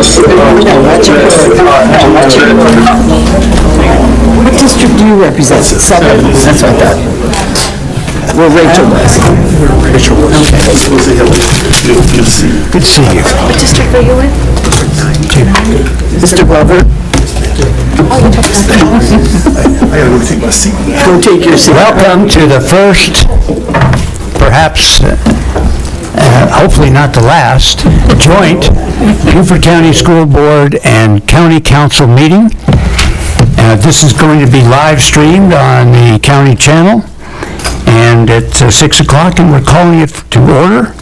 What district do you represent? 7? That's what I thought. Well, Rachel was. Rachel was. Okay. Good to see you. What district are you in? Mr. Glover? I gotta go take my seat. Go take your seat. Welcome to the first, perhaps, hopefully not the last, joint Beaufort County School Board and County Council meeting. This is going to be live streamed on the county channel, and it's 6 o'clock, and we're calling it to order.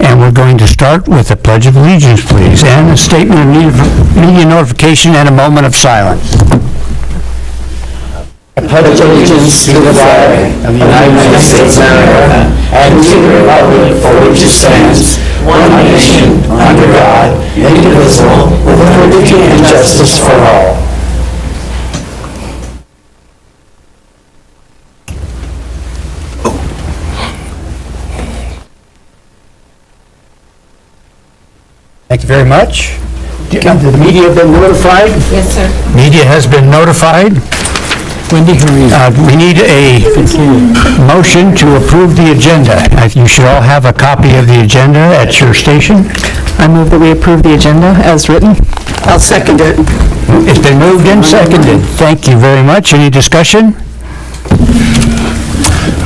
And we're going to start with a Pledge of Allegiance, please, and a statement of media notification and a moment of silence. I pledge allegiance to the flag of the United States of America and to the republic for which it stands, one nation, under God, indivisible, with liberty and justice for all. Thank you very much. The media been notified? Yes, sir. Media has been notified. Wendy, who are you? We need a motion to approve the agenda. You should all have a copy of the agenda at your station. I move that we approve the agenda as written. I'll second it. It's been moved and seconded. Thank you very much. Any discussion?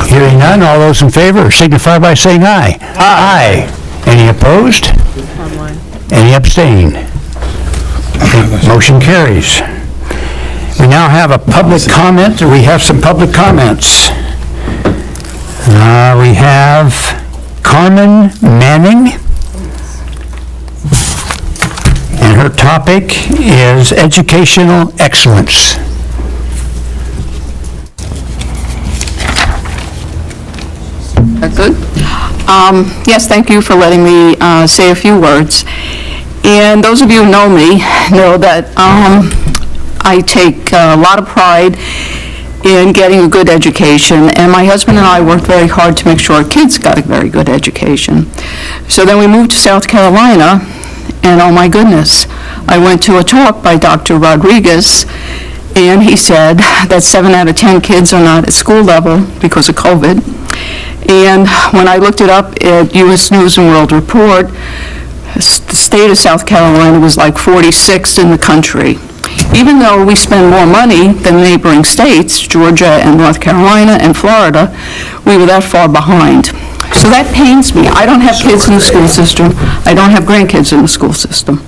Hearing none, all those in favor signify by saying aye. Aye. Any opposed? Any abstain? Motion carries. We now have a public comment. We have some public comments. We have Carmen Manning, and her topic is educational excellence. Good. Yes, thank you for letting me say a few words. And those of you who know me know that I take a lot of pride in getting a good education, and my husband and I worked very hard to make sure our kids got a very good education. So then we moved to South Carolina, and oh my goodness, I went to a talk by Dr. Rodriguez, and he said that 7 out of 10 kids are not at school level because of COVID. And when I looked it up at U.S. News and World Report, the state of South Carolina was like 46th in the country. Even though we spend more money than neighboring states, Georgia and North Carolina and Florida, we were that far behind. So that pains me. I don't have kids in the school system. I don't have grandkids in the school system.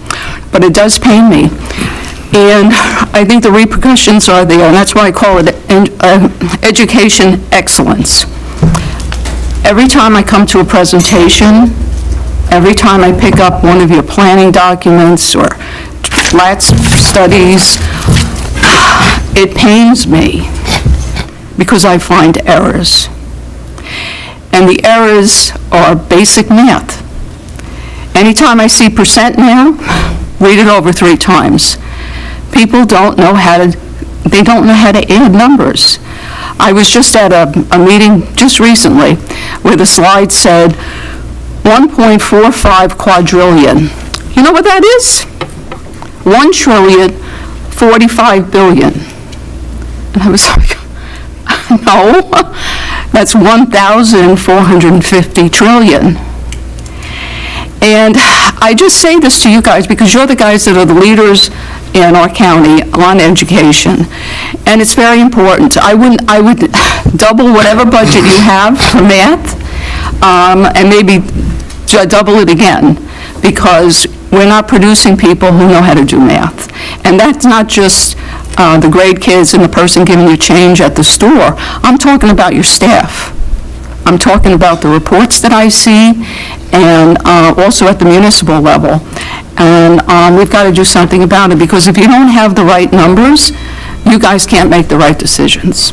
But it does pain me. And I think the repercussions are there, and that's why I call it education excellence. Every time I come to a presentation, every time I pick up one of your planning documents or LATS studies, it pains me because I find errors. And the errors are basic math. Anytime I see percent now, read it over 3 times. People don't know how to add numbers. I was just at a meeting just recently where the slide said 1.45 quadrillion. You know what that is? 1,045 billion. And I was like, no, that's 1,450 trillion. And I just say this to you guys because you're the guys that are the leaders in our county on education, and it's very important. I would double whatever budget you have for math, and maybe double it again, because we're not producing people who know how to do math. And that's not just the grade kids and the person giving you change at the store. I'm talking about your staff. I'm talking about the reports that I see, and also at the municipal level. And we've got to do something about it, because if you don't have the right numbers, you guys can't make the right decisions.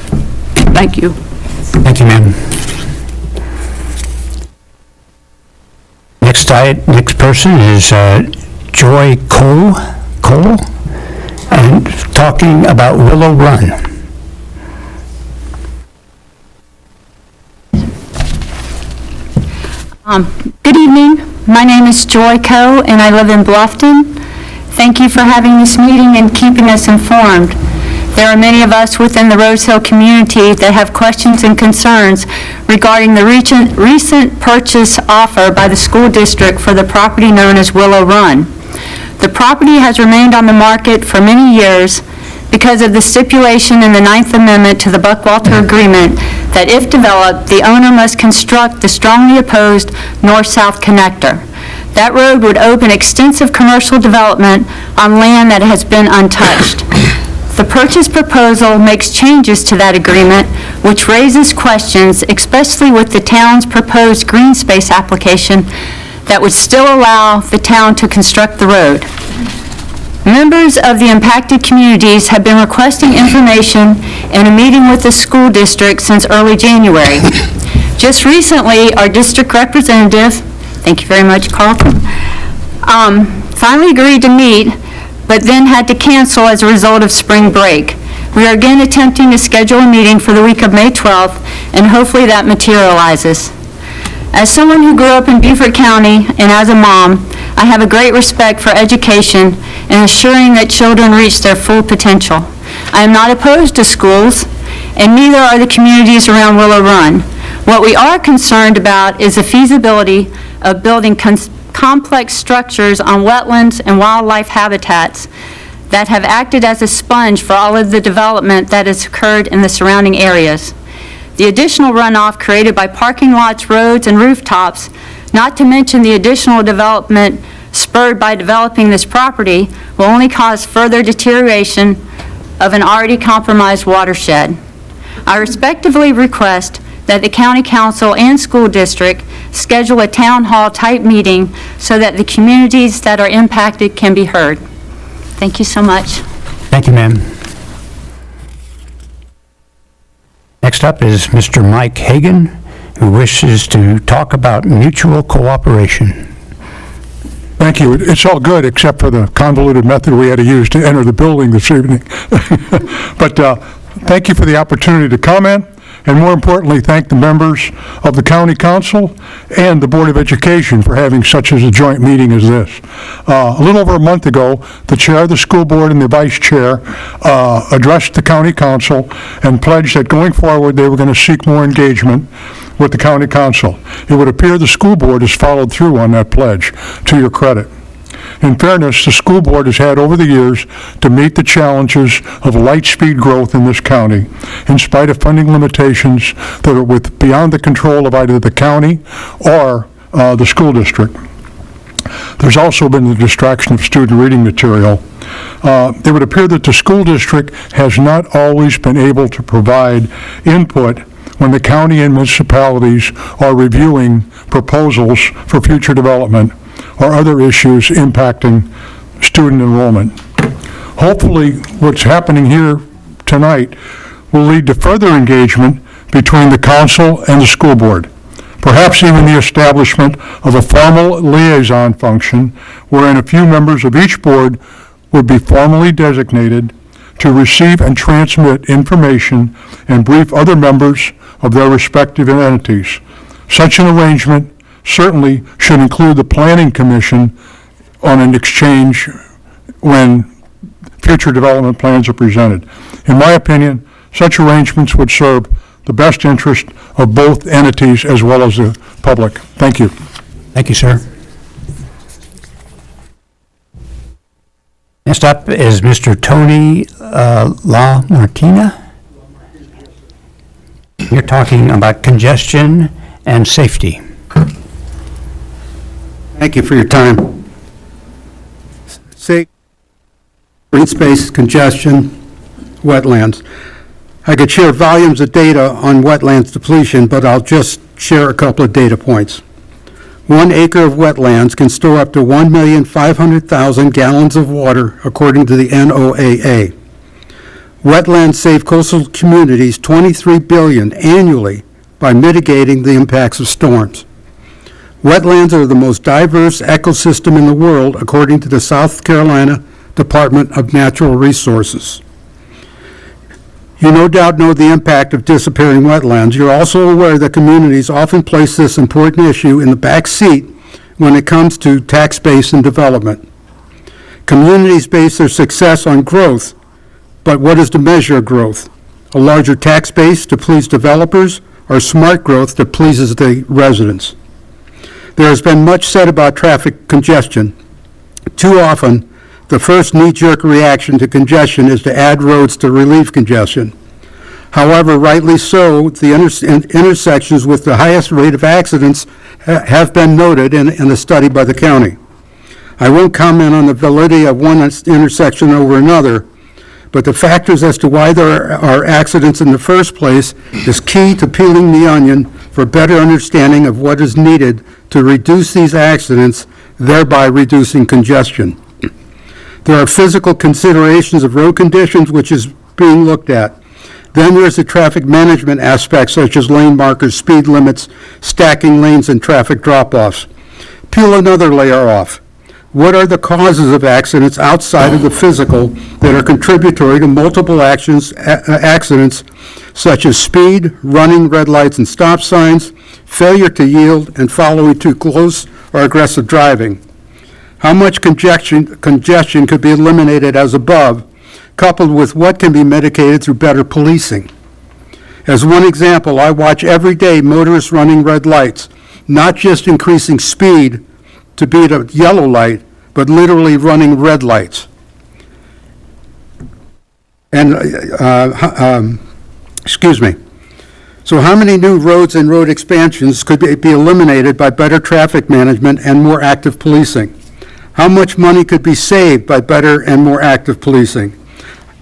Thank you. Thank you, ma'am. Next person is Joy Cole, and talking about Willow Run. Good evening. My name is Joy Coe, and I live in Bluffton. Thank you for having this meeting and keeping us informed. There are many of us within the Rose Hill community that have questions and concerns regarding the recent purchase offer by the school district for the property known as Willow Run. The property has remained on the market for many years because of the stipulation in the Ninth Amendment to the Buckwalter Agreement that if developed, the owner must construct the strongly opposed north-south connector. That road would open extensive commercial development on land that has been untouched. The purchase proposal makes changes to that agreement, which raises questions, especially with the town's proposed green space application that would still allow the town to construct the road. Members of the impacted communities have been requesting information in a meeting with the school district since early January. Just recently, our district representative, thank you very much, Carlton, finally agreed to meet, but then had to cancel as a result of spring break. We are again attempting to schedule a meeting for the week of May 12th, and hopefully that materializes. As someone who grew up in Beaufort County and as a mom, I have a great respect for education and ensuring that children reach their full potential. I am not opposed to schools, and neither are the communities around Willow Run. What we are concerned about is the feasibility of building complex structures on wetlands and wildlife habitats that have acted as a sponge for all of the development that has occurred in the surrounding areas. The additional runoff created by parking lots, roads, and rooftops, not to mention the additional development spurred by developing this property, will only cause further deterioration of an already compromised watershed. I respectfully request that the county council and school district schedule a town hall type meeting so that the communities that are impacted can be heard. Thank you so much. Thank you, ma'am. Next up is Mr. Mike Hagan, who wishes to talk about mutual cooperation. Thank you. It's all good except for the convoluted method we had to use to enter the building this evening. But thank you for the opportunity to comment, and more importantly, thank the members of the County Council and the Board of Education for having such a joint meeting as this. A little over a month ago, the chair of the school board and the vice chair addressed the County Council and pledged that going forward they were going to seek more engagement with the County Council. It would appear the school board has followed through on that pledge, to your credit. In fairness, the school board has had over the years to meet the challenges of light speed growth in this county, in spite of funding limitations that are beyond the control of either the county or the school district. There's also been the distraction of student reading material. It would appear that the school district has not always been able to provide input when the county and municipalities are reviewing proposals for future development or other issues impacting student enrollment. Hopefully, what's happening here tonight will lead to further engagement between the council and the school board, perhaps even the establishment of a formal liaison function wherein a few members of each board would be formally designated to receive and transmit information and brief other members of their respective entities. Such an arrangement certainly should include the Planning Commission on an exchange when future development plans are presented. In my opinion, such arrangements would serve the best interest of both entities as well as the public. Thank you. Thank you, sir. Next up is Mr. Tony La Martina. You're talking about congestion and safety. Thank you for your time. Say, green space, congestion, wetlands. I could share volumes of data on wetlands depletion, but I'll just share a couple of data points. 1 acre of wetlands can store up to 1,500,000 gallons of water, according to the NOAA. Wetlands save coastal communities $23 billion annually by mitigating the impacts of storms. Wetlands are the most diverse ecosystem in the world, according to the South Carolina Department of Natural Resources. You no doubt know the impact of disappearing wetlands. You're also aware that communities often place this important issue in the back seat when it comes to tax base and development. Communities base their success on growth, but what is the measure of growth? A larger tax base to please developers, or smart growth that pleases the residents? There has been much said about traffic congestion. Too often, the first knee-jerk reaction to congestion is to add roads to relieve congestion. However, rightly so, the intersections with the highest rate of accidents have been noted in a study by the county. I won't comment on the validity of one intersection over another, but the factors as to why there are accidents in the first place is key to peeling the onion for better understanding of what is needed to reduce these accidents, thereby reducing congestion. There are physical considerations of road conditions which is being looked at. Then there's the traffic management aspects such as lane markers, speed limits, stacking lanes, and traffic drop-offs. Peel another layer off. What are the causes of accidents outside of the physical that are contributory to multiple accidents such as speed, running red lights and stop signs, failure to yield, and following too close or aggressive driving? How much congestion could be eliminated as above, coupled with what can be mitigated through better policing? As one example, I watch every day motorists running red lights, not just increasing speed to beat a yellow light, but literally running red lights. And, excuse me. So how many new roads and road expansions could be eliminated by better traffic management and more active policing? How much money could be saved by better and more active policing?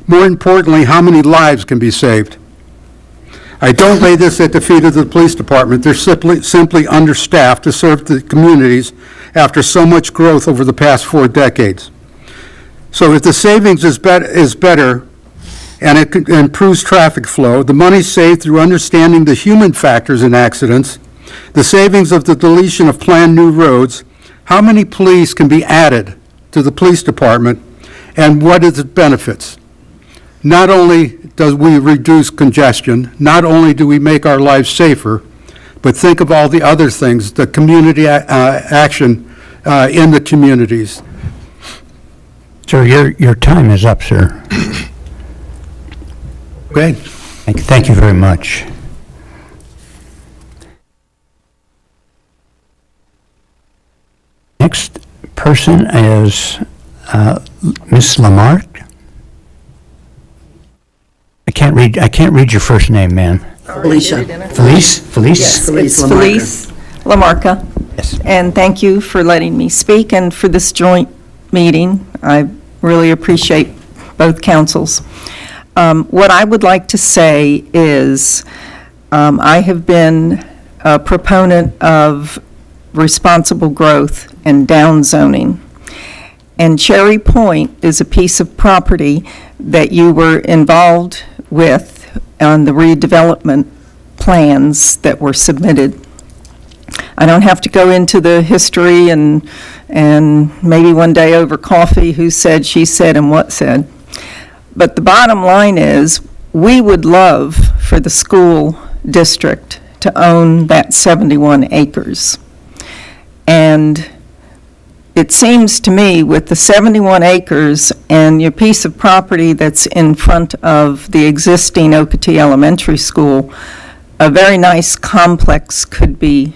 More importantly, how many lives can be saved? I don't lay this at the feet of the police department. They're simply understaffed to serve the communities after so much growth over the past 4 decades. So if the savings is better and it improves traffic flow, the money saved through understanding the human factors in accidents, the savings of the deletion of planned new roads, how many police can be added to the police department, and what is the benefits? Not only do we reduce congestion, not only do we make our lives safer, but think of all the other things, the community action in the communities. Sir, your time is up, sir. Okay? Thank you very much. Next person is Ms. Lamarck. I can't read your first name, ma'am. Felicia. Felice? Felice? Yes, It's Lamarca. Felice Lamarca, Yes. and thank you for letting me speak and for this joint meeting. I really appreciate both councils. What I would like to say is I have been a proponent of responsible growth and downzoning. And Cherry Point is a piece of property that you were involved with on the redevelopment plans that were submitted. I don't have to go into the history and maybe one day over coffee who said, she said, and what said. But the bottom line is, we would love for the school district to own that 71 acres. And it seems to me with the 71 acres and your piece of property that's in front of the existing Okatee Elementary School, a very nice complex could be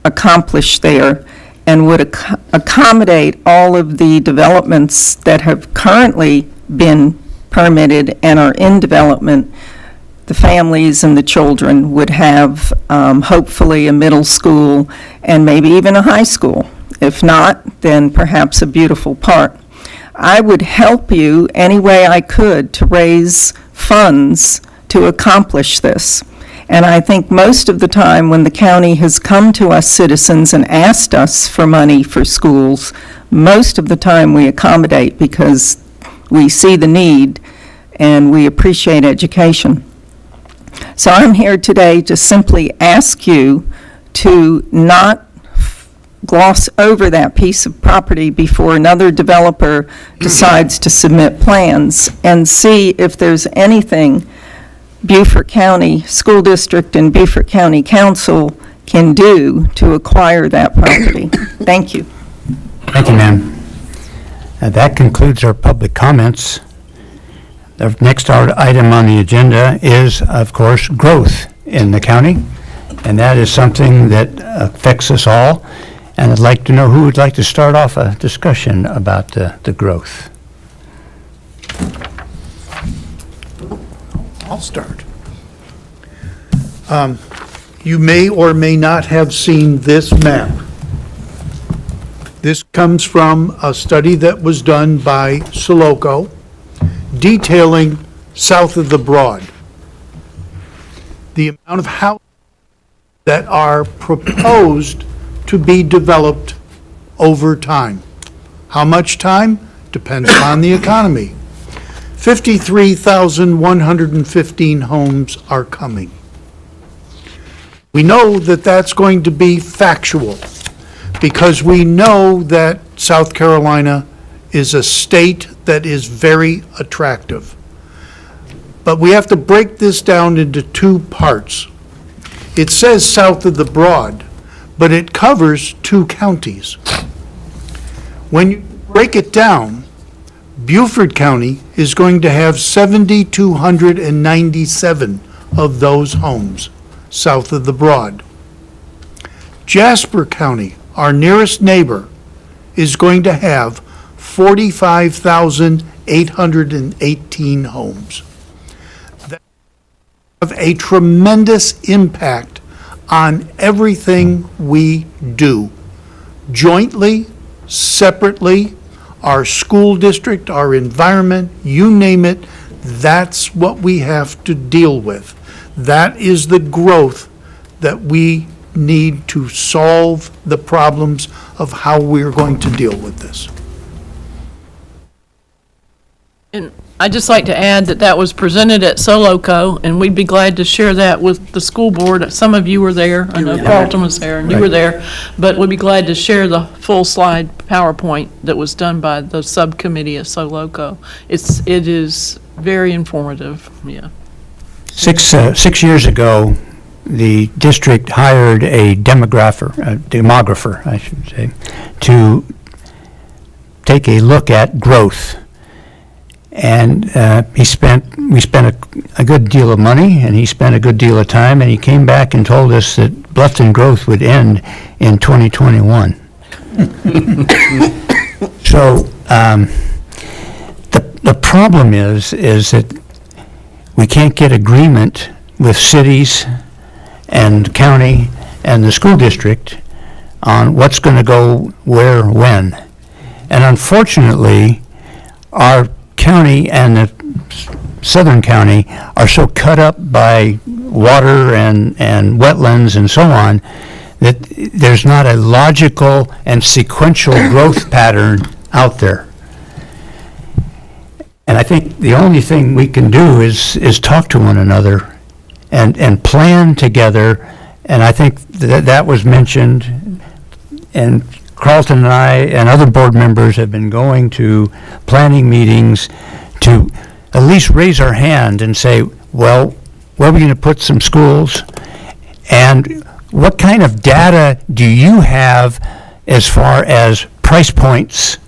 accomplished there and would accommodate all of the developments that have currently been permitted and are in development. The families and the children would have hopefully a middle school and maybe even a high school. If not, then perhaps a beautiful park. I would help you any way I could to raise funds to accomplish this. And I think most of the time when the county has come to us citizens and asked us for money for schools, most of the time we accommodate because we see the need and we appreciate education. So I'm here today to simply ask you to not gloss over that piece of property before another developer decides to submit plans and see if there's anything Beaufort County School District and Beaufort County Council can do to acquire that property. Thank you. Thank you, ma'am. That concludes our public comments. The next item on the agenda is, of course, growth in the county, and that is something that affects us all. And I'd like to know who would like to start off a discussion about the growth. I'll start. You may or may not have seen this map. This comes from a study that was done by Soloco detailing south of the Broad. The amount of houses that are proposed to be developed over time. How much time? Depends upon the economy. 53,115 homes are coming. We know that that's going to be factual because we know that South Carolina is a state that is very attractive. But we have to break this down into two parts. It says south of the Broad, but it covers 2 counties. When you break it down, Beaufort County is going to have 7,297 of those homes south of the Broad. Jasper County, our nearest neighbor, is going to have 45,818 homes. That have a tremendous impact on everything we do, jointly, separately, our school district, our environment, you name it, that's what we have to deal with. That is the growth that we need to solve the problems of how we're going to deal with this. And I'd just like to add that that was presented at Soloco, and we'd be glad to share that with the school board. Some of you were there. I know Carlton was there, and you were there. But we'd be glad to share the full slide PowerPoint that was done by the subcommittee at Soloco. It is very informative, yeah. 6 years ago, the district hired a demographer, I should say, to take a look at growth. And we spent a good deal of money, and he spent a good deal of time, and he came back and told us that Bluffton growth would end in 2021. So the problem is that we can't get agreement with cities and county and the school district on what's going to go where, when. And unfortunately, our county and the southern county are so cut up by water and wetlands and so on that there's not a logical and sequential growth pattern out there. And I think the only thing we can do is talk to one another and plan together. And I think that was mentioned, and Carlton and I and other board members have been going to planning meetings to at least raise our hand and say, well, where are we going to put some schools? And what kind of data do you have as far as price points?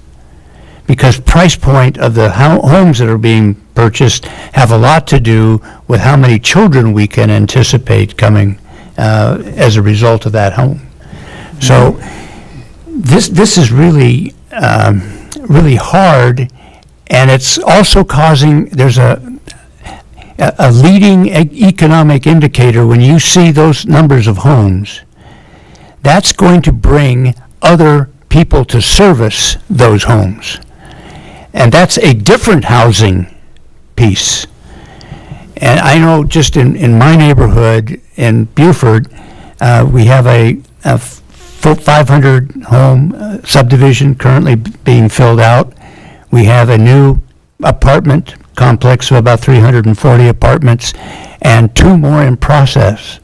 Because price point of the homes that are being purchased have a lot to do with how many children we can anticipate coming as a result of that home. So this is really really hard, and it's also causing, there's a leading economic indicator. When you see those numbers of homes, that's going to bring other people to service those homes. And that's a different housing piece. And I know just in my neighborhood in Beaufort, we have a 500 home subdivision currently being filled out. We have a new apartment complex of about 340 apartments, and 2 more in process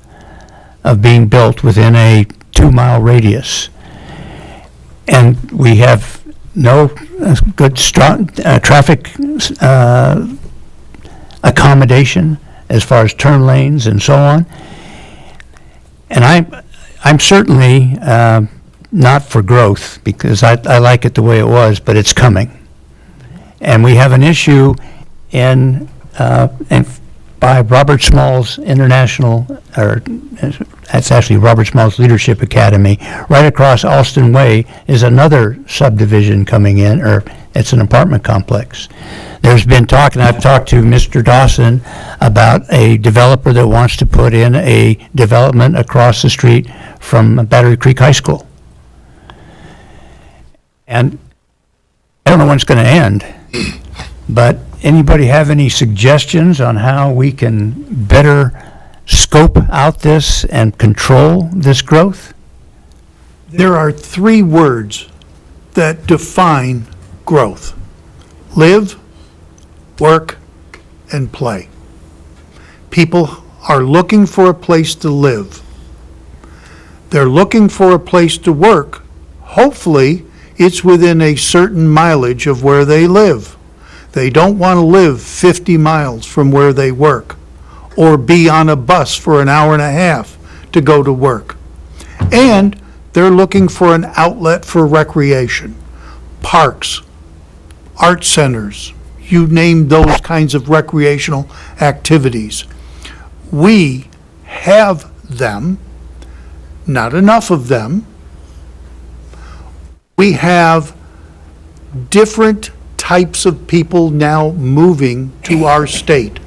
of being built within a 2-mile radius. And we have no good strong traffic accommodation as far as turn lanes and so on. And I'm certainly not for growth, because I like it the way it was, but it's coming. And we have an issue by Robert Small's International, or that's actually Robert Small's Leadership Academy. Right across Alston Way is another subdivision coming in, or it's an apartment complex. There's been talk, and I've talked to Mr. Dawson about a developer that wants to put in a development across the street from Battery Creek High School. And I don't know when it's going to end, but anybody have any suggestions on how we can better scope out this and control this growth? There are 3 words that define growth: live, work, and play. People are looking for a place to live. They're looking for a place to work. Hopefully, it's within a certain mileage of where they live. They don't want to live 50 miles from where they work or be on a bus for an hour and a half to go to work. And they're looking for an outlet for recreation, parks, art centers, you name those kinds of recreational activities. We have them, not enough of them. We have different types of people now moving to our state.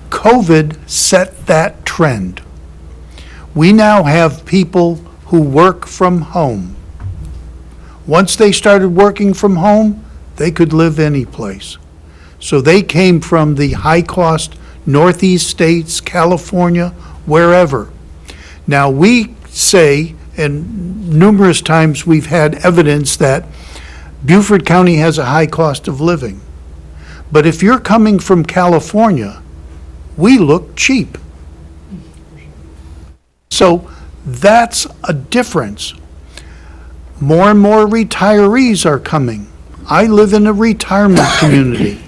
COVID set that trend. We now have people who work from home. Once they started working from home, they could live any place. So they came from the high-cost Northeast states, California, wherever. Now we say, and numerous times we've had evidence that Beaufort County has a high cost of living. But if you're coming from California, we look cheap. So that's a difference. More and more retirees are coming. I live in a retirement community.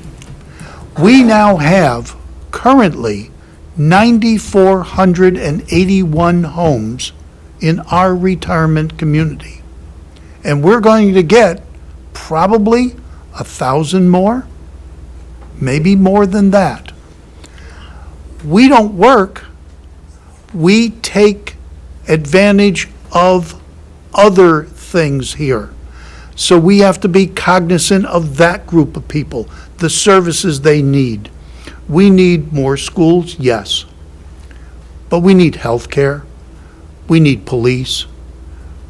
We now have currently 9,481 homes in our retirement community. And we're going to get probably 1,000 more, maybe more than that. We don't work, we take advantage of other things here. So we have to be cognizant of that group of people, the services they need. We need more schools, yes. But we need health care, we need police,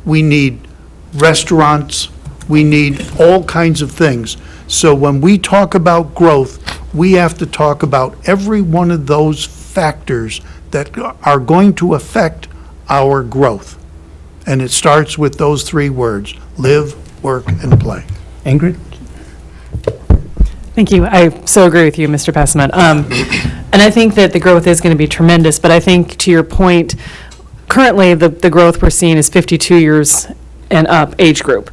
we need restaurants, we need all kinds of things. So when we talk about growth, we have to talk about every one of those factors that are going to affect our growth. And it starts with those 3 words: live, work, and play. Ingrid? Thank you. I so agree with you, Mr. Passman. And I think that the growth is going to be tremendous, but I think to your point, currently the growth we're seeing is 52 years and up age group,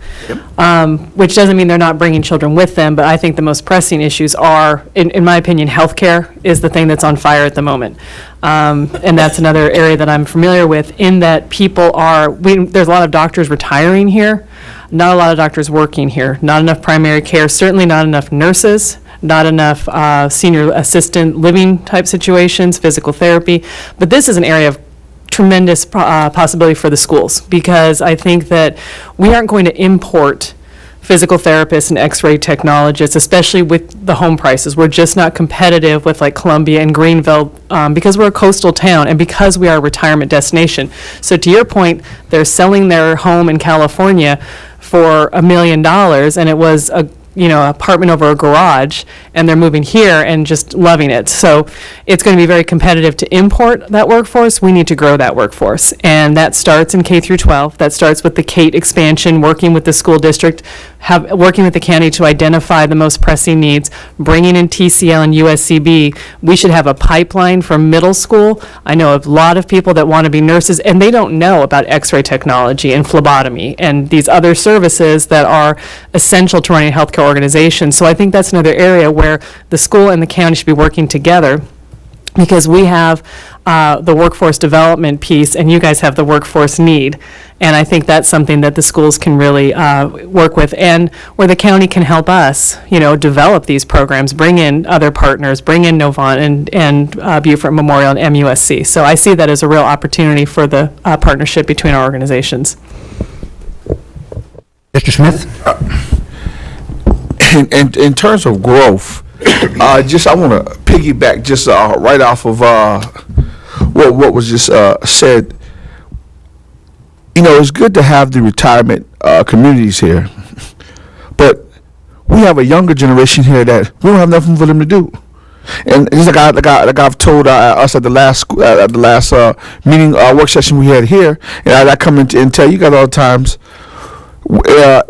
which doesn't mean they're not bringing children with them, but I think the most pressing issues are, in my opinion, healthcare is the thing that's on fire at the moment. And that's another area that I'm familiar with, in that people there's a lot of doctors retiring here, not a lot of doctors working here, not enough primary care, certainly not enough nurses, not enough senior assistant living type situations, physical therapy. But this is an area of tremendous possibility for the schools, because I think that we aren't going to import physical therapists and x-ray technologists, especially with the home prices. We're just not competitive with like Columbia and Greenville because we're a coastal town and because we are a retirement destination. So to your point, they're selling their home in California for $1 million, and it was a apartment over a garage, and they're moving here and just loving it. So it's going to be very competitive to import that workforce. We need to grow that workforce, and that starts in K through 12. That starts with the CATE expansion, working with the school district, working with the county to identify the most pressing needs, bringing in TCL and USCB. We should have a pipeline for middle school. I know a lot of people that want to be nurses, and they don't know about x-ray technology and phlebotomy and these other services that are essential to running a healthcare organization. So I think that's another area where the school and the county should be working together, because we have the workforce development piece, and you guys have the workforce need. And I think that's something that the schools can really work with, and where the county can help us, develop these programs, bring in other partners, bring in Novant and Beaufort Memorial and MUSC. So I see that as a real opportunity for the partnership between our organizations. Mr. Smith? In terms of growth, I want to piggyback just right off of what was just said. It's good to have the retirement communities here, but we have a younger generation here that we don't have nothing for them to do. And just like I've told us at the last meeting work session we had here, and I come in and tell you guys all the times.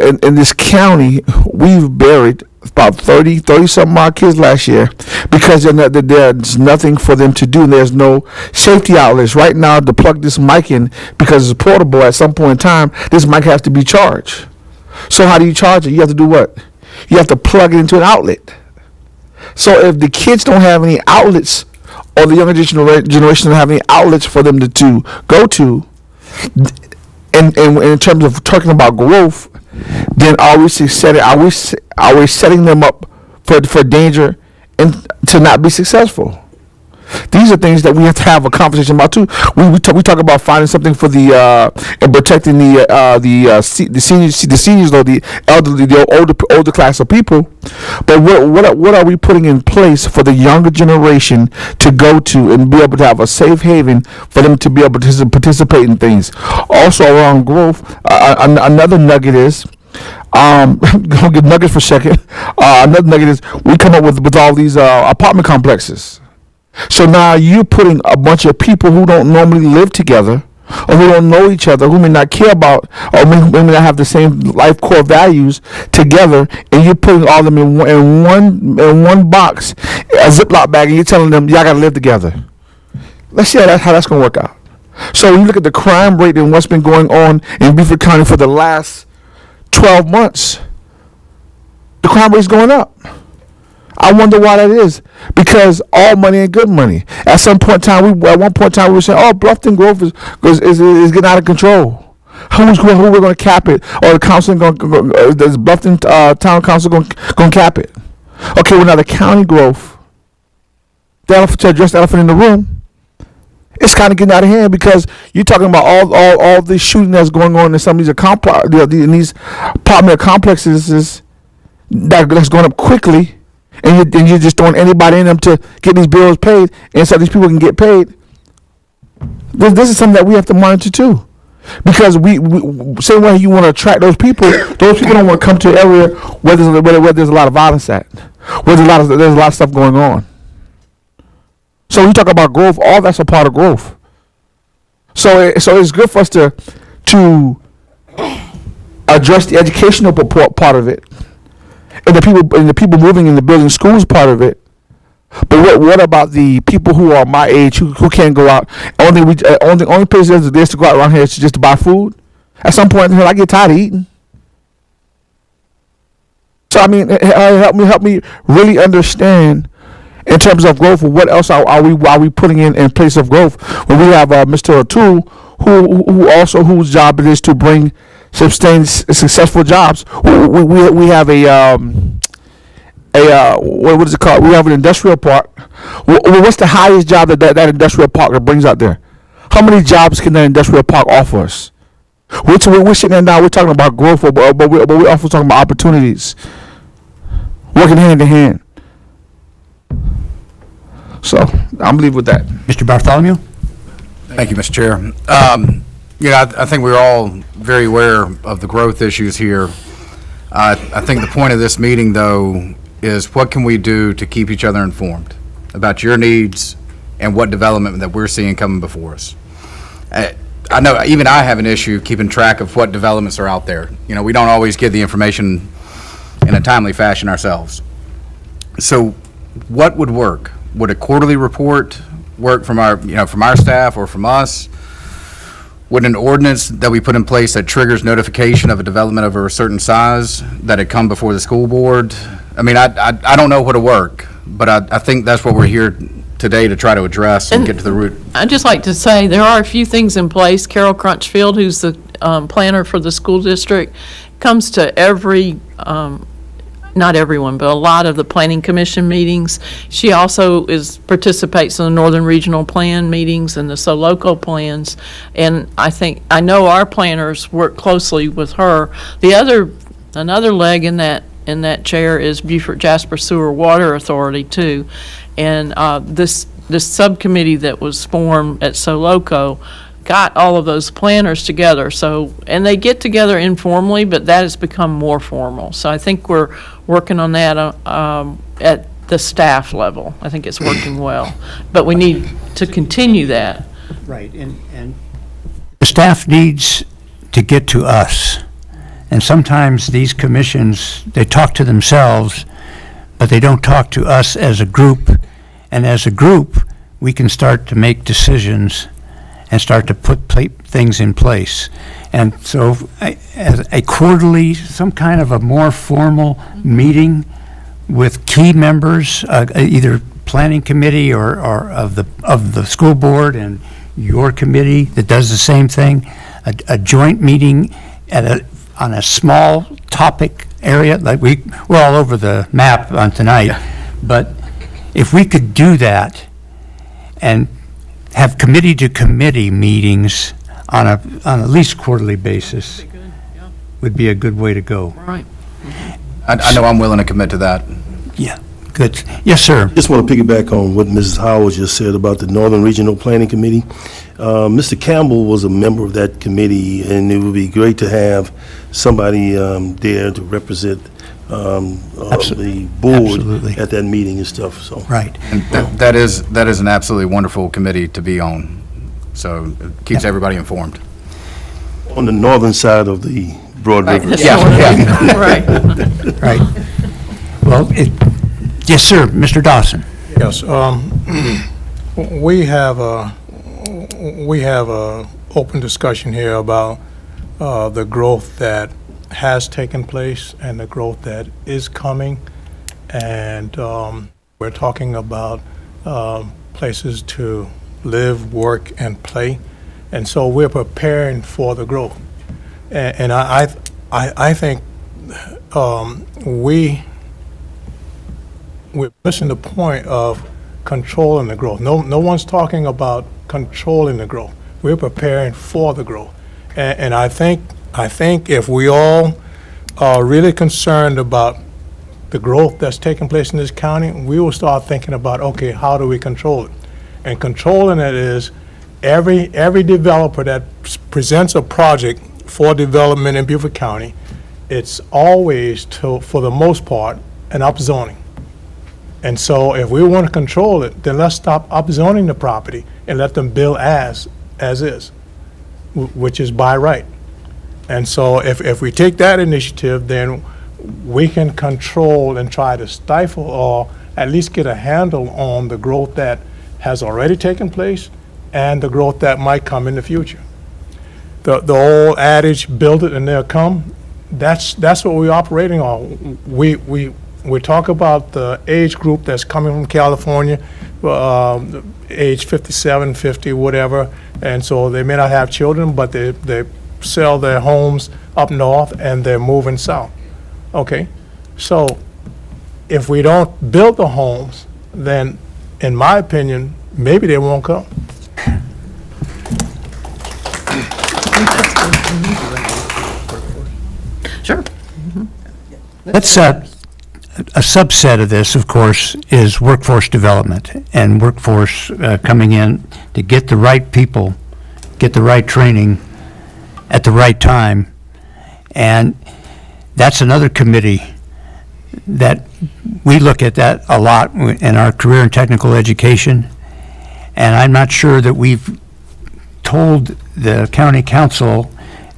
In this county, we've buried about 30 some odd kids last year because there's nothing for them to do. There's no safety outlets. Right now, to plug this mic in, because it's portable, at some point in time, this mic has to be charged. So how do you charge it? You have to do what? You have to plug it into an outlet. So if the kids don't have any outlets, or the younger generation don't have any outlets for them to go to, and in terms of talking about growth, then are we setting them up for danger and to not be successful? These are things that we have to have a conversation about too. We talk about finding something for and protecting the seniors, or the elderly, the older class of people. But what are we putting in place for the younger generation to go to and be able to have a safe haven for them to be able to participate in things? Also around growth, another nugget is. Gonna give nuggets for a second. Another nugget is we come up with all these apartment complexes. So now you're putting a bunch of people who don't normally live together, or who don't know each other, who may not care about, or may not have the same life core values together, and you're putting all of them in one box, a Ziploc bag, and you're telling them y'all gotta live together. Let's see how that's gonna work out. So when you look at the crime rate and what's been going on in Beaufort County for the last 12 months, the crime rate is going up. I wonder why that is. Because all money ain't good money. At one point in time, we were saying, "Oh, Bluffton growth is getting out of control. Who we're going to cap it? Or the council does Bluffton Town Council going to cap it?" Okay, well now the county growth, to address the elephant in the room, it's kind of getting out of hand, because you're talking about all this shooting that's going on in some of these apartment complexes that's going up quickly. And you're just throwing anybody in them to get these bills paid, and so these people can get paid. This is something that we have to monitor too, because we same way you want to attract those people don't want to come to an area where there's a lot of violence at, where there's a lot of stuff going on. So when you talk about growth, all that's a part of growth. So it's good for us to address the educational part of it. And the people moving in the building schools part of it. But what about the people who are my age who can't go out? Only place there's to go out around here is just to buy food. At some point in here, I get tired of eating. So I mean, help me really understand in terms of growth. What else are we putting in place of growth when we have Mr. O'Toole whose job it is to bring sustained successful jobs. We have what is it called? We have an industrial park. What's the highest job that industrial park brings out there? How many jobs can that industrial park offer us? We're sitting there now. We're talking about growth, but we're also talking about opportunities, working hand in hand. So I'm leaving with that. Mr. Bartholomew? Thank you, Mr. Chair. I think we're all very aware of the growth issues here. I think the point of this meeting, though, is what can we do to keep each other informed about your needs and what development that we're seeing coming before us. I know even I have an issue keeping track of what developments are out there. We don't always get the information in a timely fashion ourselves. So what would work? Would a quarterly report work from our staff or from us? Would an ordinance that we put in place that triggers notification of a development of a certain size that had come before the school board? I mean, I don't know what to work, but I think that's what we're here today to try to address and get to the root. I'd just like to say, there are a few things in place. Carol Crunchfield, who's the planner for the school district, comes to every, not everyone, but a lot of the planning commission meetings. She also participates in the Northern Regional Plan meetings and the SoLoco plans. And I know our planners work closely with her. Another leg in that chair is Beaufort Jasper Sewer Water Authority too. And this subcommittee that was formed at SoLoco got all of those planners together. And they get together informally, but that has become more formal. So I think we're working on that at the staff level. I think it's working well, but we need to continue that. Right, and the staff needs to get to us. And sometimes these commissions, they talk to themselves, but they don't talk to us as a group. And as a group, we can start to make decisions and start to put things in place. And so as a quarterly, some kind of a more formal meeting with key members, either planning committee or of the school board and your committee that does the same thing, a joint meeting on a small topic area, like we're all over the map on tonight, but if we could do that and have committee-to-committee meetings on at least quarterly basis, would be a good way to go. Right. I know I'm willing to commit to that. Yeah, good. Yes, sir. Just want to piggyback on what Mrs. Howard just said about the Northern Regional Planning Committee. Mr. Campbell was a member of that committee, and it would be great to have somebody there to represent the board Absolutely. at that meeting and stuff, so. Right. And that is an absolutely wonderful committee to be on. So it keeps everybody informed. On the northern side of the Broad River. Right. Right. Well, yes, sir, Mr. Dawson. Yes, we have a open discussion here about the growth that has taken place and the growth that is coming, and we're talking about places to live, work, and play, and so we're preparing for the growth. And I think we're missing the point of controlling the growth. No one's talking about controlling the growth. We're preparing for the growth. And I think if we all are really concerned about the growth that's taking place in this county, we will start thinking about, okay, how do we control it? And controlling it is every developer that presents a project for development in Beaufort County, it's always, for the most part, an upzoning. And so if we want to control it, then let's stop upzoning the property and let them build as is, which is by right. And so if we take that initiative, then we can control and try to stifle or at least get a handle on the growth that has already taken place and the growth that might come in the future. The old adage, build it and they'll come, that's what we're operating on. We talk about the age group that's coming from California, age 57, 50, whatever, and so they may not have children, but they sell their homes up north and they're moving south. Okay, so if we don't build the homes, then in my opinion, maybe they won't come. Sure. Let's, a subset of this, of course, is workforce development and workforce coming in to get the right people, get the right training at the right time. And that's another committee that we look at that a lot in our career and technical education. And I'm not sure that we've told the county council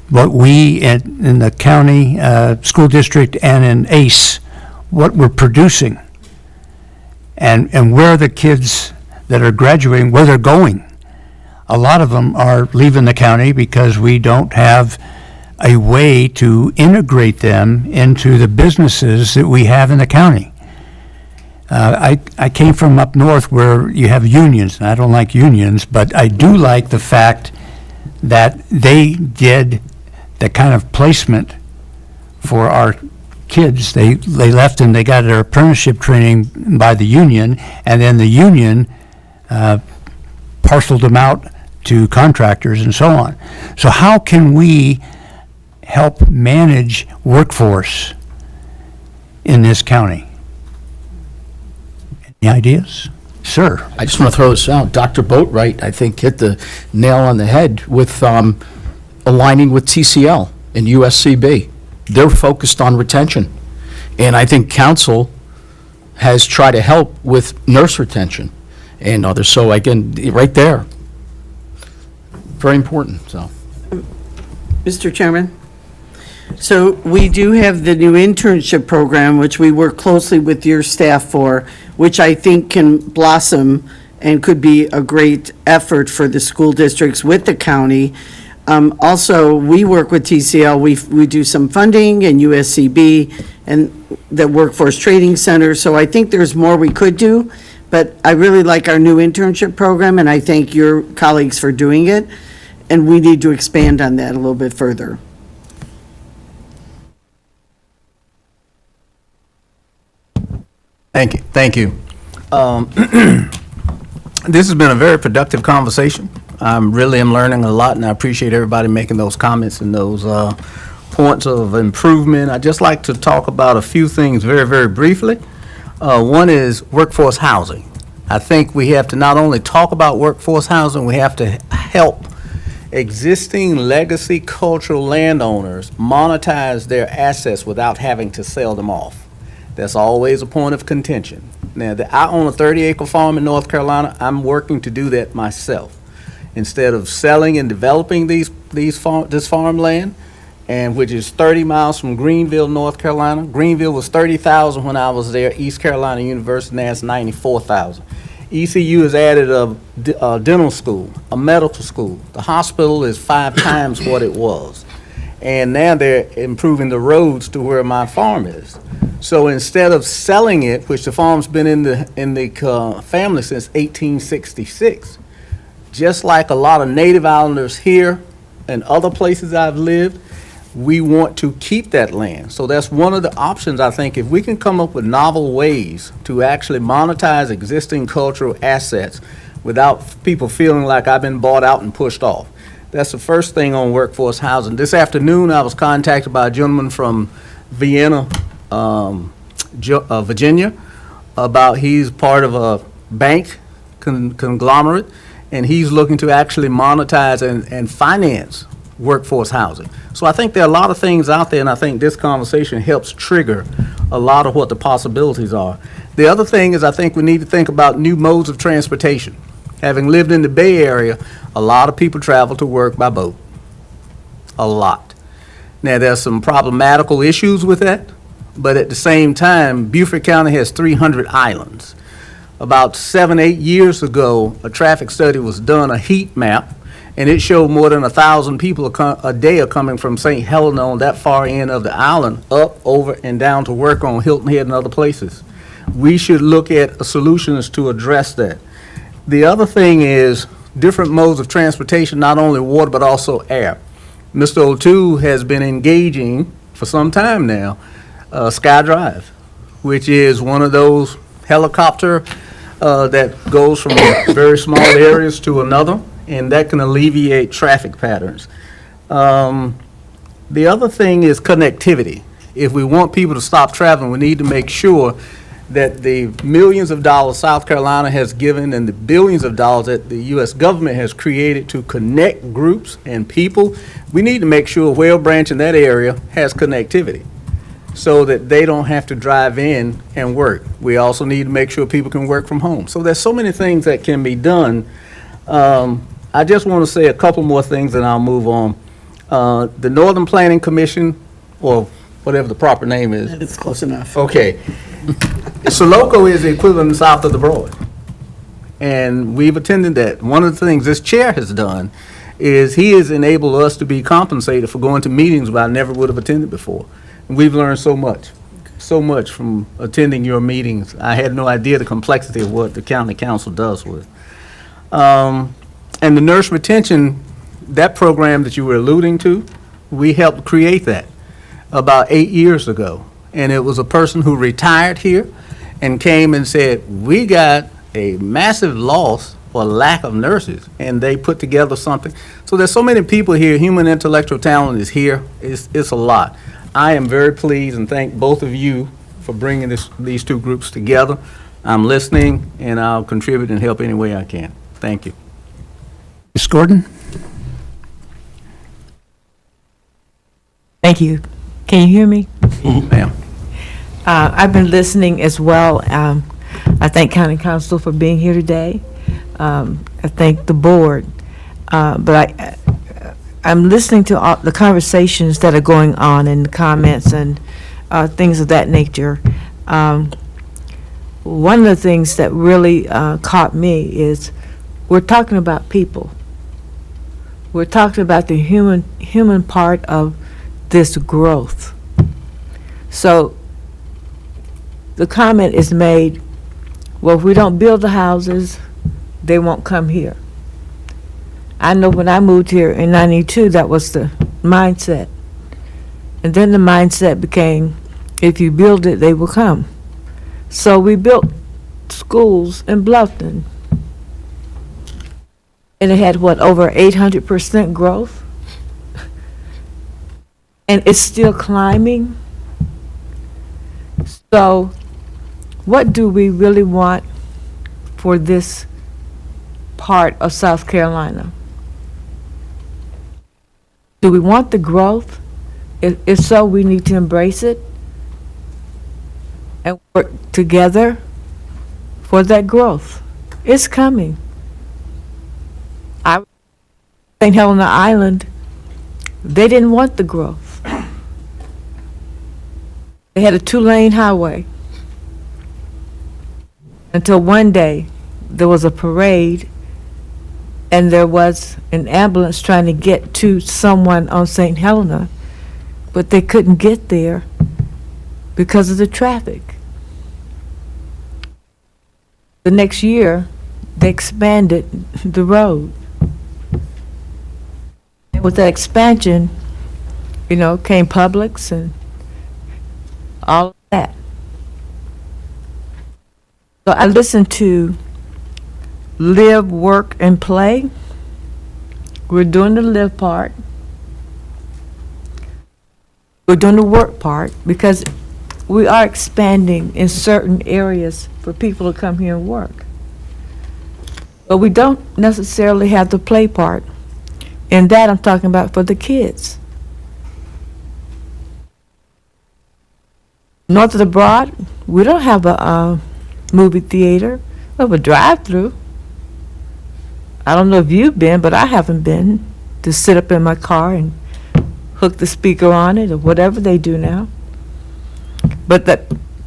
what we in the county school district and in ACE, what we're producing and where the kids that are graduating, where they're going. A lot of them are leaving the county because we don't have a way to integrate them into the businesses that we have in the county. I came from up north where you have unions, and I don't like unions, but I do like the fact that they did the kind of placement for our kids. They left and they got their apprenticeship training by the union, and then the union parceled them out to contractors and so on. So how can we help manage workforce in this county? Any ideas? Sir? I just want to throw this out. Dr. Boatwright, I think, hit the nail on the head with aligning with TCL and USCB. They're focused on retention. And I think council has tried to help with nurse retention and others. So again, right there, very important, so. Mr. Chairman, so we do have the new internship program, which we work closely with your staff for, which I think can blossom and could be a great effort for the school districts with the county. Also, we work with TCL. We do some funding and USCB and the Workforce Training Center. So I think there's more we could do, but I really like our new internship program, and I thank your colleagues for doing it. And we need to expand on that a little bit further. Thank you. Thank you. This has been a very productive conversation. I really am learning a lot, and I appreciate everybody making those comments and those points of improvement. I'd just like to talk about a few things very, very briefly. One is workforce housing. I think we have to not only talk about workforce housing, we have to help existing legacy cultural landowners monetize their assets without having to sell them off. That's always a point of contention. Now, I own a 30-acre farm in North Carolina. I'm working to do that myself. Instead of selling and developing this farmland, and which is 30 miles from Greenville, North Carolina. Greenville was 30,000 when I was there. East Carolina University, now it's 94,000. ECU has added a dental school, a medical school. The hospital is 5 times what it was. And now they're improving the roads to where my farm is. So instead of selling it, which the farm's been in the family since 1866, just like a lot of native islanders here and other places I've lived, we want to keep that land. So that's one of the options, I think, if we can come up with novel ways to actually monetize existing cultural assets without people feeling like I've been bought out and pushed off. That's the first thing on workforce housing. This afternoon, I was contacted by a gentleman from Vienna, Virginia, about he's part of a bank conglomerate, and he's looking to actually monetize and finance workforce housing. So I think there are a lot of things out there, and I think this conversation helps trigger a lot of what the possibilities are. The other thing is I think we need to think about new modes of transportation. Having lived in the Bay Area, a lot of people travel to work by boat. A lot. Now, there's some problematical issues with that, but at the same time, Beaufort County has 300 islands. About 7-8 years ago, a traffic study was done, a heat map, and it showed more than 1,000 people a day are coming from St. Helena on that far end of the island, up, over, and down to work on Hilton Head and other places. We should look at solutions to address that. The other thing is different modes of transportation, not only water, but also air. Mr. O'Toole has been engaging for some time now, Sky Drive, which is one of those helicopter that goes from very small areas to another, and that can alleviate traffic patterns. The other thing is connectivity. If we want people to stop traveling, we need to make sure that the millions of dollars South Carolina has given and the billions of dollars that the U.S. government has created to connect groups and people, we need to make sure Whale Branch in that area has connectivity so that they don't have to drive in and work. We also need to make sure people can work from home. So there's so many things that can be done. I just want to say a couple more things and I'll move on. The Northern Planning Commission, or whatever the proper name is. It's close enough. Okay. Soloco is the equivalent south of the Broad. And we've attended that. One of the things this chair has done is he has enabled us to be compensated for going to meetings where I never would have attended before. And we've learned so much. so much from attending your meetings. I had no idea the complexity of what the county council does with. And the nurse retention, that program that you were alluding to, we helped create that about 8 years ago. And it was a person who retired here and came and said, we got a massive loss for lack of nurses, and they put together something. So there's so many people here, human intellectual talent is here, it's a lot. I am very pleased and thank both of you for bringing these two groups together. I'm listening, and I'll contribute and help any way I can. Thank you. Ms. Gordon? Thank you. Can you hear me? Ma'am. I've been listening as well. I thank County Council for being here today. I thank the board. But I'm listening to all the conversations that are going on and the comments and things of that nature. One of the things that really caught me is we're talking about people. We're talking about the human part of this growth. So the comment is made, well, if we don't build the houses, they won't come here. I know when I moved here in '92, that was the mindset. And then the mindset became, if you build it, they will come. So we built schools in Bluffton. And it had, what, over 800% growth? And it's still climbing. So what do we really want for this part of South Carolina? Do we want the growth? If so, we need to embrace it and work together for that growth. It's coming. St. Helena Island, they didn't want the growth. They had a 2-lane highway until one day there was a parade and there was an ambulance trying to get to someone on St. Helena, but they couldn't get there because of the traffic. The next year, they expanded the road. And with that expansion, came Publix and all of that. So I listened to live, work, and play. We're doing the live part. We're doing the work part because we are expanding in certain areas for people to come here and work. But we don't necessarily have the play part. And that I'm talking about for the kids. North of the Broad, we don't have a movie theater. We have a drive-through. I don't know if you've been, but I haven't been, to sit up in my car and hook the speaker on it or whatever they do now. But the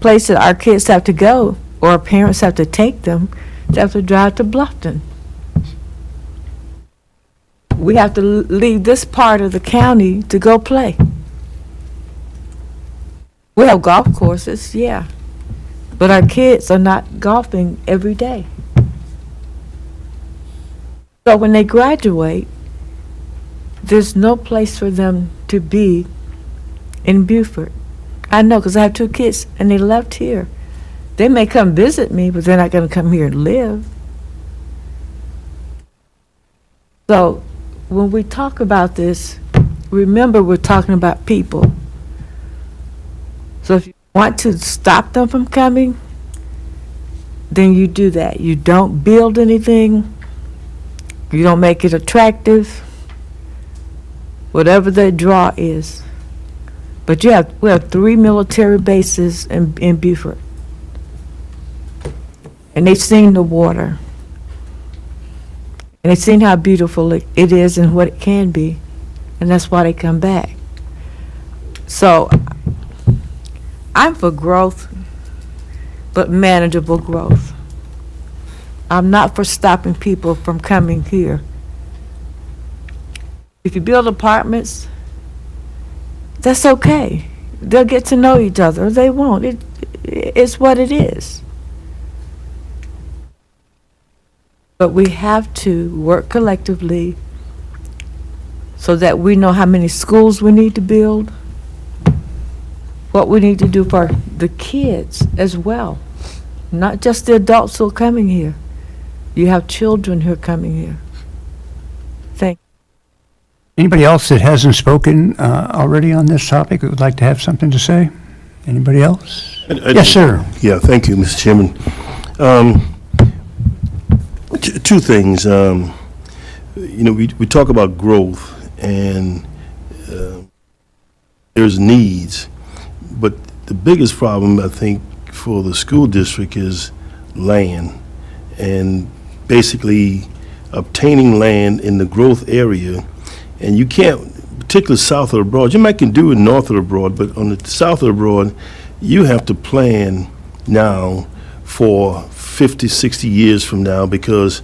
place that our kids have to go, or our parents have to take them, they have to drive to Bluffton. We have to leave this part of the county to go play. We have golf courses, yeah, but our kids are not golfing every day. So when they graduate, there's no place for them to be in Beaufort. I know, because I have 2 kids, and they left here. They may come visit me, but they're not going to come here and live. So when we talk about this, remember we're talking about people. So if you want to stop them from coming, then you do that. You don't build anything. You don't make it attractive. Whatever the draw is. But we have 3 military bases in Beaufort. And they've seen the water. And they've seen how beautiful it is and what it can be. And that's why they come back. So I'm for growth, but manageable growth. I'm not for stopping people from coming here. If you build apartments, that's okay. they'll get to know each other, or they won't. It's what it is. But we have to work collectively so that we know how many schools we need to build, what we need to do for the kids as well, not just the adults who are coming here. You have children who are coming here. Thank you. Anybody else that hasn't spoken already on this topic that would like to have something to say? Anybody else? Yes, sir. Yeah, thank you, Mr. Chairman. Two things. We talk about growth, and there's needs, but the biggest problem, I think, for the school district is land, and basically obtaining land in the growth area. And you can't, particularly south of the Broad, you might can do it north of the Broad, but on the south of the Broad, you have to plan now for 50, 60 years from now, because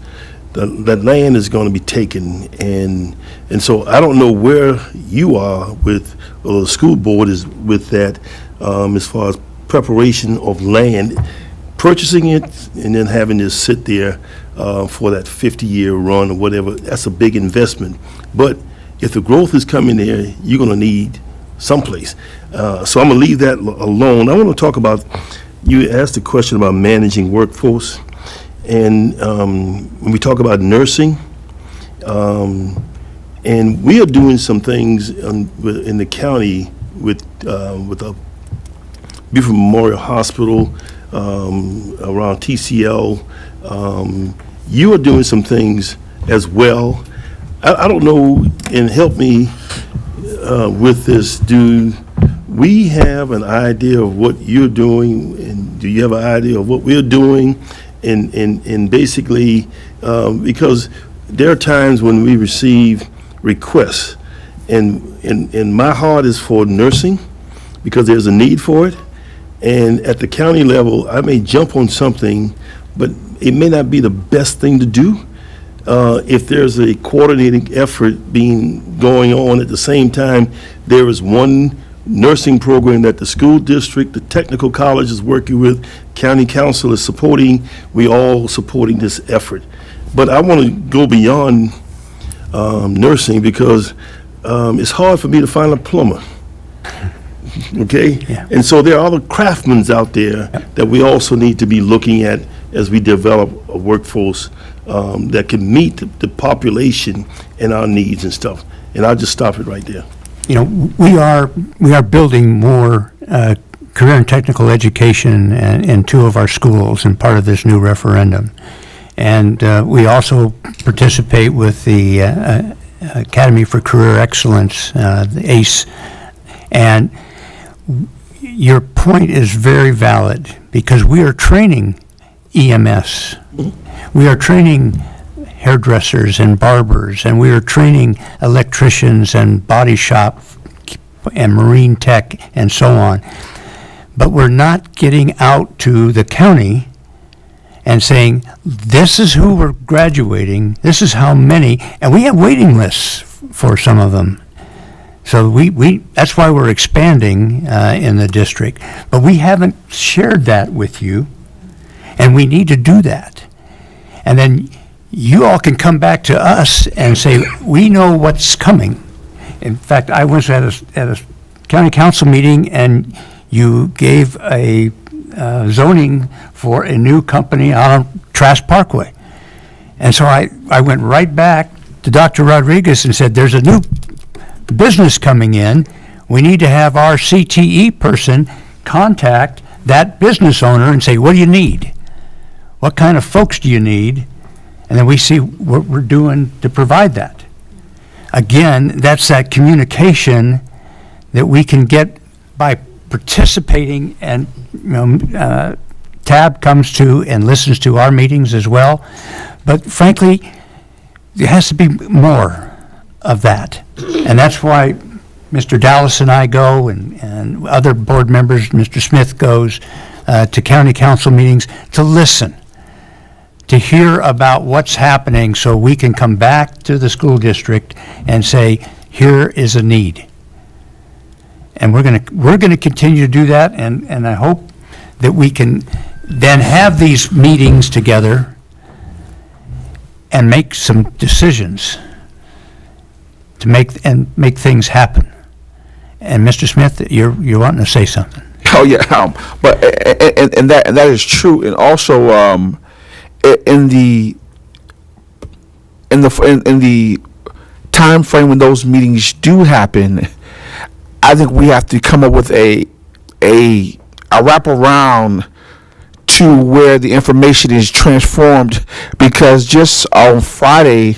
that land is going to be taken. And so I don't know where you are with, or the school board is with that, as far as preparation of land, purchasing it and then having it sit there for that 50-year run or whatever. That's a big investment. But if the growth is coming there, you're going to need someplace. So I'm going to leave that alone. I want to talk about, you asked a question about managing workforce. And when we talk about nursing, and we are doing some things in the county with a Beaufort Memorial Hospital, around TCL. You are doing some things as well. I don't know, and help me with this, do we have an idea of what you're doing, and do you have an idea of what we're doing? And basically, because there are times when we receive requests, and my heart is for nursing, because there's a need for it. And at the county level, I may jump on something, but it may not be the best thing to do. If there's a coordinating effort going on at the same time, there is one nursing program that the school district, the technical college is working with, county council is supporting, we all supporting this effort. But I want to go beyond nursing, because it's hard for me to find a plumber. Okay? Yeah. And so there are other craftsmen out there that we also need to be looking at as we develop a workforce that can meet the population and our needs and stuff. And I'll just stop it right there. We are building more career and technical education in two of our schools, and part of this new referendum. And we also participate with the Academy for Career Excellence, the ACE. And your point is very valid, because we are training EMS. We are training hairdressers and barbers, and we are training electricians and body shop and marine tech and so on. But we're not getting out to the county and saying, this is who we're graduating, this is how many, and we have waiting lists for some of them. So that's why we're expanding in the district. But we haven't shared that with you, and we need to do that. And then you all can come back to us and say, we know what's coming. In fact, I was at a county council meeting, and you gave a zoning for a new company on Trask Parkway. And so I went right back to Dr. Rodriguez and said, there's a new business coming in. We need to have our CTE person contact that business owner and say, what do you need? What kind of folks do you need? And then we see what we're doing to provide that. Again, that's that communication that we can get by participating, and Tab comes to and listens to our meetings as well. But frankly, there has to be more of that. And that's why Mr. Dallas and I go, and other board members, Mr. Smith goes to county council meetings to listen, to hear about what's happening, so we can come back to the school district and say, here is a need. And we're going to continue to do that, and I hope that we can then have these meetings together and make some decisions to make things happen. And Mr. Smith, you're wanting to say something. Oh yeah, but and that is true, and also in the time frame when those meetings do happen, I think we have to come up with a wraparound to where the information is transformed, because just on Friday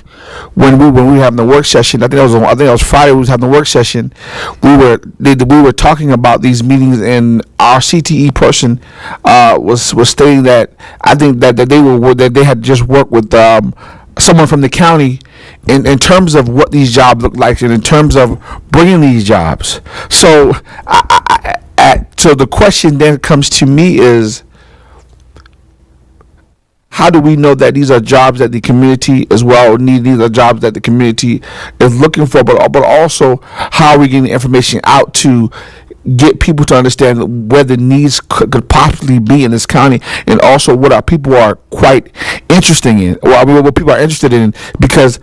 when we were having the work session, I think it was Friday we was having the work session, we were talking about these meetings, and our CTE person was stating that I think that they had just worked with someone from the county in terms of what these jobs look like and in terms of bringing these jobs. So so the question then comes to me is, how do we know that these are jobs that the community as well need? These are jobs that the community is looking for, but also how are we getting the information out to get people to understand where the needs could possibly be in this county, and also what our people are quite interested in, or I mean, what people are interested in. Because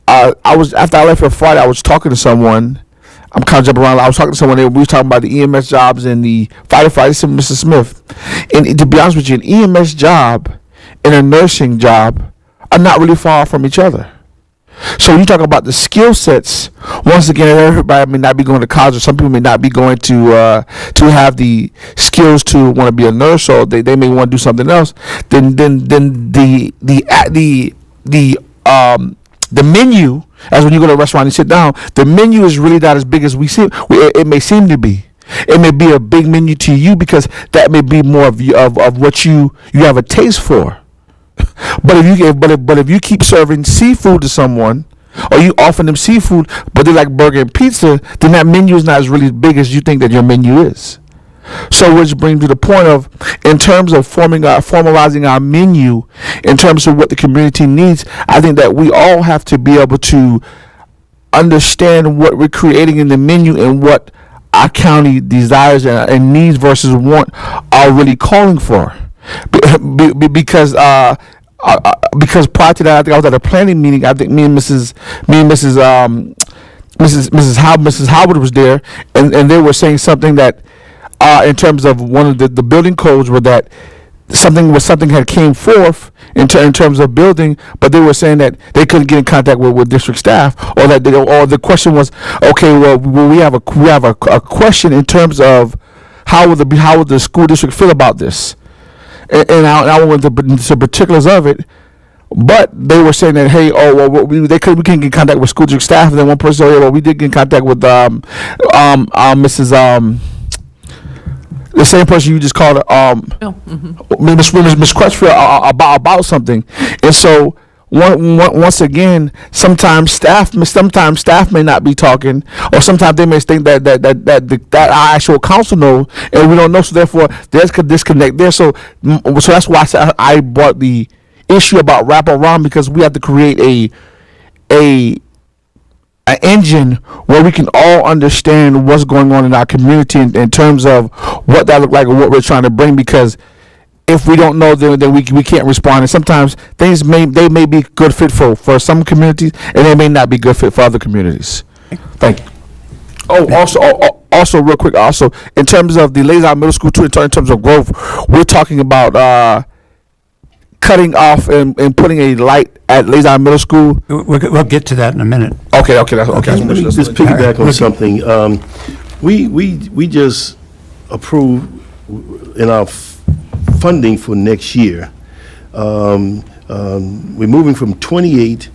after I left for Friday, I was talking to someone. I'm kind of jumping around. I was talking to someone there. We were talking about the EMS jobs and the firefighters, Mr. Smith. And to be honest with you, an EMS job and a nursing job are not really far from each other. So when you talk about the skill sets, once again, everybody may not be going to college, or some people may not be going to have the skills to want to be a nurse, or they may want to do something else. Then the menu, as when you go to a restaurant and sit down, the menu is really not as big as it may seem to be. It may be a big menu to you because that may be more of what you have a taste for. But if you keep serving seafood to someone, or you offer them seafood, but they like burger and pizza, then that menu is not as really big as you think that your menu is. So which brings me to the point of, in terms of formalizing our menu, in terms of what the community needs, I think that we all have to be able to understand what we're creating in the menu and what our county desires and needs versus want are really calling for. Because prior to that, I think I was at a planning meeting. I think me and Mrs. Howard was there, and they were saying something that, in terms of one of the building codes, were that something had came forth in terms of building, but they were saying that they couldn't get in contact with district staff, or that or the question was, okay, well we have a question in terms of how would the school district feel about this. And I went into particulars of it, but they were saying that, hey, we can't get in contact with school district staff. And then one person said, well, we did get in contact with Mrs. The same person you just called, Miss Crutchfield, about something. And so once again, sometimes staff may not be talking, or sometimes they may think that our actual council knows, and we don't know. So therefore, there's a disconnect there. So that's why I brought the issue about wraparound, because we have to create an engine where we can all understand what's going on in our community in terms of what that look like and what we're trying to bring. Because if we don't know, then we can't respond. And sometimes things may be good fit for some communities, and they may not be good fit for other communities. Thank you. Oh, also real quick, also in terms of the Lazy Middle School too, in terms of growth, we're talking about cutting off and putting a light at Lazy Middle School. We'll get to that in a minute. Okay, that's okay. Let me just piggyback on something. We just approved in our funding for next year. We're moving from 28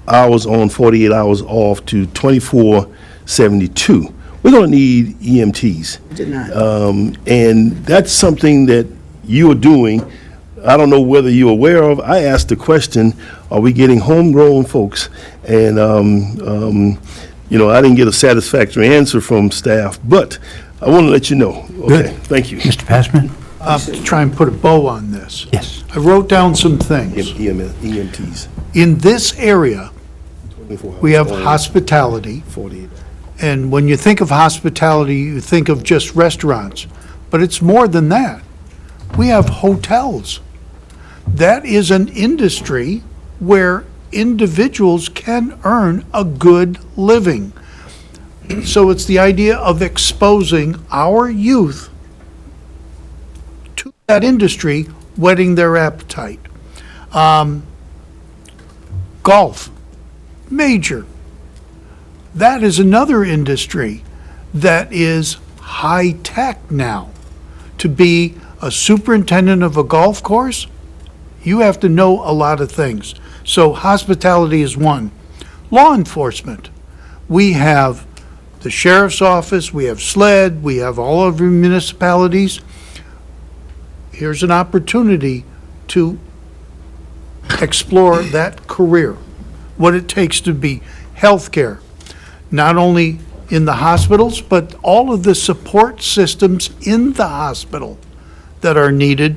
hours on, 48 hours off to 24/72. We're going to need EMTs. And that's something that you are doing. I don't know whether you're aware of. I asked the question, are we getting homegrown folks? And, I didn't get a satisfactory answer from staff, but I want to let you know. Okay, Good. Thank you. Mr. Passman? To try and put a bow on this. Yes. I wrote down some things. EMTs. In this area, 24 hours we have on, hospitality, 48. And when you think of hospitality, you think of just restaurants, but it's more than that. We have hotels. That is an industry where individuals can earn a good living. So it's the idea of exposing our youth to that industry, whetting their appetite. Golf, major. That is another industry that is high-tech now. To be a superintendent of a golf course, you have to know a lot of things. So hospitality is one. Law enforcement. We have the sheriff's office, we have SLED, we have all of our municipalities. Here's an opportunity to explore that career, what it takes to be healthcare, not only in the hospitals, but all of the support systems in the hospital that are needed.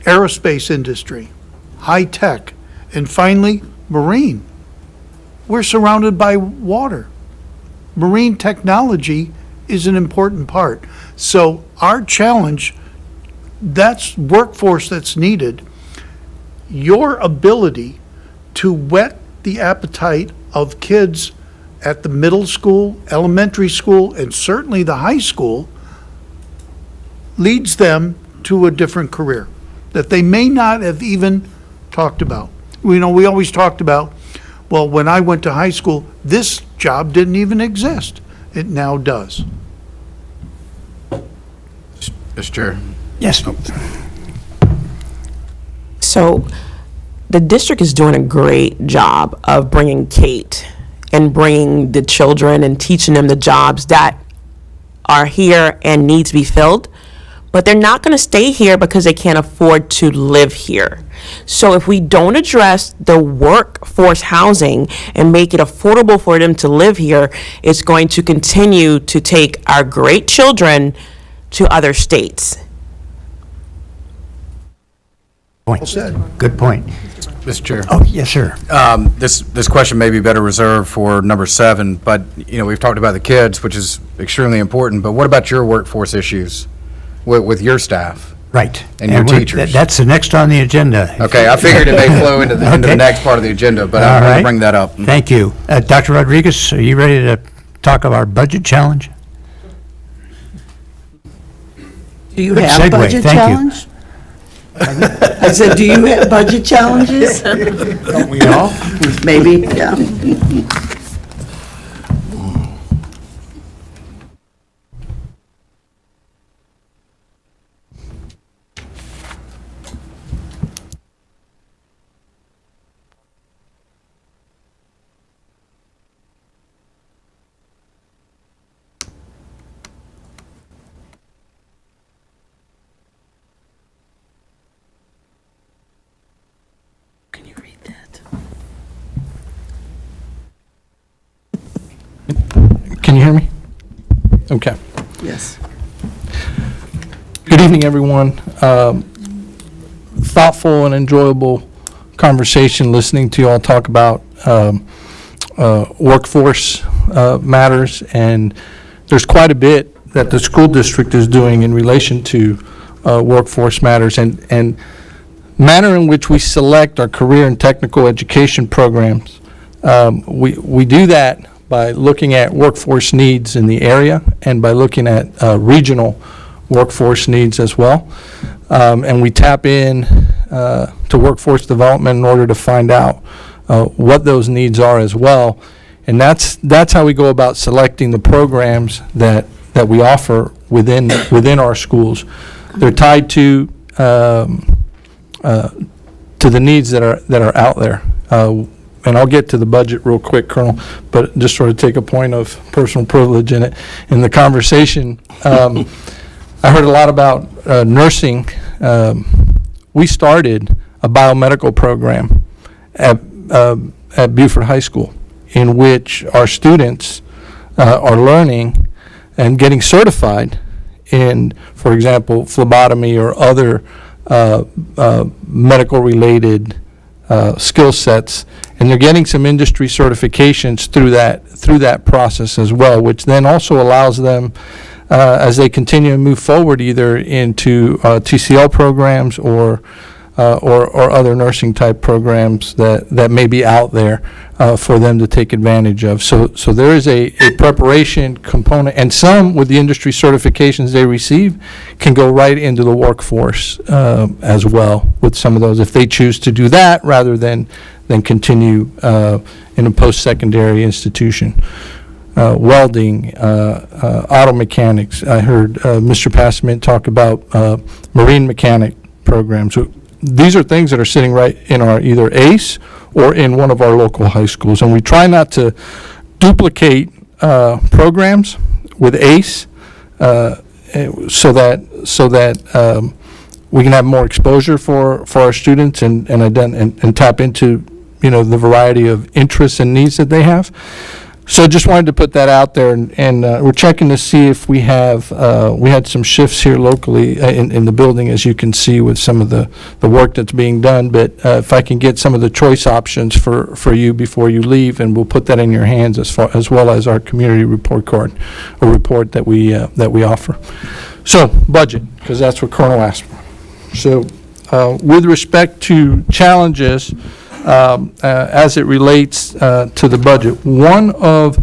Aerospace industry, high tech, and finally, marine. We're surrounded by water. Marine technology is an important part. So our challenge, that's workforce that's needed. Your ability to whet the appetite of kids at the middle school, elementary school, and certainly the high school leads them to a different career that they may not have even talked about. We always talked about, well, when I went to high school, this job didn't even exist. It now does. Mr. Chair. Yes. So the district is doing a great job of bringing Kate and bringing the children and teaching them the jobs that are here and need to be filled. But they're not going to stay here because they can't afford to live here. So if we don't address the workforce housing and make it affordable for them to live here, it's going to continue to take our great children to other states. Point. Good point. Mr. Chair. Oh, yes, sir. This question may be better reserved for number 7, but, we've talked about the kids, which is extremely important, but what about your workforce issues with your staff? Right. And your teachers? That's the next on the agenda. Okay, I figured it may flow into the next part of the agenda, but I'm going to bring that up. Thank you. Dr. Rodriguez, are you ready to talk about our budget challenge? Do you Good have segue. budget Thank you. challenge? I said, do you have budget challenges? Don't we all? Maybe, yeah. Can you hear me? Okay. Yes. Good evening, everyone. Thoughtful and enjoyable conversation listening to you all talk about workforce matters, and there's quite a bit that the school district is doing in relation to workforce matters and manner in which we select our career and technical education programs. We do that by looking at workforce needs in the area and by looking at regional workforce needs as well. And we tap in to workforce development in order to find out what those needs are as well. And that's how we go about selecting the programs that we offer within our schools. They're tied to the needs that are out there. And I'll get to the budget real quick, Colonel, but just sort of take a point of personal privilege in it. In the conversation, I heard a lot about nursing. We started a biomedical program at Beaufort High School in which our students are learning and getting certified in, for example, phlebotomy or other medical-related skill sets, and they're getting some industry certifications through that process as well, which then also allows them, as they continue to move forward, either into TCL programs or other nursing type programs that may be out there for them to take advantage of. So there is a preparation component, and some with the industry certifications they receive can go right into the workforce as well with some of those, if they choose to do that rather than continue in a post-secondary institution. Welding, auto mechanics. I heard Mr. Passman talk about marine mechanic programs. So these are things that are sitting right in our either ACE or in one of our local high schools. And we try not to duplicate programs with ACE so that we can have more exposure for our students and tap into, the variety of interests and needs that they have. So just wanted to put that out there, and we're checking to see if we have, we had some shifts here locally in the building, as you can see, with some of the work that's being done. But if I can get some of the choice options for you before you leave, and we'll put that in your hands as well as our community report card, a report that we offer. So budget, because that's what Colonel asked for. So with respect to challenges, as it relates to the budget, one of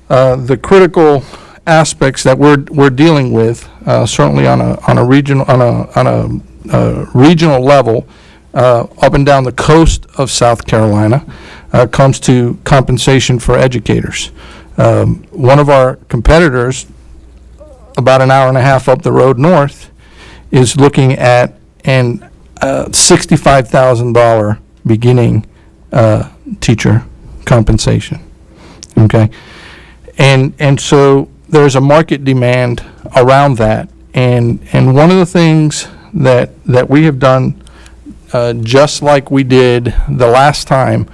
the critical aspects that we're dealing with, certainly on a regional level, up and down the coast of South Carolina, comes to compensation for educators. One of our competitors, about an hour and a half up the road north, is looking at an $65,000 beginning teacher compensation. Okay, and so there's a market demand around that, and one of the things that we have done, just like we did the last time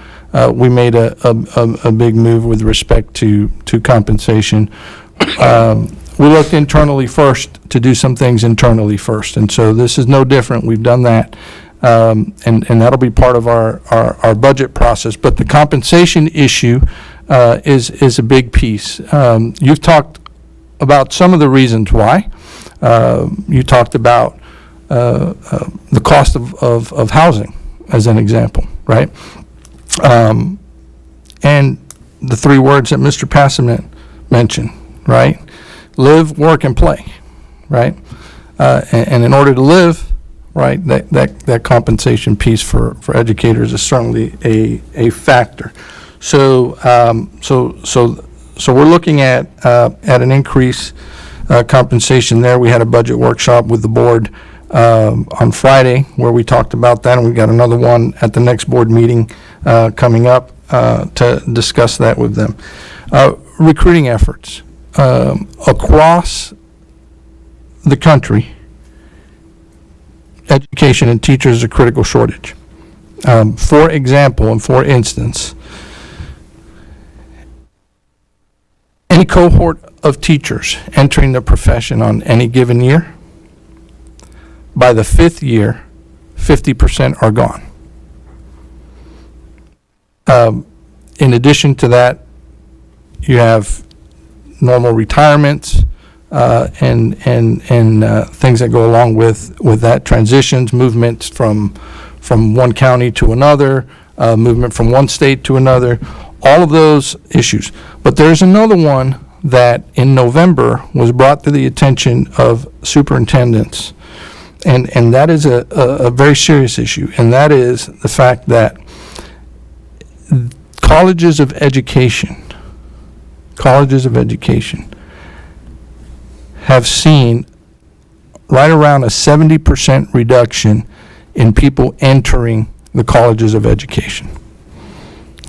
we made a big move with respect to compensation. We looked internally first to do some things internally first, and so this is no different. We've done that. And that'll be part of our budget process. But the compensation issue is a big piece. You've talked about some of the reasons why. You talked about the cost of housing, as an example, right? And the three words that Mr. Passman mentioned, right? Live, work, and play, right? And in order to live, right, that compensation piece for educators is certainly a factor. So we're looking at an increase compensation there. We had a budget workshop with the board on Friday where we talked about that, and we got another one at the next board meeting coming up to discuss that with them. Recruiting efforts across the country. Education and teachers is a critical shortage. For example, and for instance, any cohort of teachers entering the profession on any given year, by the fifth year, 50% are gone. In addition to that, you have normal retirements, and things that go along with that, transitions, movements from one county to another, movement from one state to another, all of those issues. But there's another one that in November was brought to the attention of superintendents, and that is a very serious issue, and that is the fact that colleges of education have seen right around a 70% reduction in people entering the colleges of education.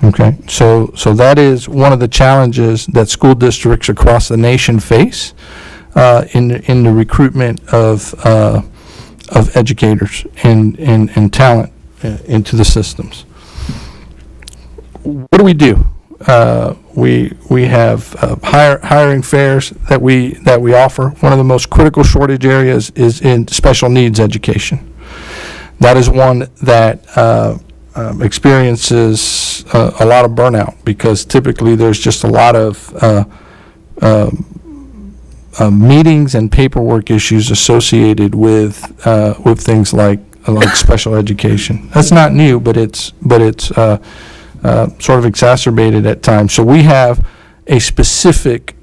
Okay, so that is one of the challenges that school districts across the nation face in the recruitment of educators and talent into the systems. What do? We have hiring fairs that we offer. One of the most critical shortage areas is in special needs education. That is one that experiences a lot of burnout, because typically there's just a lot of meetings and paperwork issues associated with things like special education. That's not new, but it's sort of exacerbated at times. So we have a specific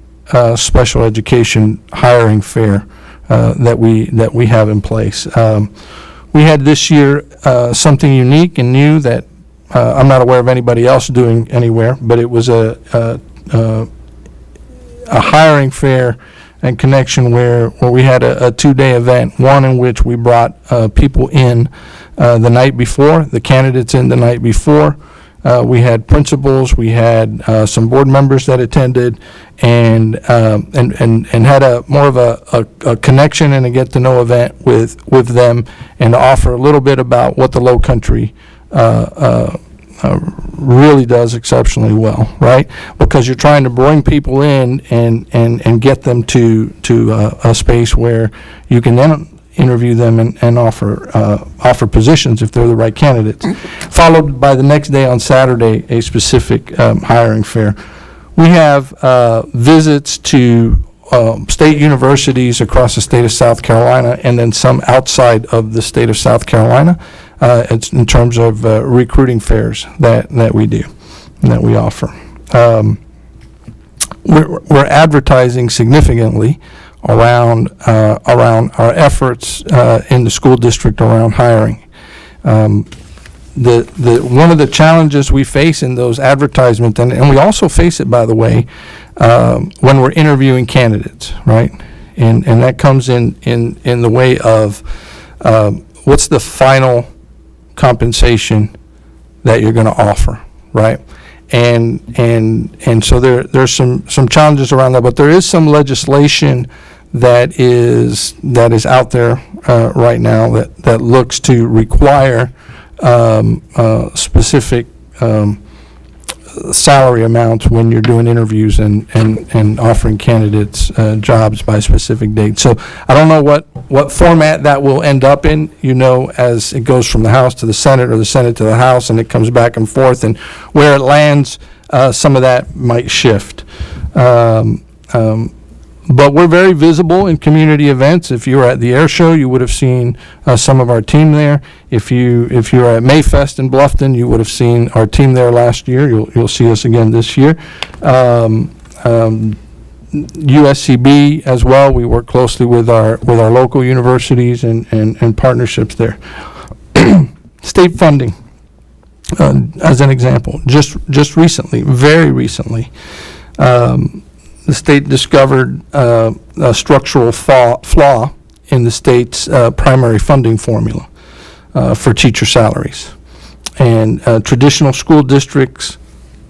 special education hiring fair that we have in place. We had this year something unique and new that I'm not aware of anybody else doing anywhere, but it was a hiring fair and connection where we had a 2-day event, one in which we brought people in the night before, the candidates in the night before. We had principals, we had some board members that attended, and had a more of a connection and a get-to-know event with them, and to offer a little bit about what the Low Country really does exceptionally well, right? Because you're trying to bring people in and get them to a space where you can then interview them and offer positions if they're the right candidates. Followed by the next day on Saturday, a specific hiring fair. We have visits to state universities across the state of South Carolina, and then some outside of the state of South Carolina. It's in terms of recruiting fairs that we do, and that we offer. We're advertising significantly around our efforts in the school district around hiring. One of the challenges we face in those advertisements, and we also face it, by the way, when we're interviewing candidates, right? And that comes in the way of what's the final compensation that you're going to offer, right? And so there's some challenges around that, but there is some legislation that is out there right now that looks to require specific salary amounts when you're doing interviews and offering candidates jobs by specific dates. So I don't know what format that will end up in, as it goes from the House to the Senate or the Senate to the House, and it comes back and forth, and where it lands, some of that might shift. But we're very visible in community events. If you were at the air show, you would have seen some of our team there. If you were at Mayfest in Bluffton, you would have seen our team there last year. You'll see us again this year. USCB as well. We work closely with our local universities and partnerships there. State funding, as an example, just recently, very recently. The state discovered a structural flaw in the state's primary funding formula for teacher salaries. And traditional school districts,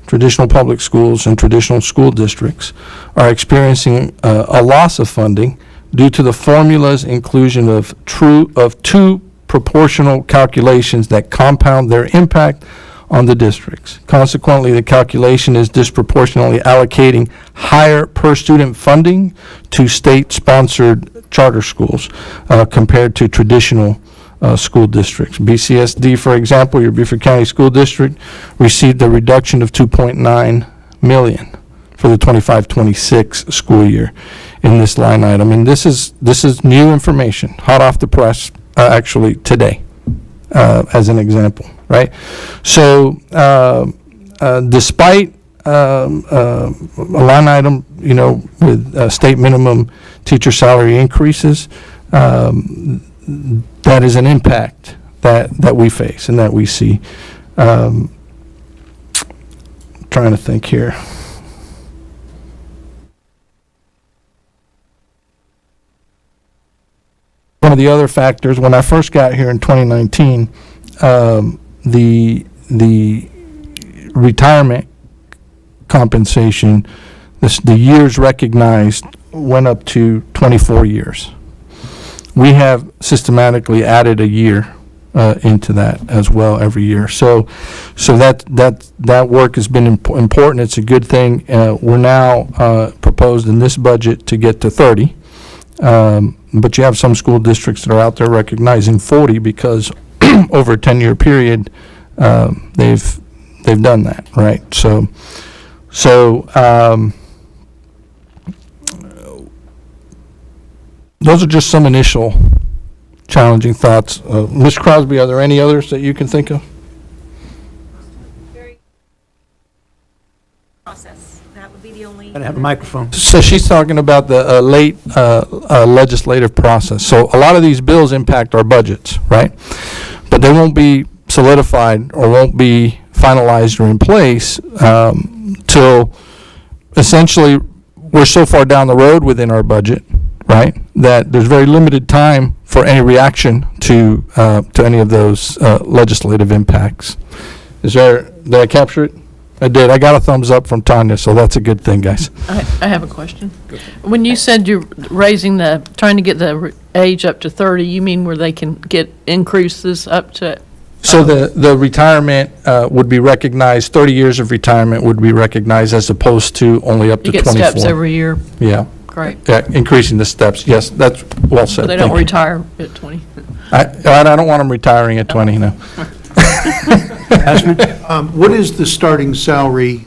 traditional public schools, and traditional school districts are experiencing a loss of funding due to the formula's inclusion of two proportional calculations that compound their impact on the districts. Consequently, the calculation is disproportionately allocating higher per-student funding to state-sponsored charter schools compared to traditional school districts. BCSD, for example, your Beaufort County School District, received a reduction of $2.9 million for the 25-26 school year in this line item. And this is new information, hot off the press, actually today, as an example. Right, so despite a line item, with state minimum teacher salary increases, that is an impact that we face and that we see. Trying to think here. One of the other factors, when I first got here in 2019, the retirement compensation, the years recognized went up to 24 years. We have systematically added a year into that as well every year. So that work has been important. It's a good thing. We're now proposed in this budget to get to 30. But you have some school districts that are out there recognizing 40 because over a 10-year period, they've done that, right? So those are just some initial challenging thoughts. Ms. Crosby, are there any others that you can think of? Process. That would be the only. Gotta have a microphone. So she's talking about the late legislative process. So a lot of these bills impact our budgets, right? But they won't be solidified or won't be finalized or in place till essentially we're so far down the road within our budget, right, that there's very limited time for any reaction to any of those legislative impacts. Did I capture it? I did. I got a thumbs up from Tanya, so that's a good thing, guys. I have a question. When you said you're trying to get the age up to 30, you mean where they can get increases up to? So the retirement would be recognized, 30 years of retirement would be recognized as opposed to only up to You 24. get steps every year? Yeah. Great. Yeah, increasing the steps, yes, that's well said. So they Thank don't you. retire at 20? I don't want them retiring at 20, no. What is the starting salary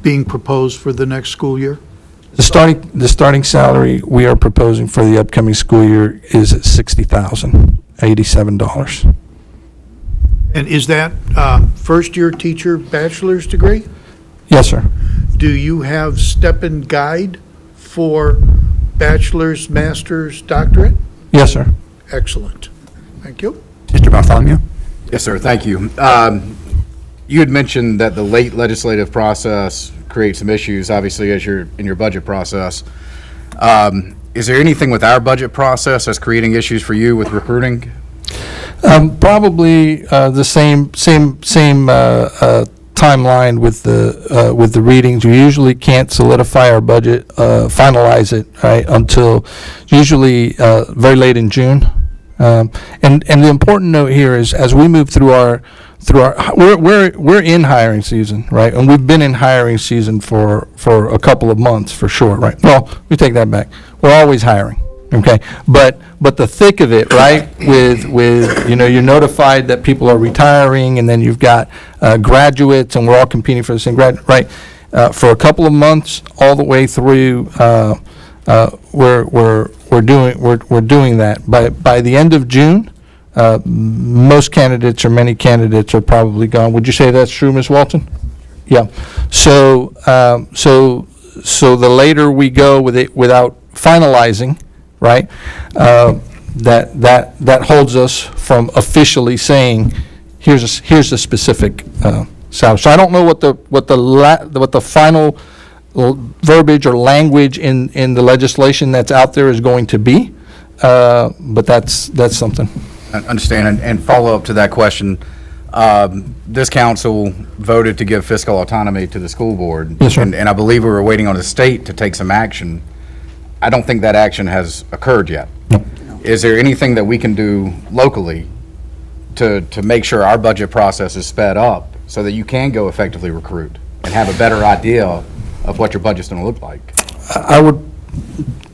being proposed for the next school year? The starting salary we are proposing for the upcoming school year is at $60,087. And is that first-year teacher bachelor's degree? Yes, sir. Do you have step and guide for bachelor's, master's, doctorate? Yes, sir. Excellent. Thank you. Mr. Bartholomew? Yes, sir, thank you. You had mentioned that the late legislative process creates some issues, obviously, as you're in your budget process. Is there anything with our budget process that's creating issues for you with recruiting? Probably the same timeline with the readings. We usually can't solidify our budget, finalize it, right, until usually very late in June. And the important note here is as we move through our we're in hiring season, right? And we've been in hiring season for a couple of months for sure, right? Well, we take that back. We're always hiring, okay? But the thick of it, right? With you're notified that people are retiring, and then you've got graduates, and we're all competing for the same grad, right? For a couple of months, all the way through, we're doing that. By the end of June, most candidates or many candidates are probably gone. Would you say that's true, Ms. Walton? Yeah. So the later we go with it without finalizing, right? That holds us from officially saying, here's a specific salary. So I don't know what the final verbiage or language in the legislation that's out there is going to be, but that's something. I understand, and follow up to that question. This council voted to give fiscal autonomy to the school board. Yes, sir. And I believe we were waiting on the state to take some action. I don't think that action has occurred yet. No. Is there anything that we can do locally to make sure our budget process is sped up so that you can go effectively recruit and have a better idea of what your budget's going to look like? I would,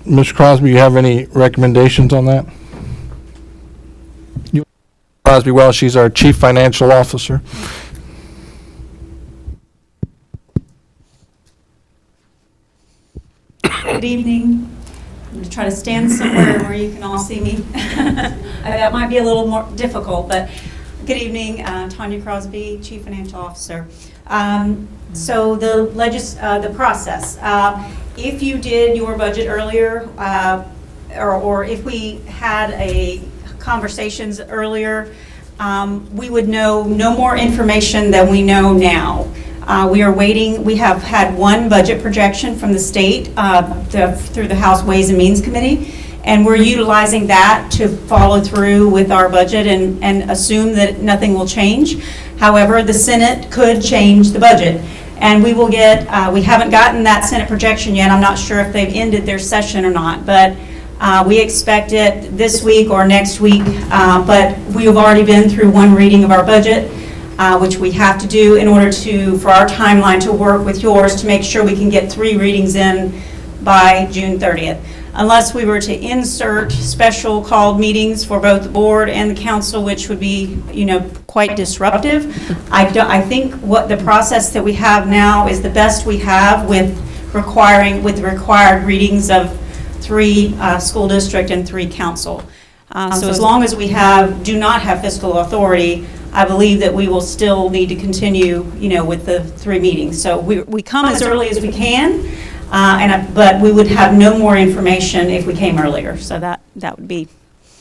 Ms. Crosby, you have any recommendations on that? Crosby, well, she's our Chief Financial Officer. Good evening. I'm going to try to stand somewhere where you can all see me. That might be a little more difficult, but good evening. Tanya Crosby, Chief Financial Officer. So the process. If you did your budget earlier, or if we had conversations earlier, we would know no more information than we know now. We are waiting. We have had one budget projection from the state through the House Ways and Means Committee, and we're utilizing that to follow through with our budget and assume that nothing will change. However, the Senate could change the budget, and we will get, we haven't gotten that Senate projection yet. I'm not sure if they've ended their session or not, but we expect it this week or next week, but we have already been through one reading of our budget, which we have to do in order for our timeline to work with yours to make sure we can get 3 readings in by June 30th. unless we were to insert special called meetings for both the board and the council, which would be, quite disruptive. I think what the process that we have now is the best we have with the required readings of 3 school district and 3 council. So as long as we do not have fiscal authority, I believe that we will still need to continue, with the 3 meetings. So we come as early as we can, but we would have no more information if we came earlier. So that would be.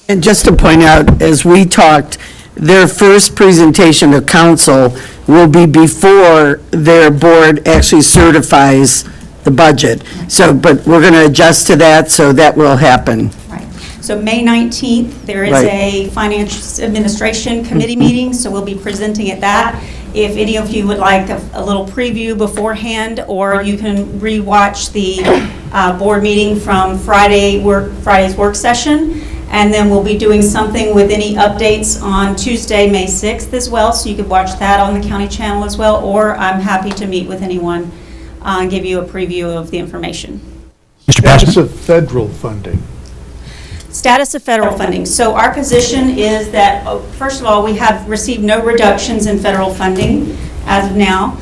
And just to point out, as we talked, their first presentation to council will be before their board actually certifies the budget. So, but we're going to adjust to that, so that will happen. Right. So May 19th, there is a Finance Administration Committee meeting, so we'll be presenting at that. If any of you would like a little preview beforehand, or you can re-watch the board meeting from Friday's work session, and then we'll be doing something with any updates on Tuesday, May 6th as well, so you could watch that on the county channel as well, or I'm happy to meet with anyone and give you a preview of the information. Mr. Status of federal funding. Status of federal funding. So our position is that, first of all, we have received no reductions in federal funding as of now.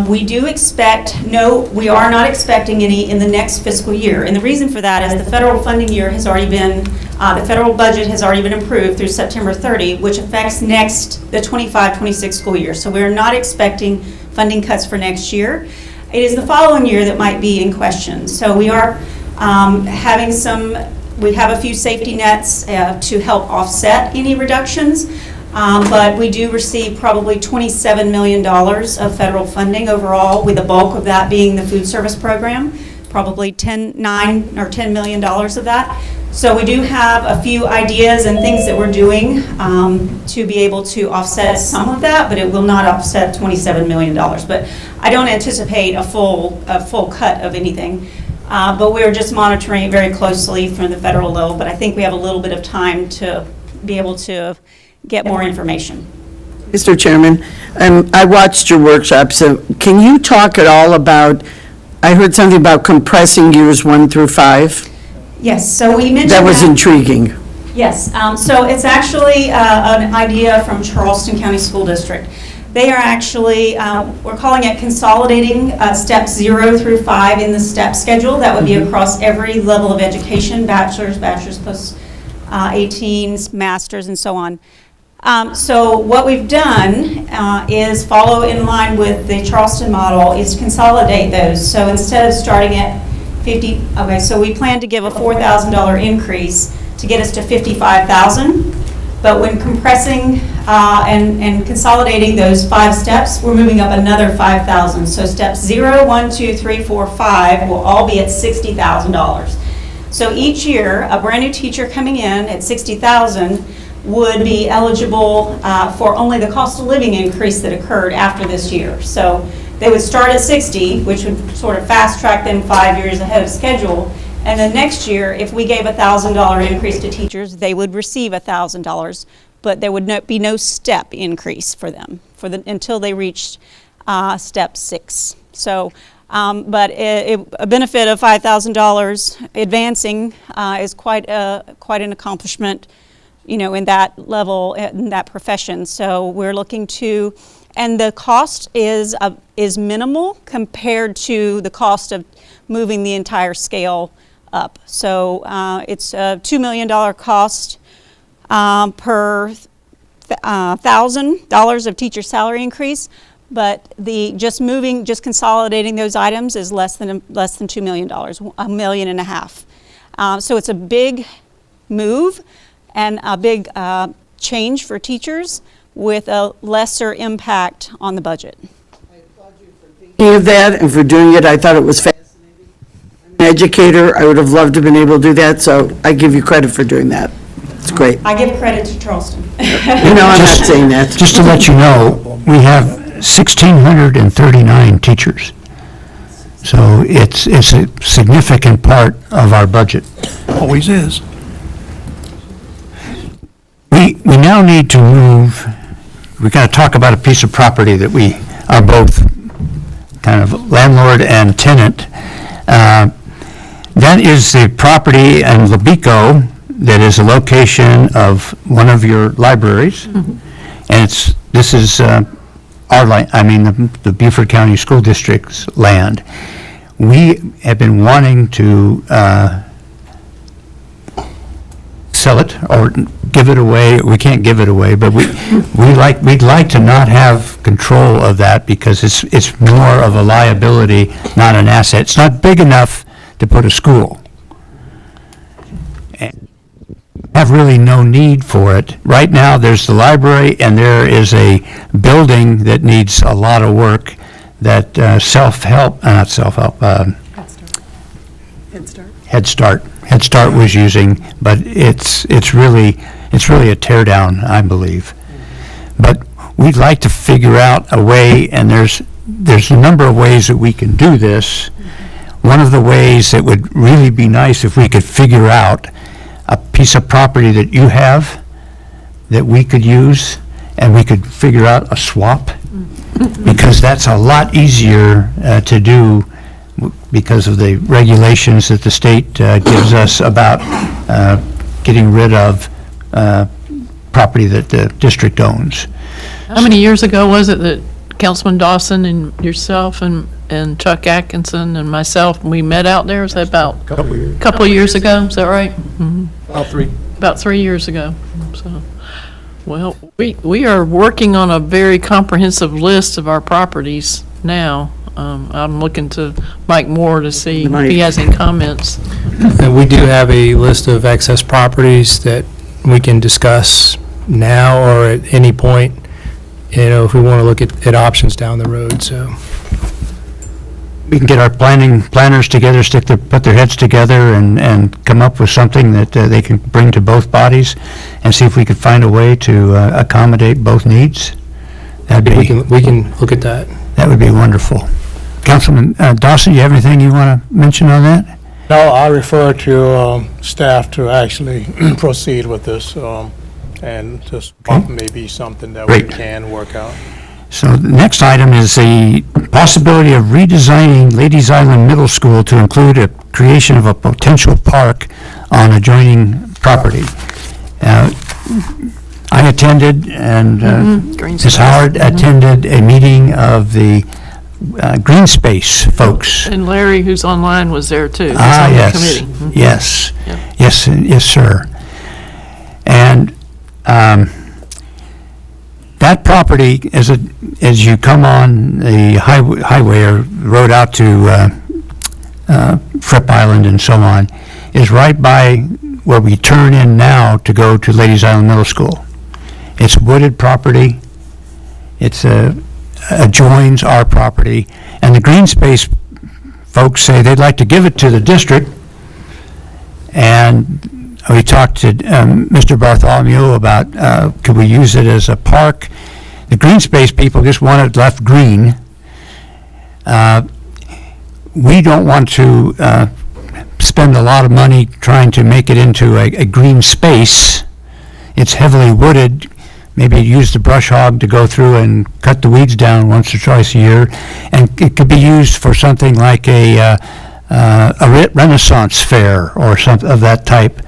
We are not expecting any in the next fiscal year. And the reason for that is the federal funding year has already been, the federal budget has already been approved through September 30, which affects the 25-26 school year. So we're not expecting funding cuts for next year. It is the following year that might be in question. So we are we have a few safety nets to help offset any reductions, but we do receive probably $27 million of federal funding overall, with the bulk of that being the food service program, probably $10 million of that. So we do have a few ideas and things that we're doing to be able to offset some of that, but it will not offset $27 million. But I don't anticipate a full cut of anything. But we're just monitoring it very closely from the federal level, but I think we have a little bit of time to be able to get more information. Mr. Chairman, I watched your workshop, so can you talk at all about, I heard something about compressing years 1 through 5? Yes, so we mentioned that was intriguing. Yes, so it's actually an idea from Charleston County School District. They are actually, we're calling it consolidating steps 0 through 5 in the step schedule. That would be across every level of education, bachelor's plus 18s, masters, and so on. So what we've done is follow in line with the Charleston model, is consolidate those. So instead of starting at 50, so we plan to give a $4,000 increase to get us to $55,000. But when compressing and consolidating those 5 steps, we're moving up another $5,000. So steps 0, 1, 2, 3, 4, 5 will all be at $60,000. So each year, a brand new teacher coming in at $60,000 would be eligible for only the cost of living increase that occurred after this year. So they would start at 60, which would sort of fast track them 5 years ahead of schedule. And then next year, if we gave a $1,000 increase to teachers, they would receive $1,000, but there would be no step increase for them until they reached step 6. So, but a benefit of $5,000 advancing is quite an accomplishment, in that level, in that profession. So we're looking to, and the cost is minimal compared to the cost of moving the entire scale up. So it's a $2 million cost per $1,000 of teacher salary increase, but just consolidating those items is less than $2 million, $1.5 million. So it's a big move and a big change for teachers with a lesser impact on the budget. Of that and for doing it, I thought it was fascinating. I'm an educator, I would have loved to have been able to do that, so I give you credit for doing that. It's great. I give credit to Charleston. I'm not saying that. Just to let you know, we have 1,639 teachers. So it's a significant part of our budget. Always is. We now need to move, we got to talk about a piece of property that we are both kind of landlord and tenant. That is the property in Lebico that is a location of one of your libraries. And this is the Beaufort County School District's land. We have been wanting to sell it or give it away. We can't give it away, but we'd like to not have control of that because it's more of a liability, not an asset. It's not big enough to put a school. And have really no need for it. Right now, there's the library and there is a building that needs a lot of work that Head Start was using, but it's really a tear down, I believe. But we'd like to figure out a way, and there's a number of ways that we can do this. One of the ways that would really be nice if we could figure out a piece of property that you have that we could use, and we could figure out a swap, because that's a lot easier to do because of the regulations that the state gives us about getting rid of property that the district owns. How many years ago was it that Councilman Dawson and yourself and Chuck Atkinson and myself, we met out there? Was that about a couple of years ago? Is that right? Mm-hmm. About 3 years ago. So, well, we are working on a very comprehensive list of our properties now. I'm looking to Mike Moore to see if he has any comments. We do have a list of excess properties that we can discuss now or at any point, if we want to look at options down the road, so. We can get our planners together, put their heads together and come up with something that they can bring to both bodies and see if we could find a way to accommodate both needs. We can look at that. That would be wonderful. Councilman Dawson, you have anything you want to mention on that? No, I refer to staff to actually proceed with this, and just maybe something that we can work out. So the next item is the possibility of redesigning Ladies Island Middle School to include a creation of a potential park on adjoining property. I attended, and Ms. Howard attended a meeting of the Green Space folks. And Larry, who's online, was there too. Yes. The committee. Yes. Yep. Yes, sir. And that property, as you come on the highway or road out to Fripp Island and so on, is right by where we turn in now to go to Ladies Island Middle School. It's wooded property. It's adjoins our property, and the green space folks say they'd like to give it to the district. And we talked to Mr. Bartholomew about could we use it as a park. The green space people just want it left green. We don't want to spend a lot of money trying to make it into a green space. It's heavily wooded. Maybe use the brush hog to go through and cut the weeds down once or twice a year. And it could be used for something like a Renaissance fair or something of that type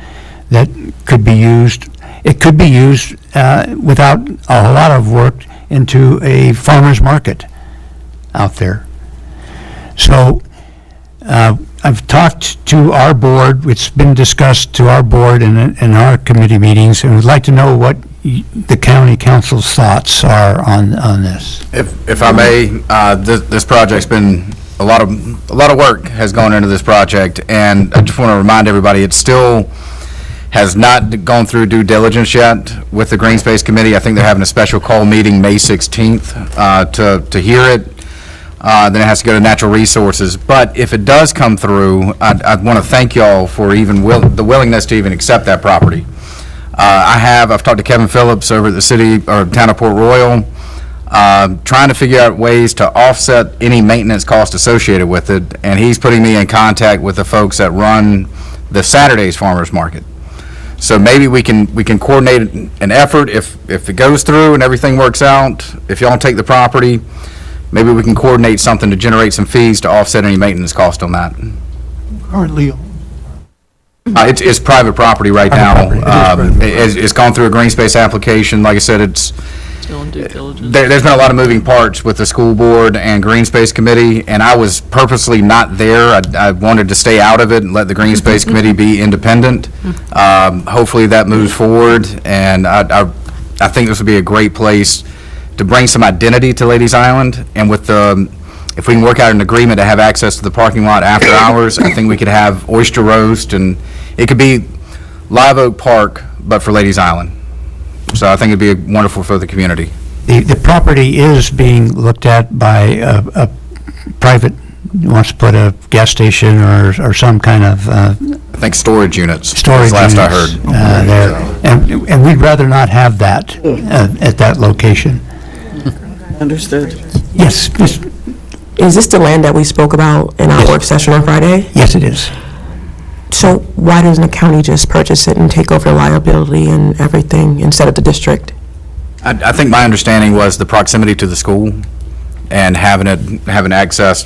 that could be used. It could be used without a lot of work into a farmer's market out there. So I've talked to our board, it's been discussed to our board in our committee meetings, and we'd like to know what the county council's thoughts are on this. If I may, this project's been, a lot of work has gone into this project, and I just want to remind everybody, it still has not gone through due diligence yet with the Green Space Committee. I think they're having a special call meeting May 16th to hear it. Then it has to go to Natural Resources. But if it does come through, I'd want to thank y'all for even the willingness to even accept that property. I've talked to Kevin Phillips over at the city or town of Port Royal, trying to figure out ways to offset any maintenance cost associated with it, and he's putting me in contact with the folks that run the Saturdays Farmers Market. So maybe we can coordinate an effort if it goes through and everything works out. If y'all take the property, maybe we can coordinate something to generate some fees to offset any maintenance cost on that. It's private property right now. It's gone through a green space application. Like I said, it's, Still in due diligence. there's been a lot of moving parts with the school board and green space committee, and I was purposely not there. I wanted to stay out of it and let the green space committee be independent. Hopefully that moves forward, and I think this would be a great place to bring some identity to Ladies Island, and with the, if we can work out an agreement to have access to the parking lot after hours, I think we could have oyster roast, and it could be Live Oak Park, but for Ladies Island. So I think it'd be wonderful for the community. The property is being looked at by a private, wants to put a gas station or some kind of I think storage units. storage Last I units, heard. there. And we'd rather not have that at that location. Understood. Yes, Is this the land that we spoke about in our work session on Friday? yes, it is. So why doesn't the county just purchase it and take over liability and everything instead of the district? I think my understanding was the proximity to the school and having access.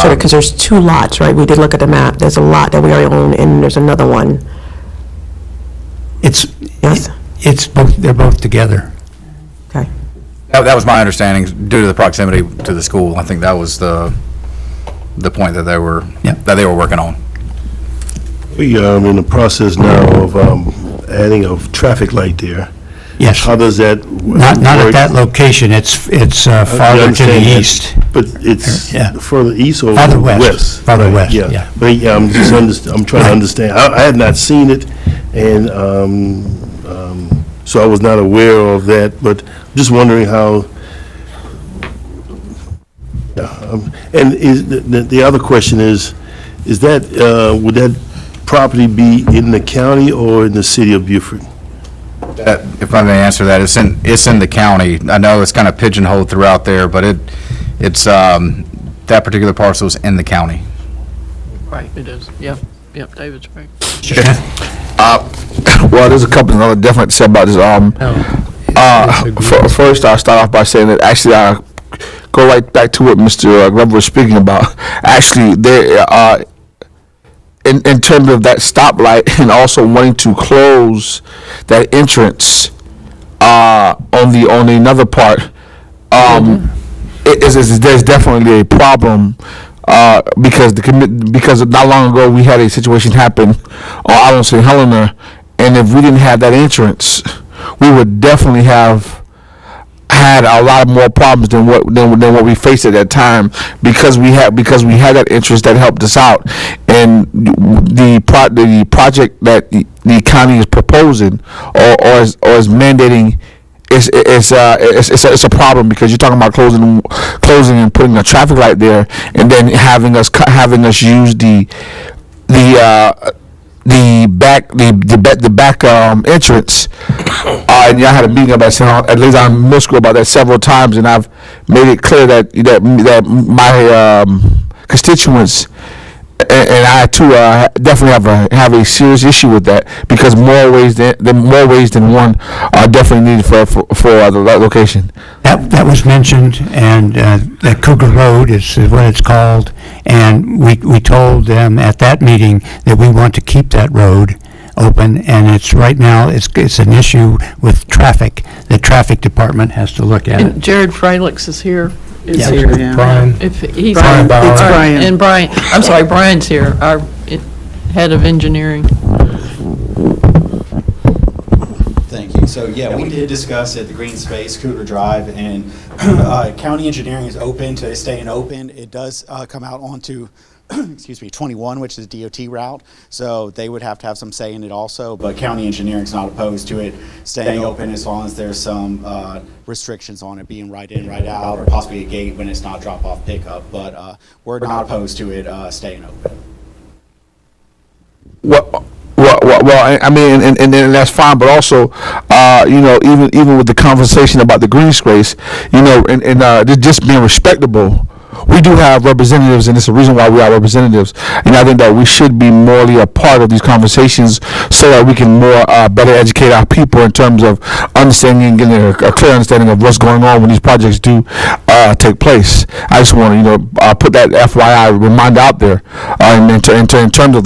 Sure, because there's 2 lots, right? We did look at the map. There's a lot that we already own, and there's another one. It's both, they're both together. Okay. That was my understanding, due to the proximity to the school. I think that was the point that they were working on. We are in the process now of adding a traffic light there. Yes. How does that Not at work? that lolocation, it's farther to the east. But it's Yeah. further east or Farther west. west? Farther Right, west, yeah. yeah. But yeah, I'm trying to understand. I had not seen it, and so I was not aware of that, but just wondering how. And is the other question is that would that property be in the county or in the city of Beaufort? If I may answer that, it's in the county. I know it's kind of pigeonholed throughout there, but it's that particular parcel is in the county. Right, it is. Yep, David's right. Well, there's a couple of other definitely to say about this. First, I'll start off by saying that actually I go right back to what Mr. Glover was speaking about. Actually, there are, in terms of that stoplight and also wanting to close that entrance on the another part, there's definitely a problem. Because not long ago we had a situation happen on Island St. Helena, and if we didn't have that entrance, we would definitely have had a lot more problems than what we faced at that time, because we had that entrance that helped us out, and the project that the county is proposing or is mandating. It's a problem, because you're talking about closing and putting a traffic light there, and then having us use the back entrance. And I had a meeting about that at least on middle school about that several times, and I've made it clear that my constituents and I too definitely have a serious issue with that, because more ways than one are definitely needed for the location. That was mentioned, and that Cougar Road is what it's called, and we told them at that meeting that we want to keep that road open, and it's right now it's an issue with traffic. The traffic department has to look at it. And Jared Freilix is here. Yeah. Here. Yeah. Brian. If he's Brian Bauer. It's Brian. And Brian, I'm sorry, Brian's here, our head of engineering. Thank you. So, yeah, we did discuss at the Green Space Cougar Drive, and county engineering is open to staying open. It does come out onto, 21, which is DOT route, so they would have to have some say in it also, but county engineering is not opposed to it staying open as long as there's some restrictions on it being right in, right out, or possibly a gate when it's not drop-off pickup, but we're not opposed to it staying open. Well, I mean, and that's fine, but also, even with the conversation about the green space, and just being respectable, we do have representatives, and it's the reason why we are representatives, and I think that we should be morally a part of these conversations so that we can better educate our people in terms of understanding and getting a clear understanding of what's going on when these projects do take place. I just want to, put that FYI reminder out there. In terms of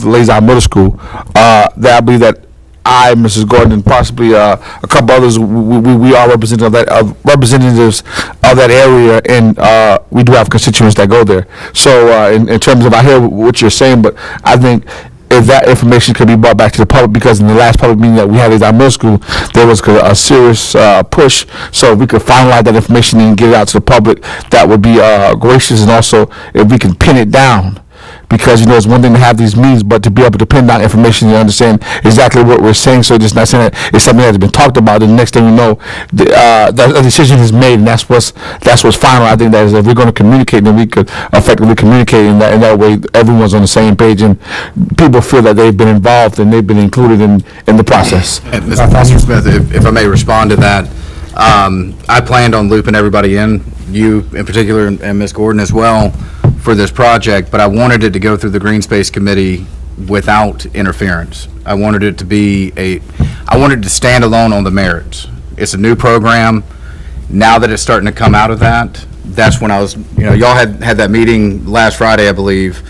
Lazar Middle School, that I believe that I, Mrs. Gordon, and possibly a couple others, we are representatives of that area, and we do have constituents that go there. So in terms of, I hear what you're saying, but I think if that information could be brought back to the public, because in the last public meeting that we had at our middle school, there was a serious push, so if we could finalize that information and get it out to the public, that would be gracious, and also if we can pin it down. Because, it's one thing to have these meetings, but to be able to pin down information and understand exactly what we're saying, so just not saying that it's something that's been talked about, and the next thing we know, the decision is made, and that's what's final. I think that is, if we're going to communicate, then we could effectively communicate in that way, everyone's on the same page, and people feel that they've been involved and they've been included in the process. And Mr. Smith, if I may respond to that, I planned on looping everybody in, you in particular, and Ms. Gordon as well, for this project, but I wanted it to go through the Green Space Committee without interference. I wanted it to stand alone on the merits. It's a new program. Now that it's starting to come out of that, that's when I was, y'all had that meeting last Friday, I believe.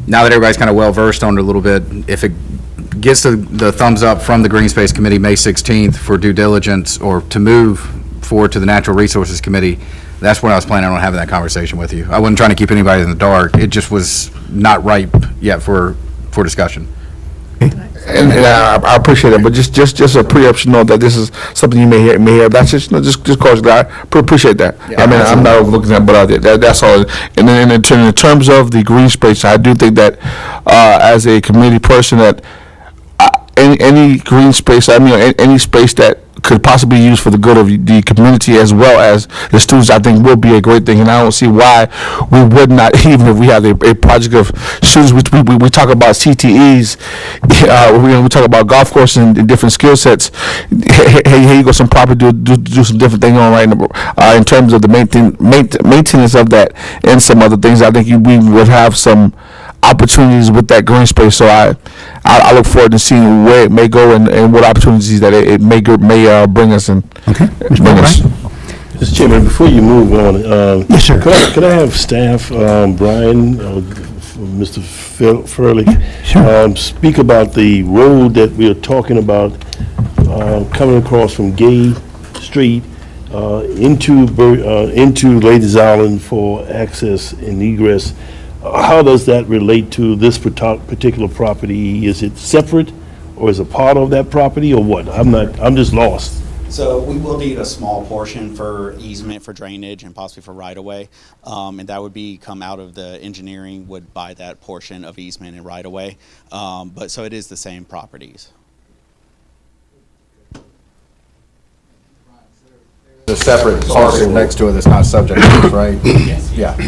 Now that everybody's kind of well-versed on it a little bit, if it gets the thumbs up from the Green Space Committee May 16th for due diligence or to move forward to the Natural Resources Committee, that's when I was planning on having that conversation with you. I wasn't trying to keep anybody in the dark. It just was not ripe yet for discussion. And I appreciate it, but just a pre-option note that this is something you may hear. That's just cause I appreciate that. Yeah, I mean, absolutely. I'm not overlooking that, but that's all. And then in terms of the green space, I do think that as a community person, that any green space, any space that could possibly be used for the good of the community as well as the students, I think will be a great thing. And I don't see why we would not, even if we have a project of students, we talk about CTEs, we talk about golf courses and different skill sets. Hey, here you go, some property, do some different thing on right now, in terms of the maintenance of that and some other things. I think we would have some opportunities with that green space, so I look forward to seeing where it may go and what opportunities that it may bring us in. Okay. Mr. Chairman, before you move on, Yes, sir. Could I have staff, Brian, Mr. Furley, speak about the road that we are talking about coming across from Gay Street into Ladies Island for access and egress. How does that relate to this particular property? Is it separate, or is it part of that property, or what? I'm just lost. So we will need a small portion for easement, for drainage, and possibly for right-of-way. And that would come out of the engineering, would buy that portion of easement and right-of-way. But so it is the same properties. The separate parcel next to it that's not subject to this, right? Yes. Yeah.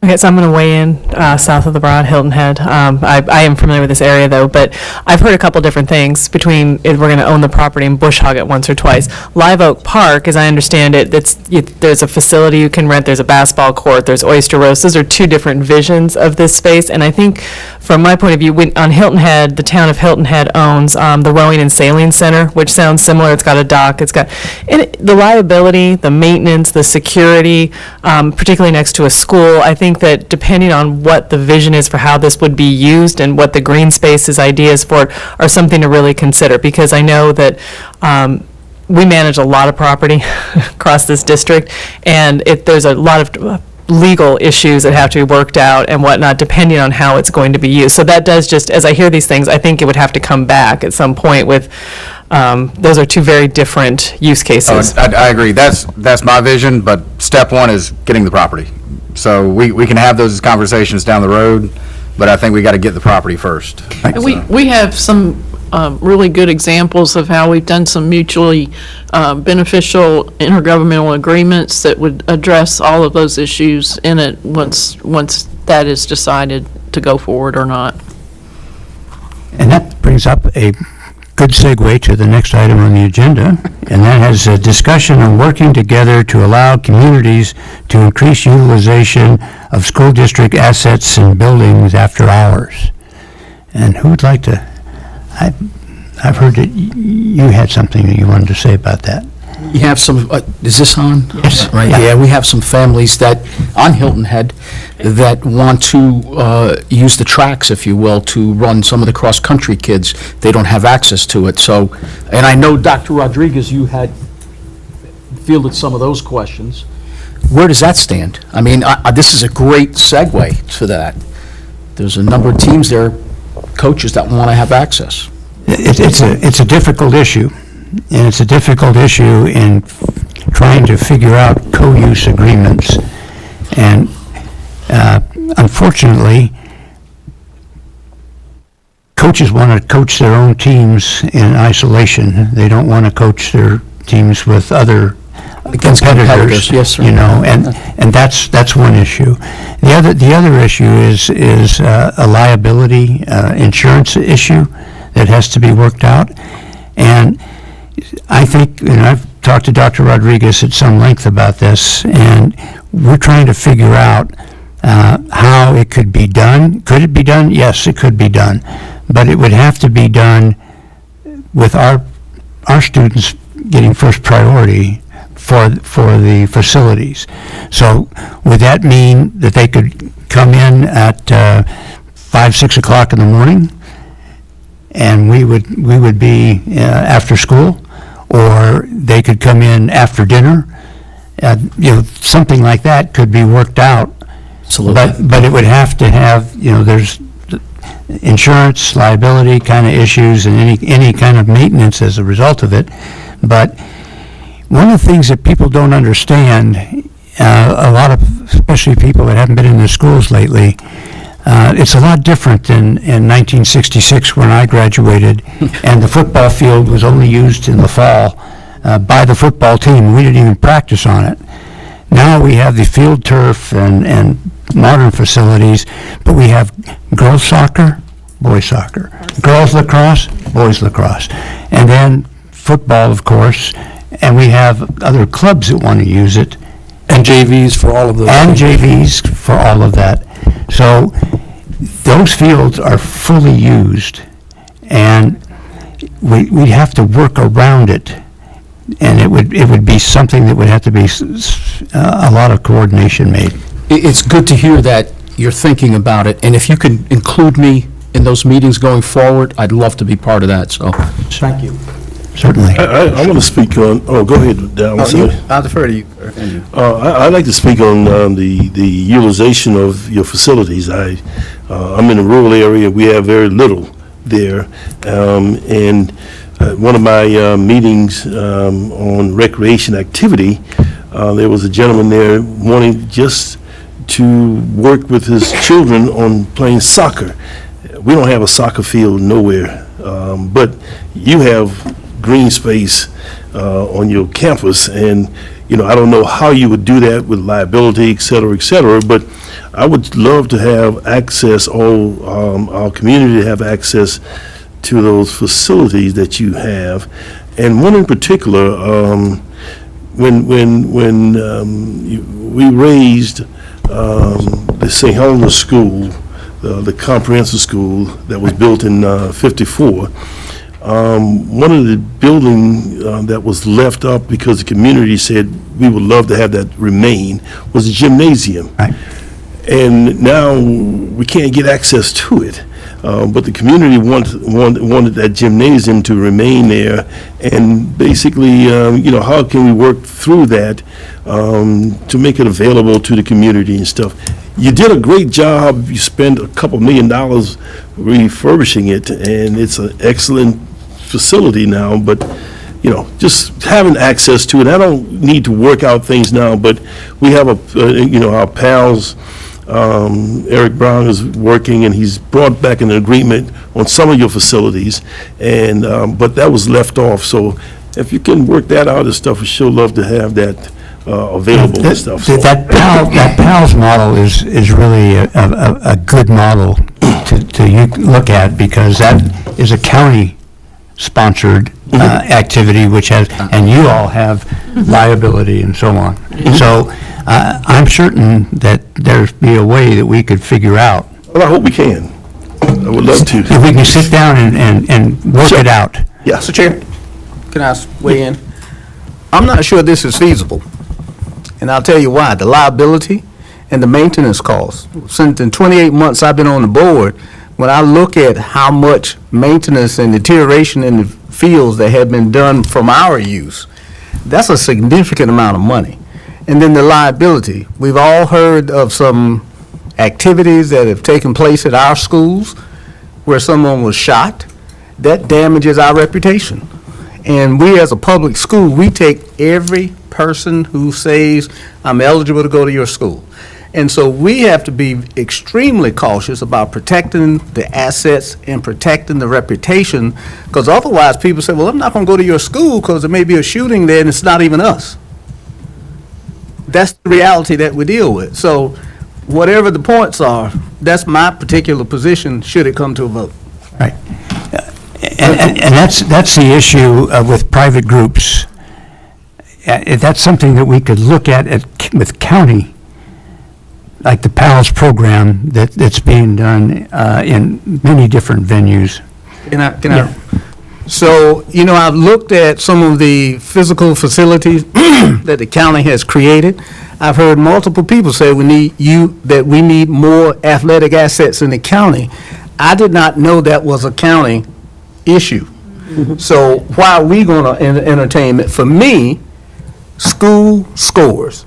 Okay, so I'm going to weigh in south of the Broad, Hilton Head. I am familiar with this area, though, but I've heard a couple different things between if we're going to own the property and bush hog it once or twice. Live Oak Park, as I understand it, there's a facility you can rent, there's a basketball court, there's oyster roast. Those are two different visions of this space, and I think from my point of view, on Hilton Head, the town of Hilton Head owns the Rowing and Sailing Center, which sounds similar. It's got a dock, the liability, the maintenance, the security, particularly next to a school. I think that depending on what the vision is for how this would be used and what the green space's ideas for it are something to really consider, because I know that we manage a lot of property across this district, and there's a lot of legal issues that have to be worked out and whatnot, depending on how it's going to be used. So that does just, as I hear these things, I think it would have to come back at some point with, those are two very different use cases. I agree. That's my vision, but step one is getting the property. So we can have those conversations down the road, but I think we got to get the property first. And we have some really good examples of how we've done some mutually beneficial intergovernmental agreements that would address all of those issues in it once that is decided to go forward or not. And that brings up a good segue to the next item on the agenda, and that has a discussion on working together to allow communities to increase utilization of school district assets and buildings after hours. And who would like to, I've heard that you had something that you wanted to say about that. You have some, is this on? Yes. Right, yeah, we have some families that, on Hilton Head, that want to use the tracks, if you will, to run some of the cross-country kids. They don't have access to it, so, and I know, Dr. Rodriguez, you had fielded some of those questions. Where does that stand? I mean, this is a great segue to that. There's a number of teams there, coaches that want to have access. It's a difficult issue, and it's a difficult issue in trying to figure out co-use agreements. And unfortunately, coaches want to coach their own teams in isolation. They don't want to coach their teams with other competitors, yes, sir. you know, and that's one issue. The other issue is a liability insurance issue that has to be worked out. And I think, and I've talked to Dr. Rodriguez at some length about this, and we're trying to figure out how it could be done. Could it be done? Yes, it could be done. But it would have to be done with our students getting first priority for the facilities. So would that mean that they could come in at 5, 6 o'clock in the morning, and we would be after school, or they could come in after dinner? You know, something like that could be worked out. Absolutely. But it would have to have, you know, there's insurance, liability kind of issues, and any kind of maintenance as a result of it. But one of the things that people don't understand, a lot of, especially people that haven't been in the schools lately, it's a lot different than in 1966 when I graduated, and the football field was only used in the fall by the football team. We didn't even practice on it. Now we have the field turf and modern facilities, but we have girls soccer, boys soccer, girls lacrosse, boys lacrosse, and then football, of course, and we have other clubs that want to use it. And JVs for all of those. And JVs for all of that. So those fields are fully used, and we'd have to work around it, and it would be something that would have to be a lot of coordination made. It's good to hear that you're thinking about it, and if you can include me in those meetings going forward, I'd love to be part of that, so. Thank you. Certainly. I want to speak on, go ahead, Dal. I'll defer to you. I'd like to speak on the utilization of your facilities. I'm in a rural area. We have very little there. And one of my meetings on recreation activity, there was a gentleman there wanting just to work with his children on playing soccer. We don't have a soccer field nowhere, but you have green space on your campus, and you know, I don't know how you would do that with liability, et cetera, but I would love to have access, our community to have access to those facilities that you have. And one in particular, when we raised the St. Helena School, the comprehensive school that was built in 54, one of the buildings that was left up because the community said we would love to have that remain was a gymnasium. Right. And now we can't get access to it. But the community wanted that gymnasium to remain there. And basically, you know, how can we work through that to make it available to the community and stuff? You did a great job. You spent a couple $1 million refurbishing it, and it's an excellent facility now, but you know, just having access to it. I don't need to work out things now, but we have you know, our pals, Eric Brown is working, and he's brought back an agreement on some of your facilities, and but that was left off. So if you can work that out and stuff, we sure love to have that available and stuff. So. That PALS model is really a good model to look at, because that is a county-sponsored activity, which has, and you all have liability and so on. So I'm certain that there's be a way that we could figure out. Well, I hope we can. I would love to. If we can sit down and work it out. Yeah. Mr. Chair, can I weigh in? I'm not sure this is feasible. And I'll tell you why. The liability and the maintenance costs. Since in 28 months I've been on the board, when I look at how much maintenance and deterioration in the fields that have been done from our use, that's a significant amount of money. And then the liability. We've all heard of some activities that have taken place at our schools where someone was shot. That damages our reputation. And we as a public school, we take every person who says, I'm eligible to go to your school. And so we have to be extremely cautious about protecting the assets and protecting the reputation, because otherwise people say, well, I'm not going to go to your school because there may be a shooting there and it's not even us. That's the reality that we deal with. So whatever the points are, that's my particular position should it come to a vote. Right. And that's the issue with private groups. That's something that we could look at with county, like the Palace program that's being done in many different venues. So, I've looked at some of the physical facilities that the county has created. I've heard multiple people say we need more athletic assets in the county. I did not know that was a county issue. So why are we going to entertain it? For me, school scores.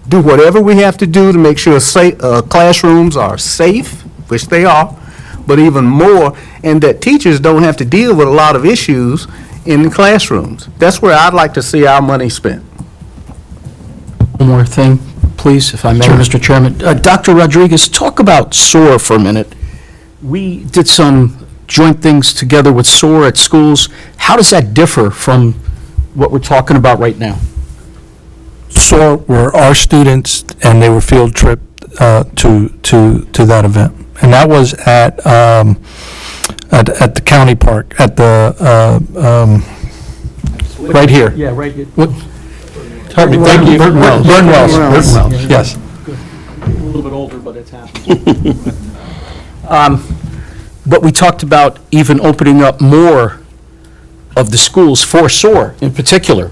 Do whatever we have to do to make sure classrooms are safe, which they are, but even more, and that teachers don't have to deal with a lot of issues in the classrooms. That's where I'd like to see our money spent. One more thing, please, if I may, Mr. Chairman. Dr. Rodriguez, talk about SOAR for a minute. We did some joint things together with SOAR at schools. How does that differ from what we're talking about right now? SOAR were our students, and they were field tripped to that event. And that was at the county park, at the, right here. Yeah, right here. Thank you. Burton Wells. Burton Wells, yes. A little bit older, but it's happening. But we talked about even opening up more of the schools for SOAR in particular.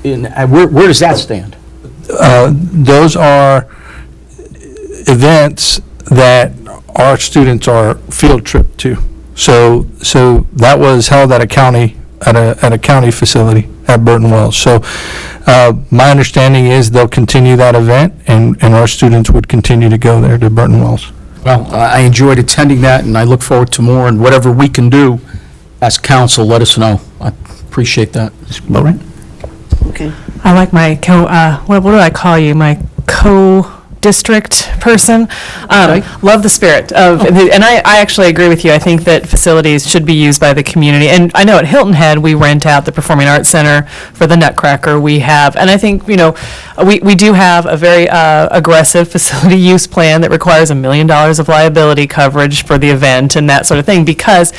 Where does that stand? Those are events that our students are field tripped to. So that was held at a county facility at Burton Wells. So my understanding is they'll continue that event, and our students would continue to go there to Burton Wells. Well, I enjoyed attending that, and I look forward to more, and whatever we can do as council, let us know. I appreciate that. Lauren? Okay. I like my what do I call you? My co-district person. Love the spirit of, and I actually agree with you. I think that facilities should be used by the community. And I know at Hilton Head, we rent out the Performing Arts Center for the Nutcracker. We have, and I think, we do have a very aggressive facility use plan that requires $1 million of liability coverage for the event and that sort of thing, because,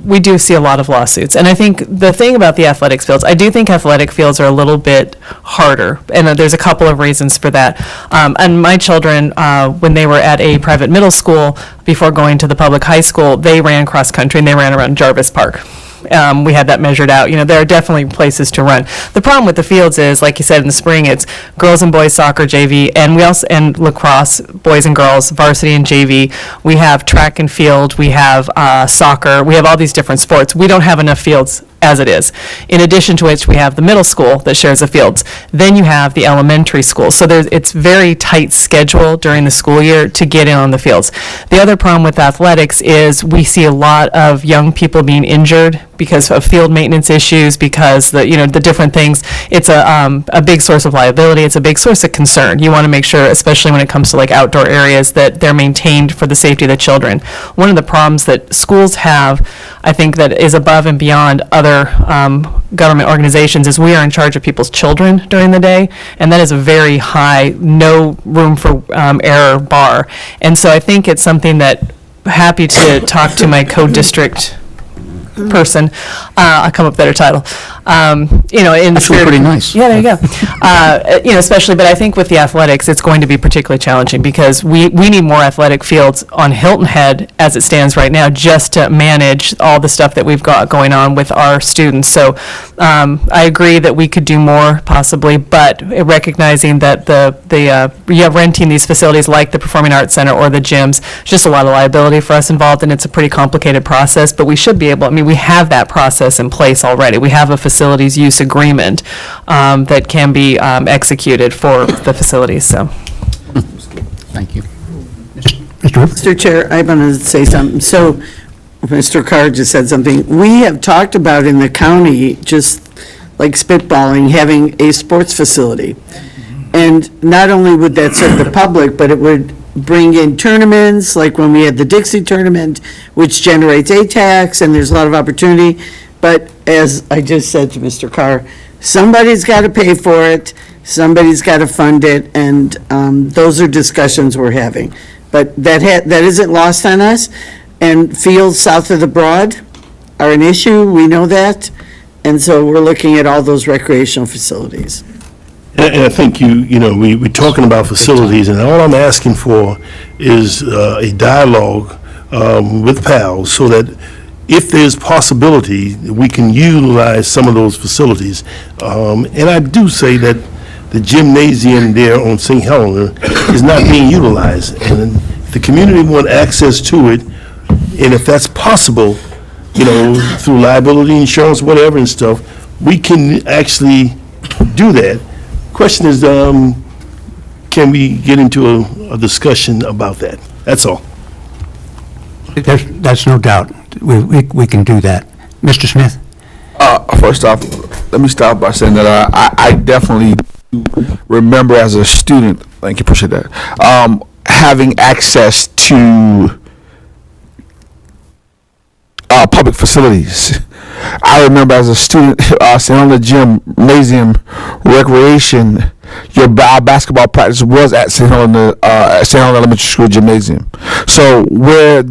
we do see a lot of lawsuits. And I think the thing about the athletics fields, I do think athletic fields are a little bit harder, and there's a couple of reasons for that. And my children, when they were at a private middle school, before going to the public high school, they ran cross country, and they ran around Jarvis Park. We had that measured out. There are definitely places to run. The problem with the fields is, like you said, in the spring, it's girls and boys soccer, JV, and lacrosse, boys and girls, varsity and JV. We have track and field. We have soccer. We have all these different sports. We don't have enough fields as it is. In addition to which, we have the middle school that shares the fields. Then you have the elementary school. So it's very tight schedule during the school year to get in on the fields. The other problem with athletics is we see a lot of young people being injured because of field maintenance issues, because the different things. It's a big source of liability. It's a big source of concern. You want to make sure, especially when it comes to like outdoor areas, that they're maintained for the safety of the children. One of the problems that schools have, I think, that is above and beyond other government organizations, is we are in charge of people's children during the day, and that is a very high, no room for error bar. And so I think it's something that, happy to talk to my co-district person, I'll come up with a better title. You know, in the Actually, spirit. pretty nice. Yeah, there you go. You know, especially, but I think with the athletics, it's going to be particularly challenging because we need more athletic fields on Hilton Head as it stands right now, just to manage all the stuff that we've got going on with our students. So I agree that we could do more possibly, but recognizing that renting these facilities like the Performing Arts Center or the gyms, just a lot of liability for us involved, and it's a pretty complicated process, but we should be able, I mean, we have that process in place already. We have a facilities use agreement that can be executed for the facilities, so. Thank you. Mr. Chair, I want to say something. So, Mr. Carr just said something. We have talked about in the county, just like spitballing, having a sports facility. And not only would that serve the public, but it would bring in tournaments, like when we had the Dixie tournament, which generates a tax, and there's a lot of opportunity. But as I just said to Mr. Carr, somebody's got to pay for it, somebody's got to fund it, and those are discussions we're having. But that isn't lost on us, and fields south of the Broad are an issue, we know that, and so we're looking at all those recreational facilities. And I think we're talking about facilities, and all I'm asking for is a dialogue with PALS so that if there's possibility, we can utilize some of those facilities. And I do say that the gymnasium there on St. Helena is not being utilized. And if the community want access to it, and if that's possible, through liability insurance, whatever and stuff, we can actually do that. Question is, can we get into a discussion about that? That's all. That's no doubt. We can do that. Mr. Smith? First off, let me start by saying that I definitely remember as a student, thank you, appreciate that, having access to public facilities. I remember as a student, sitting on the gymnasium, recreation, our basketball practice was at St. Helena Elementary School gymnasium. So when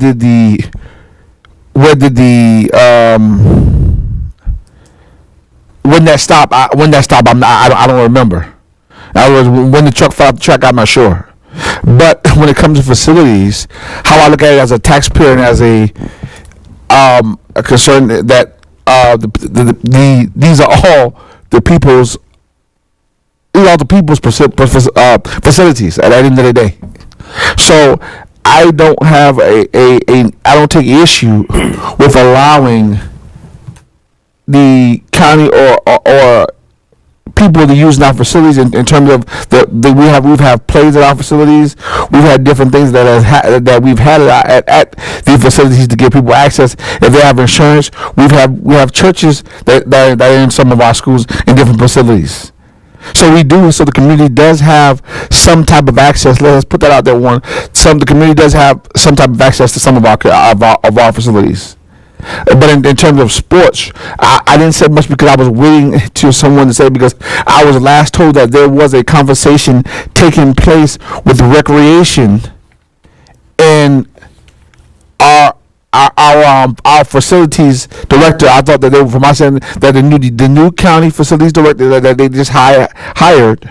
that stopped, I don't remember. In other words, when the truck fell off the track, I'm not sure. But when it comes to facilities, how I look at it as a taxpayer and as a concern that these are all the people's facilities at the end of the day. So I don't have I don't take issue with allowing the county or people to use our facilities in terms of we've had plays at our facilities. We've had different things that we've had at the facilities to give people access. If they have insurance, we have churches that are in some of our schools in different facilities. So the community does have some type of access. Let's put that out there. The community does have some type of access to some of our facilities. But in terms of sports, I didn't say much because I was waiting to someone to say, because I was last told that there was a conversation taking place with recreation and our facilities director. I thought that they were, from my saying, that the new county facilities director that they just hired.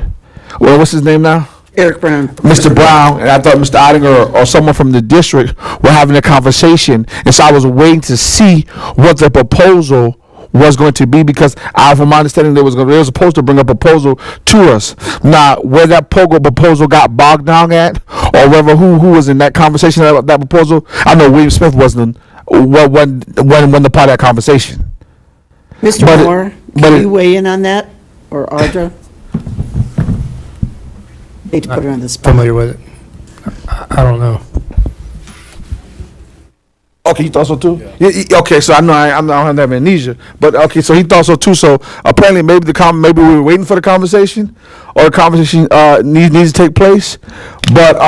Well, what's his name now? Eric Brown. Mr. Brown, and I thought Mr. Ottinger or someone from the district were having a conversation, and so I was waiting to see what the proposal was going to be, because from my understanding, they were supposed to bring a proposal to us. Now, where that proposal got bogged down at, or whether who was in that conversation about that proposal, I know William Smith wasn't when the part of that conversation. Mr. Moore, can you weigh in on that, or Audra? Hate to put her on the spot. Familiar with it? I don't know. Okay, he thought so too? Yeah, okay, so I don't have amnesia, but okay, so he thought so too. So apparently maybe maybe we were waiting for the conversation, or the conversation needs to take place. But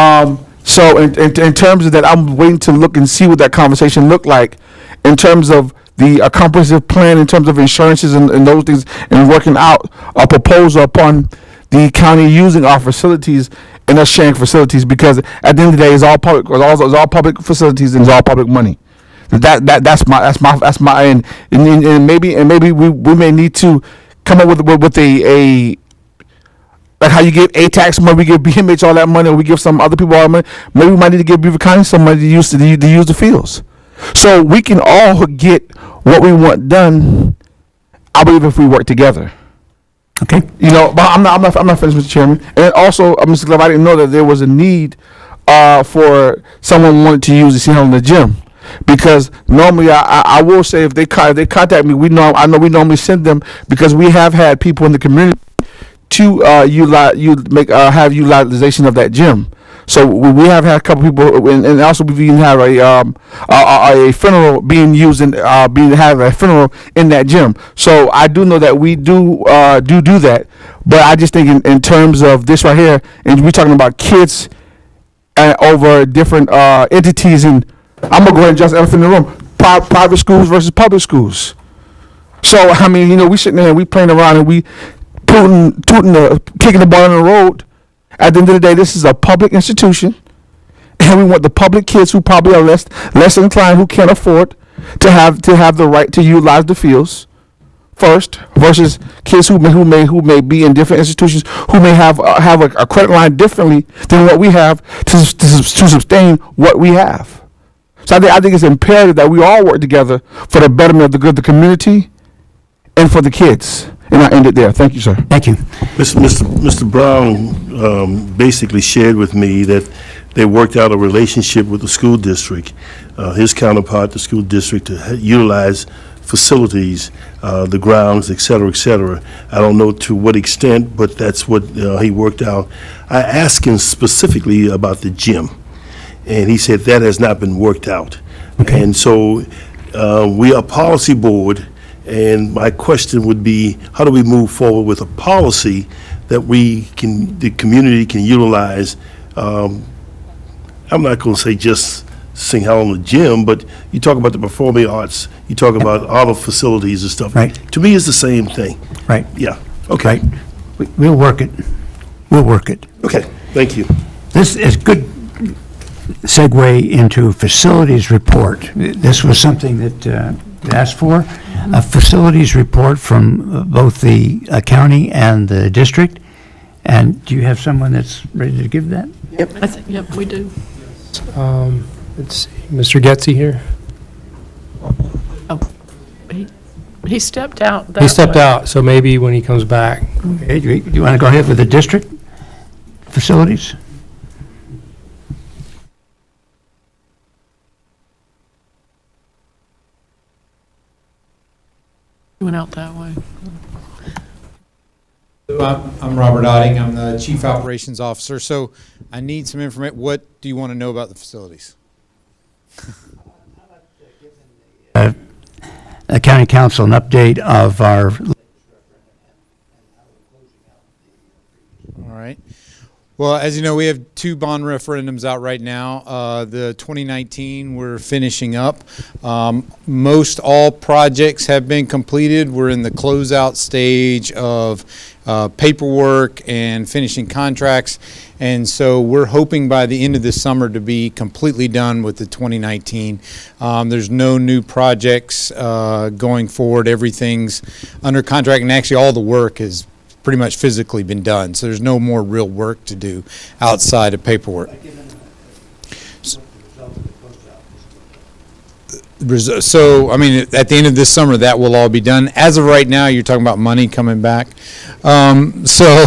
so in terms of that, I'm waiting to look and see what that conversation looked like in terms of the comprehensive plan, in terms of insurances and those things, and working out a proposal upon the county using our facilities and us sharing facilities, because at the end of the day, it's all public facilities and it's all public money. That's my and maybe we may need to come up with a like how you give A-tax money, we give BMH all that money, or we give some other people all that money. Maybe we might need to give Beaufort County some money to use the fields, so we can all get what we want done. I believe if we work together. Okay. You know, but I'm not finished, Mr. Chairman. And also, Mr. Glove, I didn't know that there was a need for someone wanted to use the city hall in the gym. Because normally, I will say if they contact me, I know we normally send them, because we have had people in the community to have utilization of that gym. So we have had a couple people, and also we even have a funeral being used in have a funeral in that gym. So I do know that we do that, but I just think in terms of this right here, and we're talking about kids over different entities, and I'm gonna go ahead and just elephant in the room: private schools versus public schools. So I mean, you know, we sitting there and we playing around and we kicking the ball on the road. At the end of the day, this is a public institution, and we want the public kids who probably are less inclined, who can't afford to have the right to utilize the fields first, versus kids who may be in different institutions, who may have a credit line differently than what we have to sustain what we have. So I think it's imperative that we all work together for the betterment of the good of the community and for the kids. And I end it there. Thank you, sir. Thank you. Mr. Brown basically shared with me that they worked out a relationship with the school district, his counterpart, the school district, to utilize facilities, the grounds, et cetera, et cetera. I don't know to what extent, but that's what he worked out. I asked him specifically about the gym, and he said that has not been worked out. Okay. And so we are a policy board. And my question would be, how do we move forward with a policy that the community can utilize? I'm not going to say just sing hell in the gym, but you talk about the performing arts, you talk about all the facilities and stuff. Right. To me, it's the same thing. Right. Yeah. Okay. Right. We'll work it. We'll work it. Okay. Thank you. This is good segue into facilities report. This was something that asked for, a facilities report from both the county and the district. And do you have someone that's ready to give that? Yep, we do. Let's see, Mr. Getzey here. Oh, he stepped out. He stepped out, so maybe when he comes back. Okay, do you want to go ahead with the district facilities? Went out that way. I'm Robert Otting. I'm the Chief Operations Officer. So I need some information. What do you want to know about the facilities? County Council, an update of our... All right. Well, as you know, we have 2 bond referendums out right now. The 2019 we're finishing up. Most all projects have been completed. We're in the closeout stage of paperwork and finishing contracts. And so we're hoping by the end of this summer to be completely done with the 2019. There's no new projects going forward. Everything's under contract, and actually all the work is pretty much physically been done, so there's no more real work to do outside of paperwork. So, I mean, at the end of this summer, that will all be done. As of right now, you're talking about money coming back. So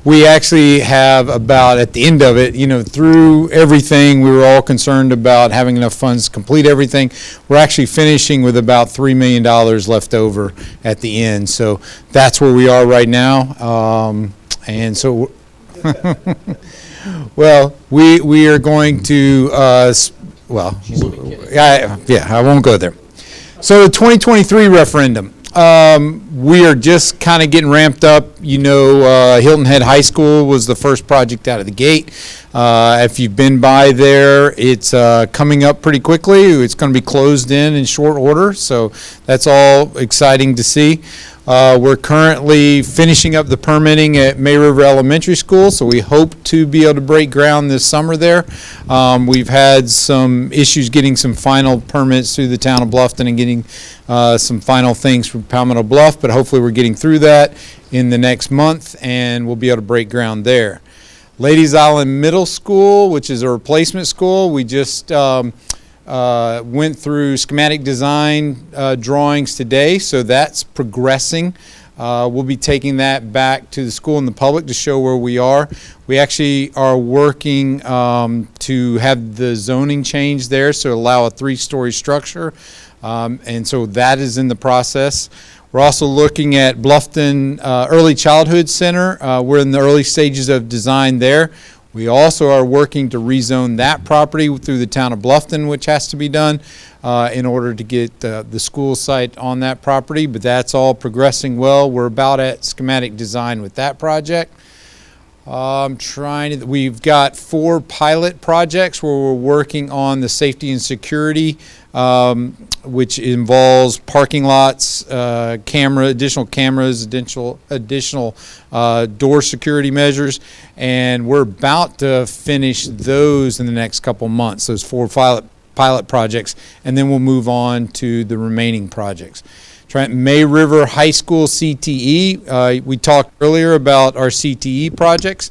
we actually have about, at the end of it, you know, through everything, we were all concerned about having enough funds to complete everything. We're actually finishing with about $3 million left over at the end. So that's where we are right now. And so, well, we are going to, well, yeah, I won't go there. So the 2023 referendum, we are just kind of getting ramped up. You know, Hilton Head High School was the first project out of the gate. If you've been by there, it's coming up pretty quickly. It's going to be closed in short order, so that's all exciting to see. We're currently finishing up the permitting at May River Elementary School, so we hope to be able to break ground this summer there. We've had some issues getting some final permits through the town of Bluffton and getting some final things from Palmetto Bluff, but hopefully we're getting through that in the next month, and we'll be able to break ground there. Ladies Island Middle School, which is a replacement school, we just went through schematic design drawings today, so that's progressing. We'll be taking that back to the school and the public to show where we are. We actually are working to have the zoning change there, so allow a 3-story structure, and so that is in the process. We're also looking at Bluffton Early Childhood Center. We're in the early stages of design there. We also are working to rezone that property through the town of Bluffton, which has to be done in order to get the school site on that property, but that's all progressing well. We're about at schematic design with that project. We've got 4 pilot projects where we're working on the safety and security, which involves parking lots, additional cameras, additional door security measures, and we're about to finish those in the next couple months, those 4 pilot projects, and then we'll move on to the remaining projects. May River High School CTE, we talked earlier about our CTE projects.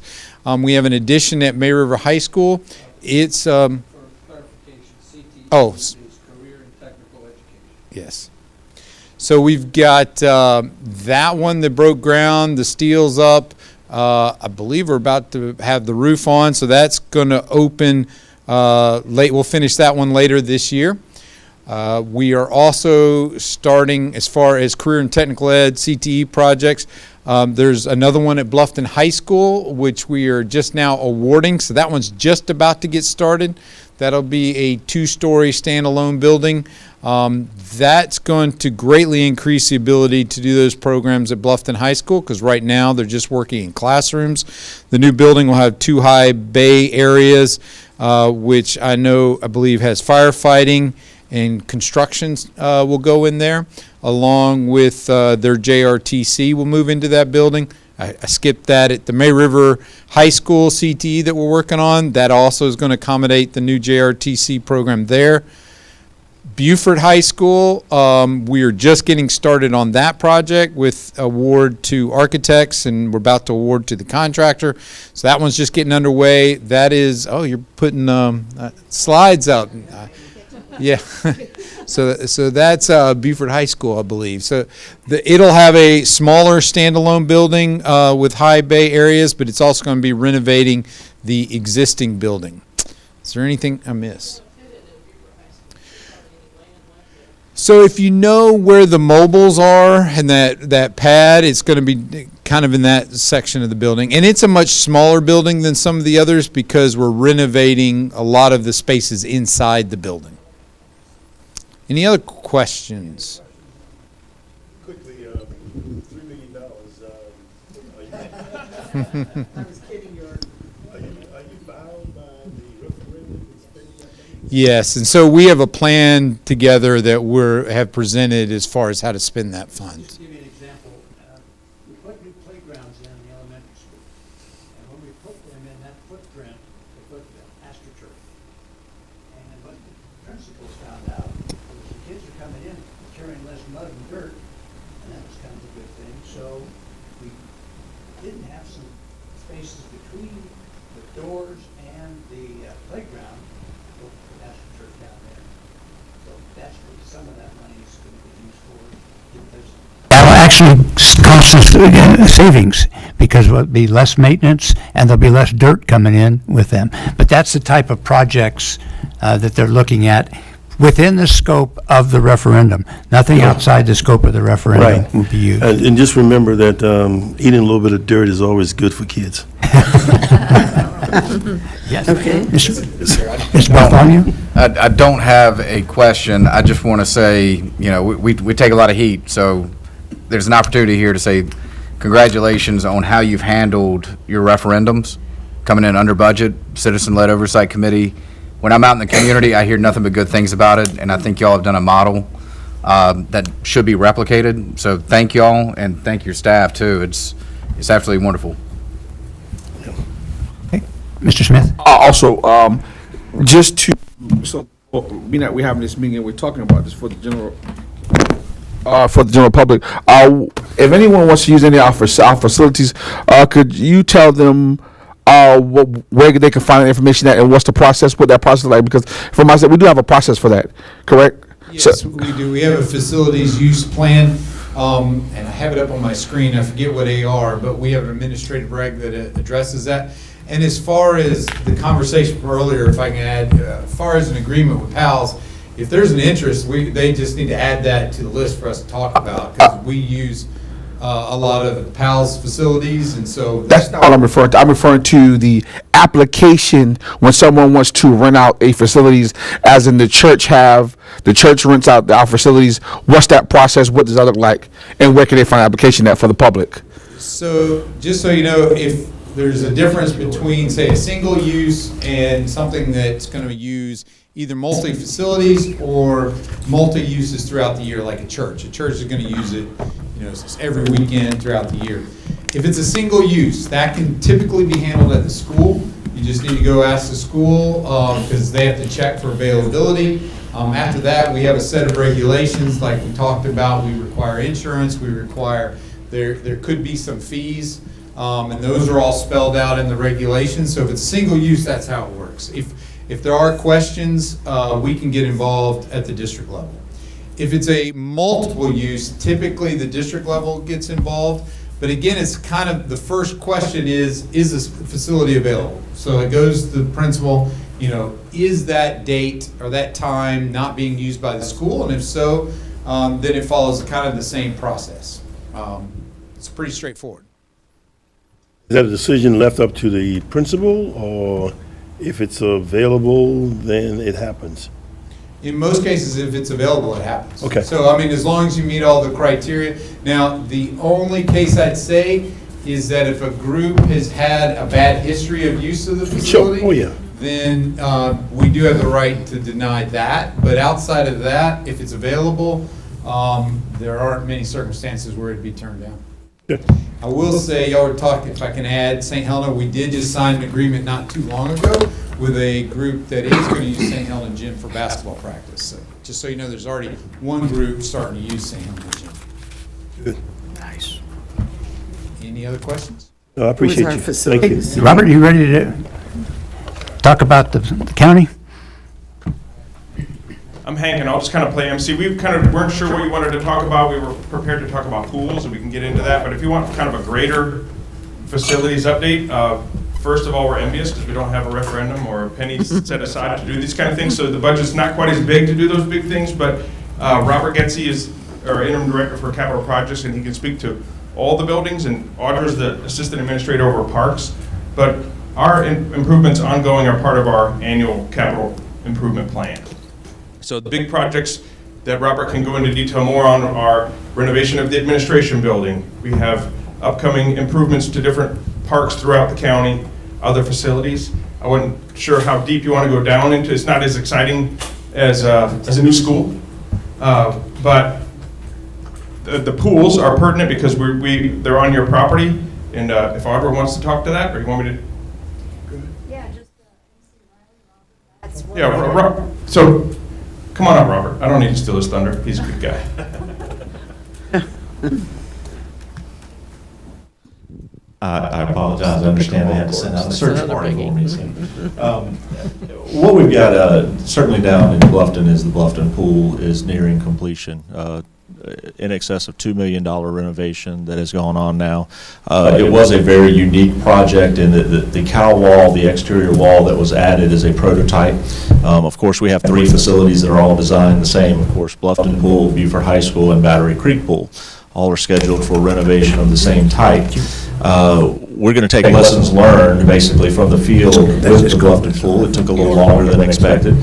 We have an addition at May River High School. It's, for clarification, CTE is Career and Technical Education. Yes. So we've got that one that broke ground, the steel's up. I believe we're about to have the roof on, so that's going to open late. We'll finish that one later this year. We are also starting, as far as career and technical ed CTE projects, there's another one at Bluffton High School, which we are just now awarding, so that one's just about to get started. That'll be a 2-story standalone building. That's going to greatly increase the ability to do those programs at Bluffton High School, because right now they're just working in classrooms. The new building will have 2 high bay areas, which I believe has firefighting, and constructions will go in there, along with their JRTC will move into that building. I skipped that at the May River High School CTE that we're working on. That also is going to accommodate the new JRTC program there. Beaufort High School, we are just getting started on that project with award to architects, and we're about to award to the contractor. So that one's just getting underway. That is, you're putting slides out. Yeah, so that's Beaufort High School, I believe. So it'll have a smaller standalone building with high bay areas, but it's also going to be renovating the existing building. Is there anything I missed? So if you know where the mobiles are and that pad, it's going to be kind of in that section of the building. And it's a much smaller building than some of the others because we're renovating a lot of the spaces inside the building. Any other questions? Quickly, $3 million. I was kidding. Are you bound by the referendum? Yes, and so we have a plan together that have presented as far as how to spend that fund. Just to give you an example, we put new playgrounds in the elementary school, and when we put them in that footprint, we put the astroturf. And what the principals found out was the kids are coming in carrying less mud and dirt, and that was kind of a good thing. So we didn't have some spaces between the doors and the playground. Astroturf down there. So that's what some of that money is going to be used for. That'll actually cost us savings because there'll be less maintenance and there'll be less dirt coming in with them. But that's the type of projects that they're looking at within the scope of the referendum. Nothing outside the scope of the referendum will be used. And just remember that eating a little bit of dirt is always good for kids. Yes. Okay. Mr. Bartholomew? I don't have a question. I just want to say, we take a lot of heat, so there's an opportunity here to say congratulations on how you've handled your referendums, coming in under budget, citizen-led oversight committee. When I'm out in the community, I hear nothing but good things about it, and I think y'all have done a model that should be replicated. So thank y'all, and thank your staff too. It's absolutely wonderful. Mr. Smith? Also, just to, so, being that we're having this meeting and we're talking about this for the general public, if anyone wants to use any of our facilities, could you tell them where they can find the information at and what's the process, what that process is like? Because from my side, we do have a process for that, correct? Yes, we do. We have a facilities use plan, and I have it up on my screen. I forget what they are, but we have an administrative reg that addresses that. And as far as the conversation from earlier, if I can add, as far as an agreement with PALS, if there's an interest, they just need to add that to the list for us to talk about, because we use a lot of PALS facilities, and so. That's not what I'm referring to. I'm referring to the application when someone wants to rent out a facilities, as in the church rents out our facilities. What's that process? What does that look like? And where can they find an application at for the public? So, just so you know, if there's a difference between, say, a single use and something that's going to use either multi-facilities or multi-uses throughout the year, like a church. A church is going to use it, every weekend throughout the year. If it's a single use, that can typically be handled at the school. You just need to go ask the school because they have to check for availability. After that, we have a set of regulations like we talked about. We require insurance. We require, there could be some fees. And those are all spelled out in the regulations. So if it's single use, that's how it works. If there are questions, we can get involved at the district level. If it's a multiple use, typically the district level gets involved. But again, it's kind of, the first question is this facility available? So it goes to the principal, is that date or that time not being used by the school? And if so, then it follows kind of the same process. It's pretty straightforward. Is that a decision left up to the principal, or if it's available, then it happens? In most cases, if it's available, it happens. Okay. So, as long as you meet all the criteria. Now, the only case I'd say is that if a group has had a bad history of use of the facility, Sure. Oh, yeah. then we do have the right to deny that. But outside of that, if it's available, there aren't many circumstances where it'd be turned down. I will say, y'all were talking, if I can add, St. Helena, we did just sign an agreement not too long ago with a group that is going to use St. Helena Gym for basketball practice. So just so you know, there's already one group starting to use St. Helena Gym. Good. Nice. Any other questions? No, I appreciate our you. Thank you. facilities? Robert, you ready to talk about the county? I'm Hank, and I'll just kind of play MC. We kind of weren't sure what you wanted to talk about. We were prepared to talk about pools, and we can get into that. But if you want kind of a greater facilities update, first of all, we're envious because we don't have a referendum or pennies set aside to do these kind of things. So the budget's not quite as big to do those big things. But Robert Getze is our interim director for capital projects, and he can speak to all the buildings. And Audra's the assistant administrator over parks. But our improvements ongoing are part of our annual capital improvement plan. So the big projects that Robert can go into detail more on are renovation of the administration building. We have upcoming improvements to different parks throughout the county, other facilities. I wasn't sure how deep you want to go down into. It's not as exciting as a new school, but the pools are pertinent because they're on your property. And if Audra wants to talk to that, or you want me to? Yeah, just Yeah, so. Come on up, Robert. I don't need to steal his thunder. He's a good guy. I apologize. I understand they had to send out a search warrant for me. So. What we've got certainly down in Bluffton is the Bluffton Pool is nearing completion. In excess of $2 million renovation that has gone on now. It was a very unique project in that the cow wall, the exterior wall that was added is a prototype. Of course, we have 3 facilities that are all designed the same. Of course, Bluffton Pool, Beaufort High School, and Battery Creek Pool. All are scheduled for renovation of the same type. We're going to take lessons learned basically from the field with the Bluffton Pool. It took a little longer than expected.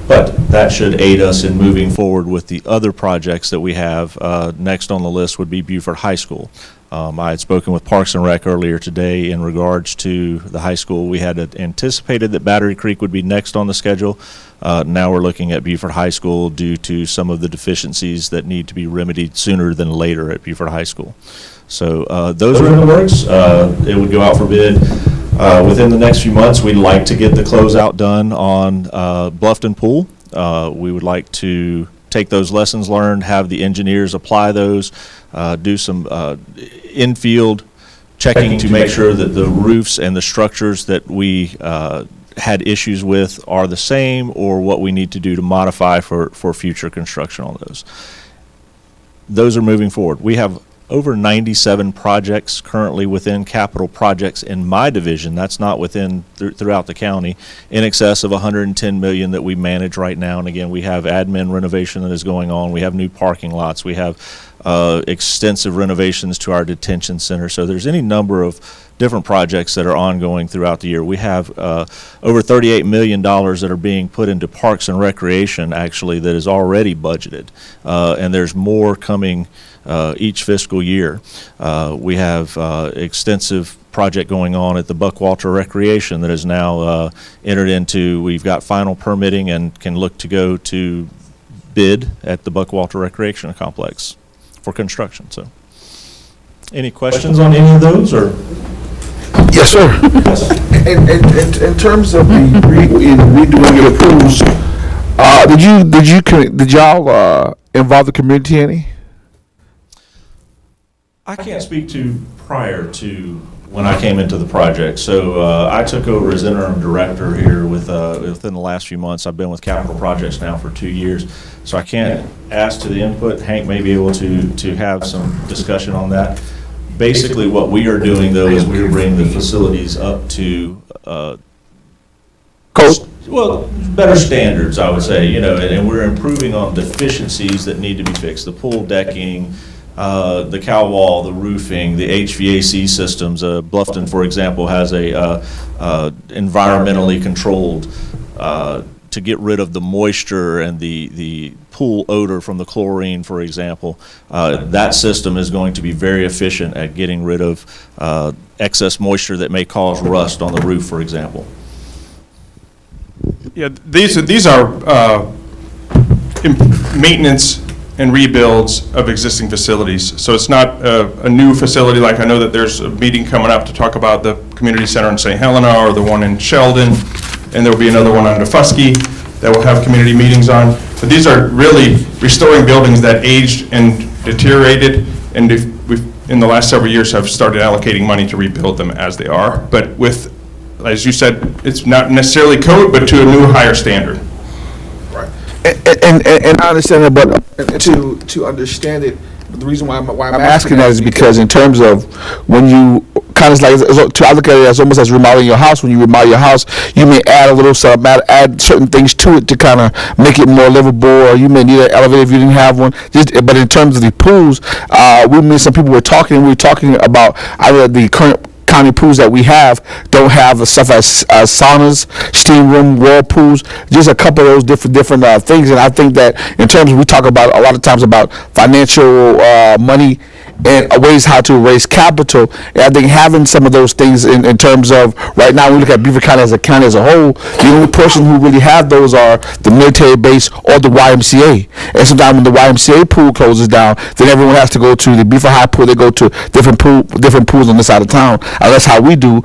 But that should aid us in moving forward with the other projects that we have. Next on the list would be Beaufort High School. I had spoken with Parks and Rec earlier today in regards to the high school. We had anticipated that Battery Creek would be next on the schedule. Now we're looking at Beaufort High School due to some of the deficiencies that need to be remedied sooner than later at Beaufort High School. So those are in the works. It would go out for bid within the next few months. We'd like to get the closeout done on Bluffton Pool. We would like to take those lessons learned, have the engineers apply those, do some infield checking to make sure that the roofs and the structures that we had issues with are the same, or what we need to do to modify for future construction on those. Those are moving forward. We have over 97 projects currently within capital projects in my division. That's not within throughout the county, in excess of 110 million that we manage right now. And again, we have admin renovation that is going on. We have new parking lots. We have extensive renovations to our detention center. So there's any number of different projects that are ongoing throughout the year. We have over $38 million that are being put into Parks and Recreation, actually, that is already budgeted. And there's more coming each fiscal year. We have extensive project going on at the Buckwalter Recreation that is now entered into. We've got final permitting and can look to go to bid at the Buckwalter Recreation Complex for construction. So, any questions on any of those, or? Yes, sir. In terms of the redoing of the pools, did y'all involve the community any? I can't speak to prior to when I came into the project. So I took over as interim director here within the last few months. I've been with capital projects now for 2 years. So I can't ask to the input. Hank may be able to have some discussion on that. Basically, what we are doing, though, is we're bringing the facilities up to well, better standards, I would say, and we're improving on deficiencies that need to be fixed. The pool decking, the cow wall, the roofing, the HVAC systems. Bluffton, for example, has a environmentally controlled to get rid of the moisture and the pool odor from the chlorine, for example. That system is going to be very efficient at getting rid of excess moisture that may cause rust on the roof, for example. Yeah, these are maintenance and rebuilds of existing facilities. So it's not a new facility. Like, I know that there's a meeting coming up to talk about the community center in St. Helena, or the one in Sheldon, and there will be another one on Defusky that we'll have community meetings on. But these are really restoring buildings that aged and deteriorated, and we've, in the last several years, have started allocating money to rebuild them as they are. But with, as you said, it's not necessarily code, but to a new, higher standard. And I understand that, but to understand it, the reason why I'm asking that is because in terms of when you kind of like, I look at it as almost as remodeling your house. When you remodel your house, you may add a little something, add certain things to it to kind of make it more livable, or you may need an elevator if you didn't have one. But in terms of the pools, some people we were talking about either the current county pools that we have don't have the stuff as saunas, steam room, whirlpools, just a couple of those different things. And I think that in terms of, we talk about a lot of times about financial money and ways how to raise capital. And I think having some of those things in terms of, right now we look at Beaufort County as a county as a whole, the only person who really have those are the military base or the YMCA. And sometimes when the YMCA pool closes down, then everyone has to go to the Beaufort High pool. They go to different pools on this side of town. That's how we do.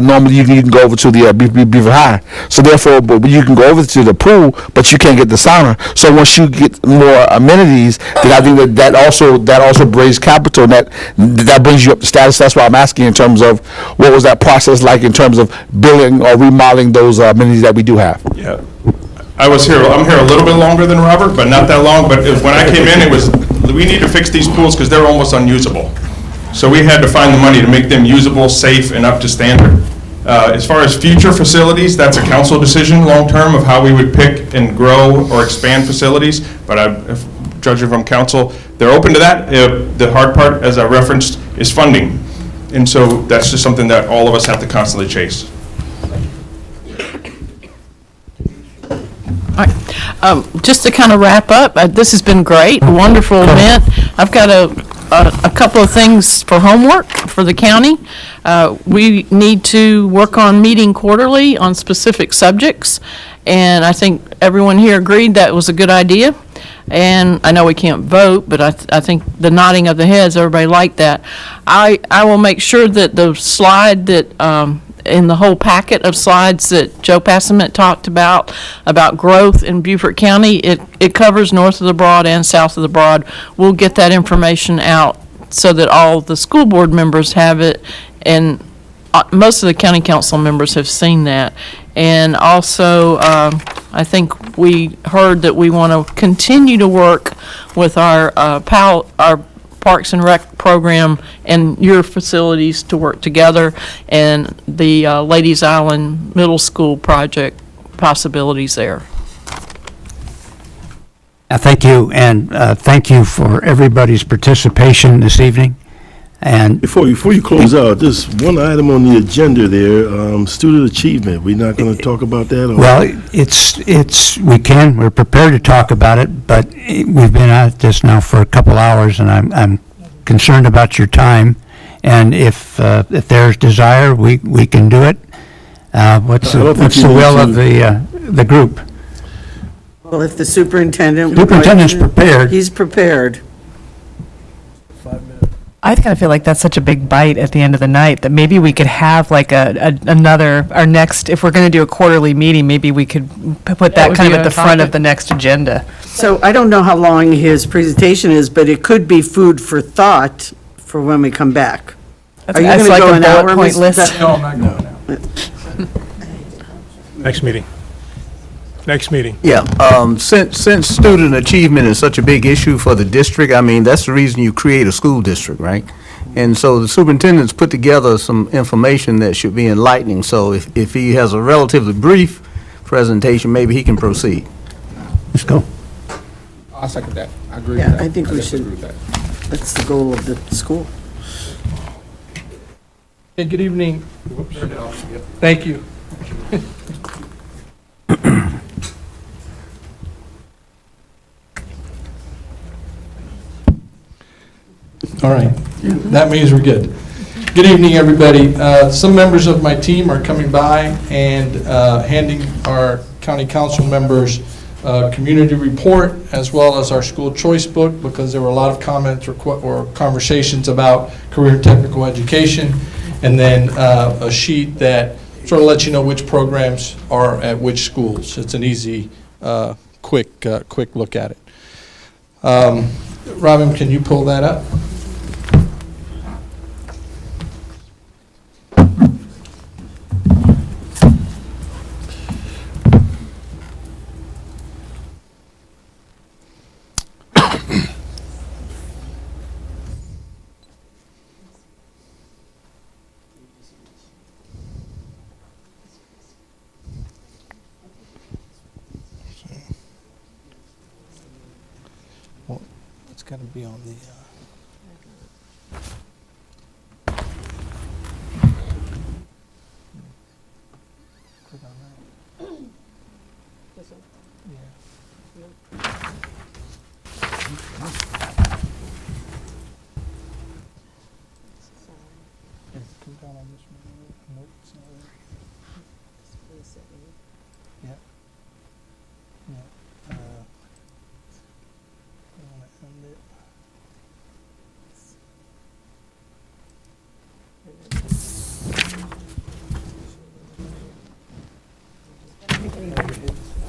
Normally you can go over to the Beaufort High. So therefore, but you can go over to the pool, but you can't get the sauna. So once you get more amenities, then I think that also brings capital, and that brings you up to status. That's why I'm asking in terms of what was that process like in terms of building or remodeling those amenities that we do have. Yeah, I'm here a little bit longer than Robert, but not that long. But when I came in, it was, we need to fix these pools because they're almost unusable. So we had to find the money to make them usable, safe, and up to standard. As far as future facilities, that's a council decision long-term of how we would pick and grow or expand facilities. But judging from council, they're open to that. The hard part, as I referenced, is funding. And so that's just something that all of us have to constantly chase. All right. Just to kind of wrap up, this has been great, a wonderful event. I've got a couple of things for homework for the county. We need to work on meeting quarterly on specific subjects, and I think everyone here agreed that was a good idea. And I know we can't vote, but I think the nodding of the heads, everybody liked that. I will make sure that the slide that, in the whole packet of slides that Joe Passament talked about growth in Beaufort County, it covers north of the Broad and south of the Broad. We'll get that information out so that all the school board members have it, and most of the county council members have seen that. And also, I think we heard that we want to continue to work with our Parks and Rec program and your facilities to work together, and the Ladies Island Middle School project possibilities there. Thank you, and thank you for everybody's participation this evening. And Before you close out, there's one item on the agenda there, student achievement. We're not going to talk about that? Or? well, we're prepared to talk about it, but we've been at this now for a couple hours, and I'm concerned about your time. And if there's desire, we can do it. What's the will of the group? Well, if the superintendent. Superintendent's prepared. He's prepared. I kind of feel like that's such a big bite at the end of the night that maybe we could have like our next, if we're going to do a quarterly meeting, maybe we could put that kind of at the front of the next agenda. So I don't know how long his presentation is, but it could be food for thought for when we come back. Are you going to like go a an bullet hour? point list? No, I'm not going now. Next meeting. Next meeting. Yeah, since student achievement is such a big issue for the district, I mean, that's the reason you create a school district, right? And so the superintendent's put together some information that should be enlightening, so if he has a relatively brief presentation, maybe he can proceed. Let's go. I'll second that. I agree Yeah, I think we should. That's the goal of the school. Hey, good evening. Thank you. All right, that means we're good. Good evening, everybody. Some members of my team are coming by and handing our county council members a community report as well as our school choice book, because there were a lot of comments or conversations about career and technical education, and then a sheet that sort of lets you know which programs are at which schools. It's an easy, quick look at it. Robin, can you pull that up? It's got to be on the... click on that. Click down on this one. Nope, it's not there. Yeah. Yeah. I want to end it.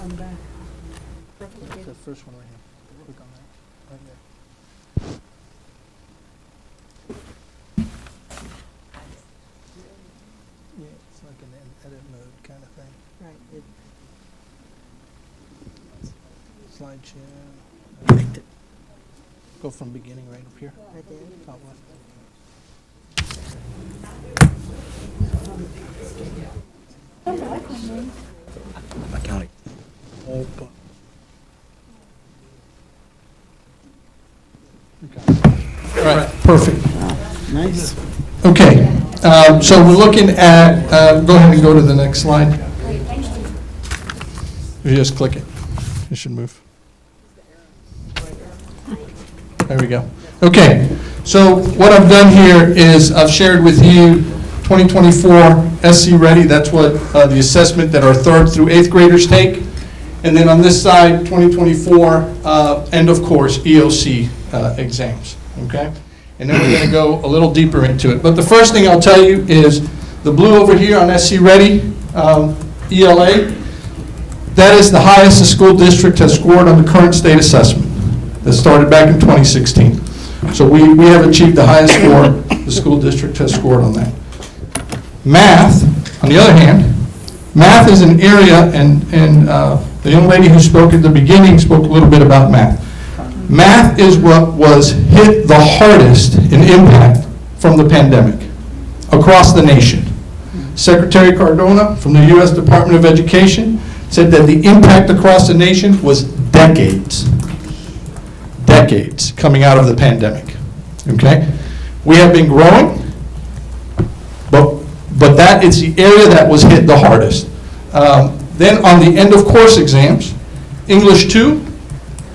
I'm back. That's the first one right here. Click on that, right there. Yeah, it's like an edit mode kind of thing. Right. Slideshare. Go from beginning right up here. I did. Top left. My county. All right, perfect. Nice. Okay, so we're looking at, go ahead and go to the next slide. You just click it. It should move. There we go. Okay, so what I've done here is I've shared with you 2024 SC Ready. That's what the assessment that our 3rd through 8th graders take. And then on this side, 2024 end of course EOC exams, okay? And then we're going to go a little deeper into it. But the first thing I'll tell you is the blue over here on SC Ready, ELA, that is the highest the school district has scored on the current state assessment. That started back in 2016. So we have achieved the highest score the school district has scored on that. Math, on the other hand, math is an area, and the young lady who spoke at the beginning spoke a little bit about math. Math is what was hit the hardest in impact from the pandemic across the nation. Secretary Cardona from the U.S. Department of Education said that the impact across the nation was decades coming out of the pandemic, okay? We have been growing, but that is the area that was hit the hardest. Then on the end of course exams, English 2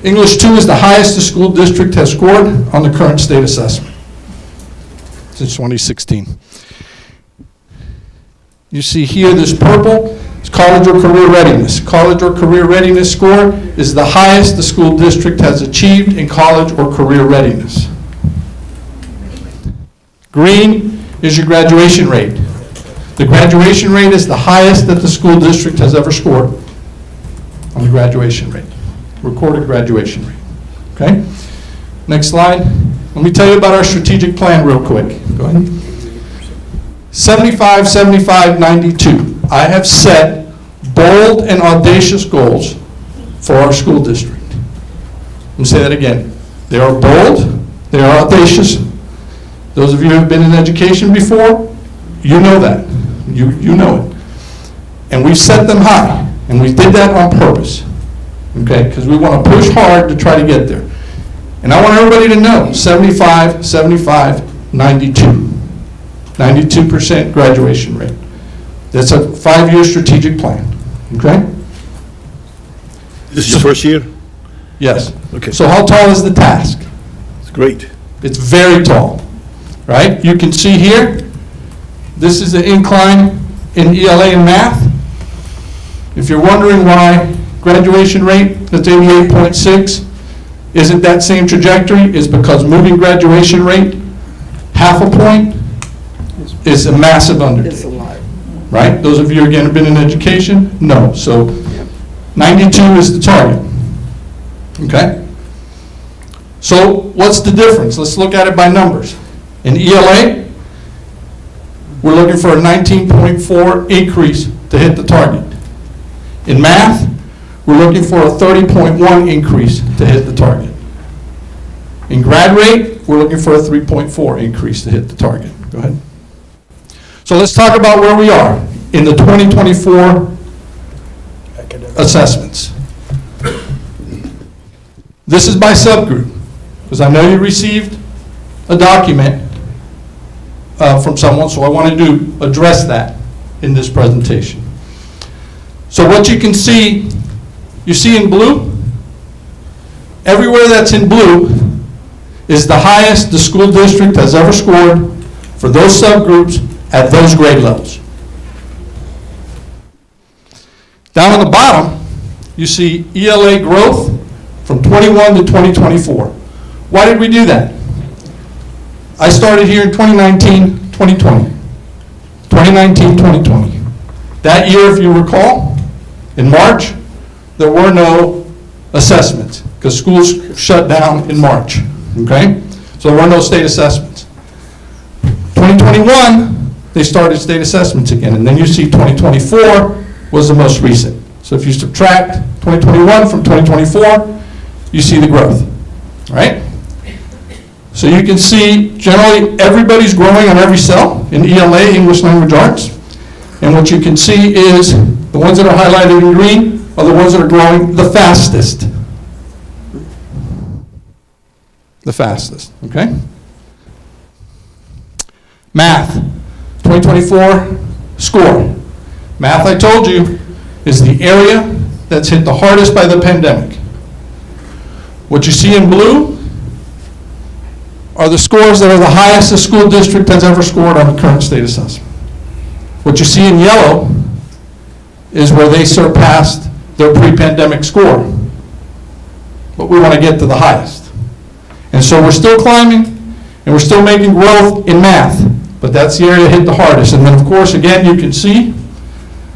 is the highest the school district has scored on the current state assessment since 2016. You see here this purple, it's college or career readiness. College or career readiness score is the highest the school district has achieved in college or career readiness. Green is your graduation rate. The graduation rate is the highest that the school district has ever scored on the graduation rate, recorded graduation rate, okay? Next slide. Let me tell you about our strategic plan real quick. Go ahead. 75, 75, 92. I have set bold and audacious goals for our school district. Let me say that again. They are bold, they are audacious. Those of you who have been in education before, you know that. You know it. And we've set them high, and we did that on purpose, okay? Because we want to push hard to try to get there. And I want everybody to know, 75, 75, 92. 92% graduation rate. That's a 5-year strategic plan, okay? This is your first year? Yes. Okay. So how tall is the task? It's great. It's very tall, right? You can see here, this is the incline in ELA and math. If you're wondering why graduation rate, that's 88.6, isn't that same trajectory, is because moving graduation rate half a point is a massive undertaking. It's a lot. Right? Those of you, again, have been in education? No. So 92 is the target. Okay? So what's the difference? Let's look at it by numbers. In ELA, we're looking for a 19.4 increase to hit the target. In math, we're looking for a 30.1 increase to hit the target. In grad rate, we're looking for a 3.4 increase to hit the target. Go ahead. So let's talk about where we are in the 2024 assessments. This is by subgroup, because I know you received a document from someone, so I wanted to address that in this presentation. So what you can see, you see in blue, everywhere that's in blue is the highest the school district has ever scored for those subgroups at those grade levels. Down on the bottom, you see ELA growth from 21 to 2024. Why did we do that? I started here in 2019, 2020. 2019, 2020. That year, if you recall, in March, there were no assessments because schools shut down in March, okay? So there were no state assessments. 2021, they started state assessments again, and then you see 2024 was the most recent. So if you subtract 2021 from 2024, you see the growth, right? So you can see generally everybody's growing on every cell in ELA, English Language Arts, and what you can see is the ones that are highlighted in green are the ones that are growing the fastest. The fastest, okay? Math, 2024 score. Math, I told you, is the area that's hit the hardest by the pandemic. What you see in blue are the scores that are the highest the school district has ever scored on the current state assessment. What you see in yellow is where they surpassed their pre-pandemic score. But we want to get to the highest. And so we're still climbing, and we're still making growth in math, but that's the area hit the hardest. And then, of course, again, you can see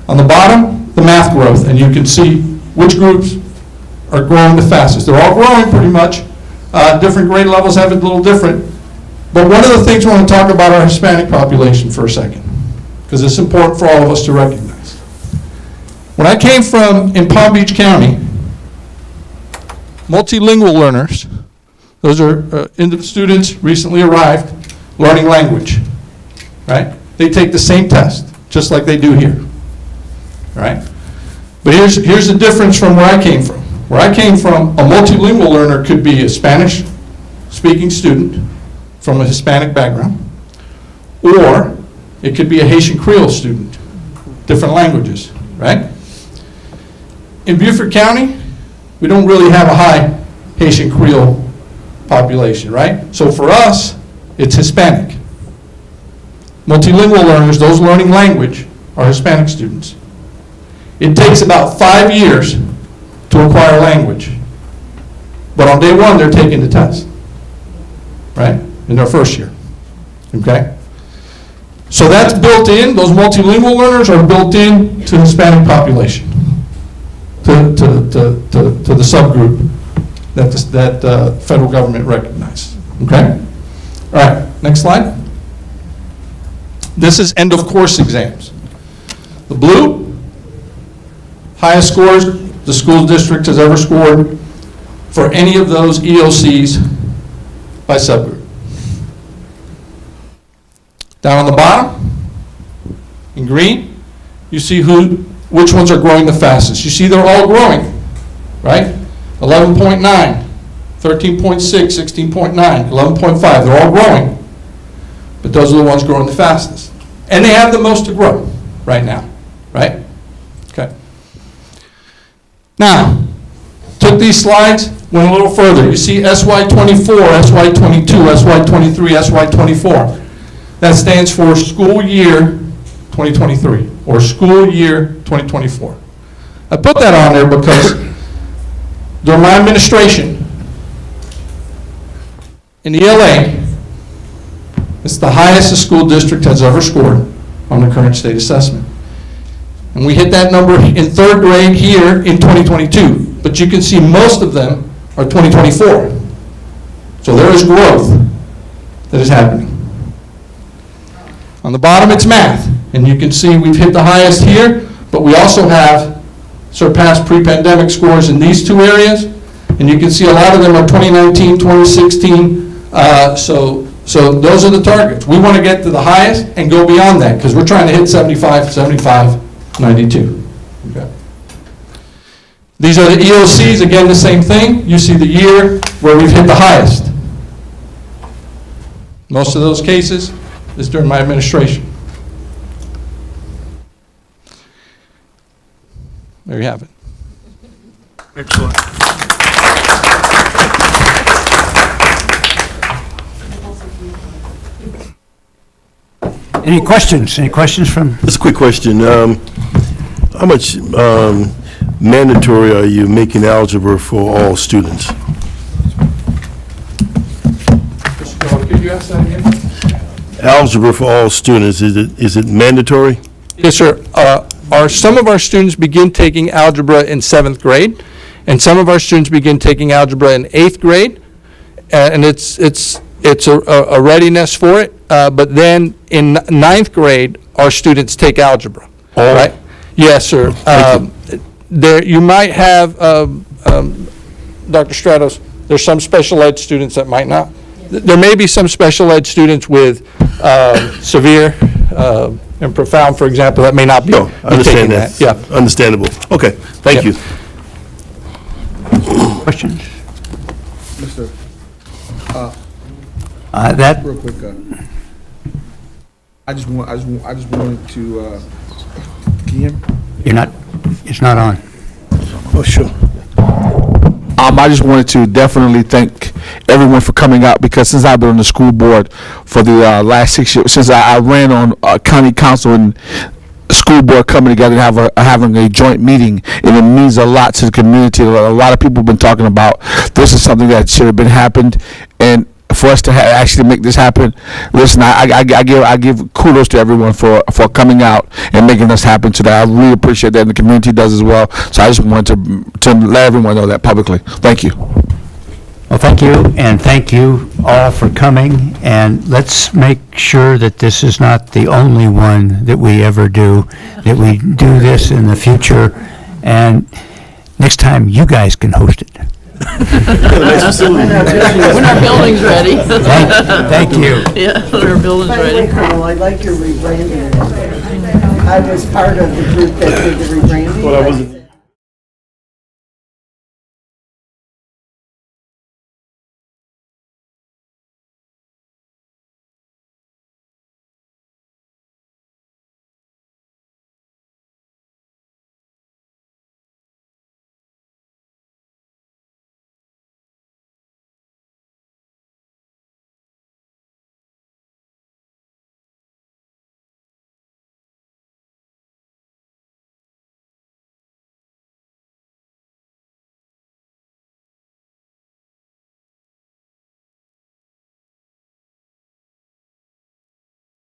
on the bottom, the math growth, and you can see which groups are growing the fastest. They're all growing pretty much. Different grade levels have it a little different. But one of the things we want to talk about our Hispanic population for a second, because it's important for all of us to recognize. When I came from, in Palm Beach County, multilingual learners, those are students recently arrived learning language, right? They take the same test, just like they do here, right? But here's the difference from where I came from. Where I came from, a multilingual learner could be a Spanish-speaking student from a Hispanic background, or it could be a Haitian Creole student, different languages, right? In Beaufort County, we don't really have a high Haitian Creole population, right? So for us, it's Hispanic. Multilingual learners, those learning language, are Hispanic students. It takes about 5 years to acquire language. But on day one, they're taking the test, right? In their first year, okay? So that's built in, those multilingual learners are built in to the Hispanic population, to the subgroup that the federal government recognizes, okay? All right, next slide. This is end of course exams. The blue, highest scores the school district has ever scored for any of those EOCs by subgroup. Down on the bottom, in green, you see which ones are growing the fastest. You see they're all growing, right? 11.9, 13.6, 16.9, 11.5, they're all growing. But those are the ones growing the fastest. And they have the most to grow right now, right? Okay. Now, took these slides, went a little further. You see SY24, SY22, SY23, SY24. That stands for school year 2023 or school year 2024. I put that on there because during my administration in ELA, it's the highest the school district has ever scored on the current state assessment. And we hit that number in third grade here in 2022. But you can see most of them are 2024. So there is growth that is happening. On the bottom, it's math. And you can see we've hit the highest here, but we also have surpassed pre-pandemic scores in these two areas. And you can see a lot of them are 2019, 2016. So those are the targets. We want to get to the highest and go beyond that because we're trying to hit 75, 75, 92. Okay. These are the EOCs, again, the same thing. You see the year where we've hit the highest. Most of those cases is during my administration. There you have it. Excellent. Any questions? Any questions from? Just a quick question. How much mandatory are you making algebra for all students? Could you ask that again? Algebra for all students, is it mandatory? Yes, sir. Some of our students begin taking algebra in 7th grade, and some of our students begin taking algebra in 8th grade, and it's a readiness for it. But then in 9th grade, our students take algebra. All right? Yes, sir. There, you might have, Dr. Stratos, there's some special ed students that might not. There may be some special ed students with severe and profound, for example, that may not be, No, I understand taking that. Yeah. Understandable. Okay, thank you. Questions? Mr. That, Real quick, I just wanted to, can you hear me? you're not, it's not on. Oh, sure. I just wanted to definitely thank everyone for coming out, because since I've been on the school board for the last 6 years, since I ran on county council and school board coming together and having a joint meeting, and it means a lot to the community. A lot of people have been talking about this is something that should have been happened, and for us to actually make this happen, listen, I give kudos to everyone for coming out and making this happen today. I really appreciate that, and the community does as well. So I just wanted to let everyone know that publicly. Thank you. Well, thank you, and thank you all for coming, and let's make sure that this is not the only one that we ever do, that we do this in the future, and next time you guys can host it. When our building's ready. Thank you. Yeah, when our building's By the way, ready. Colonel, I like your rebranding. I was part of the group that did the rebranding. Well, I wasn't.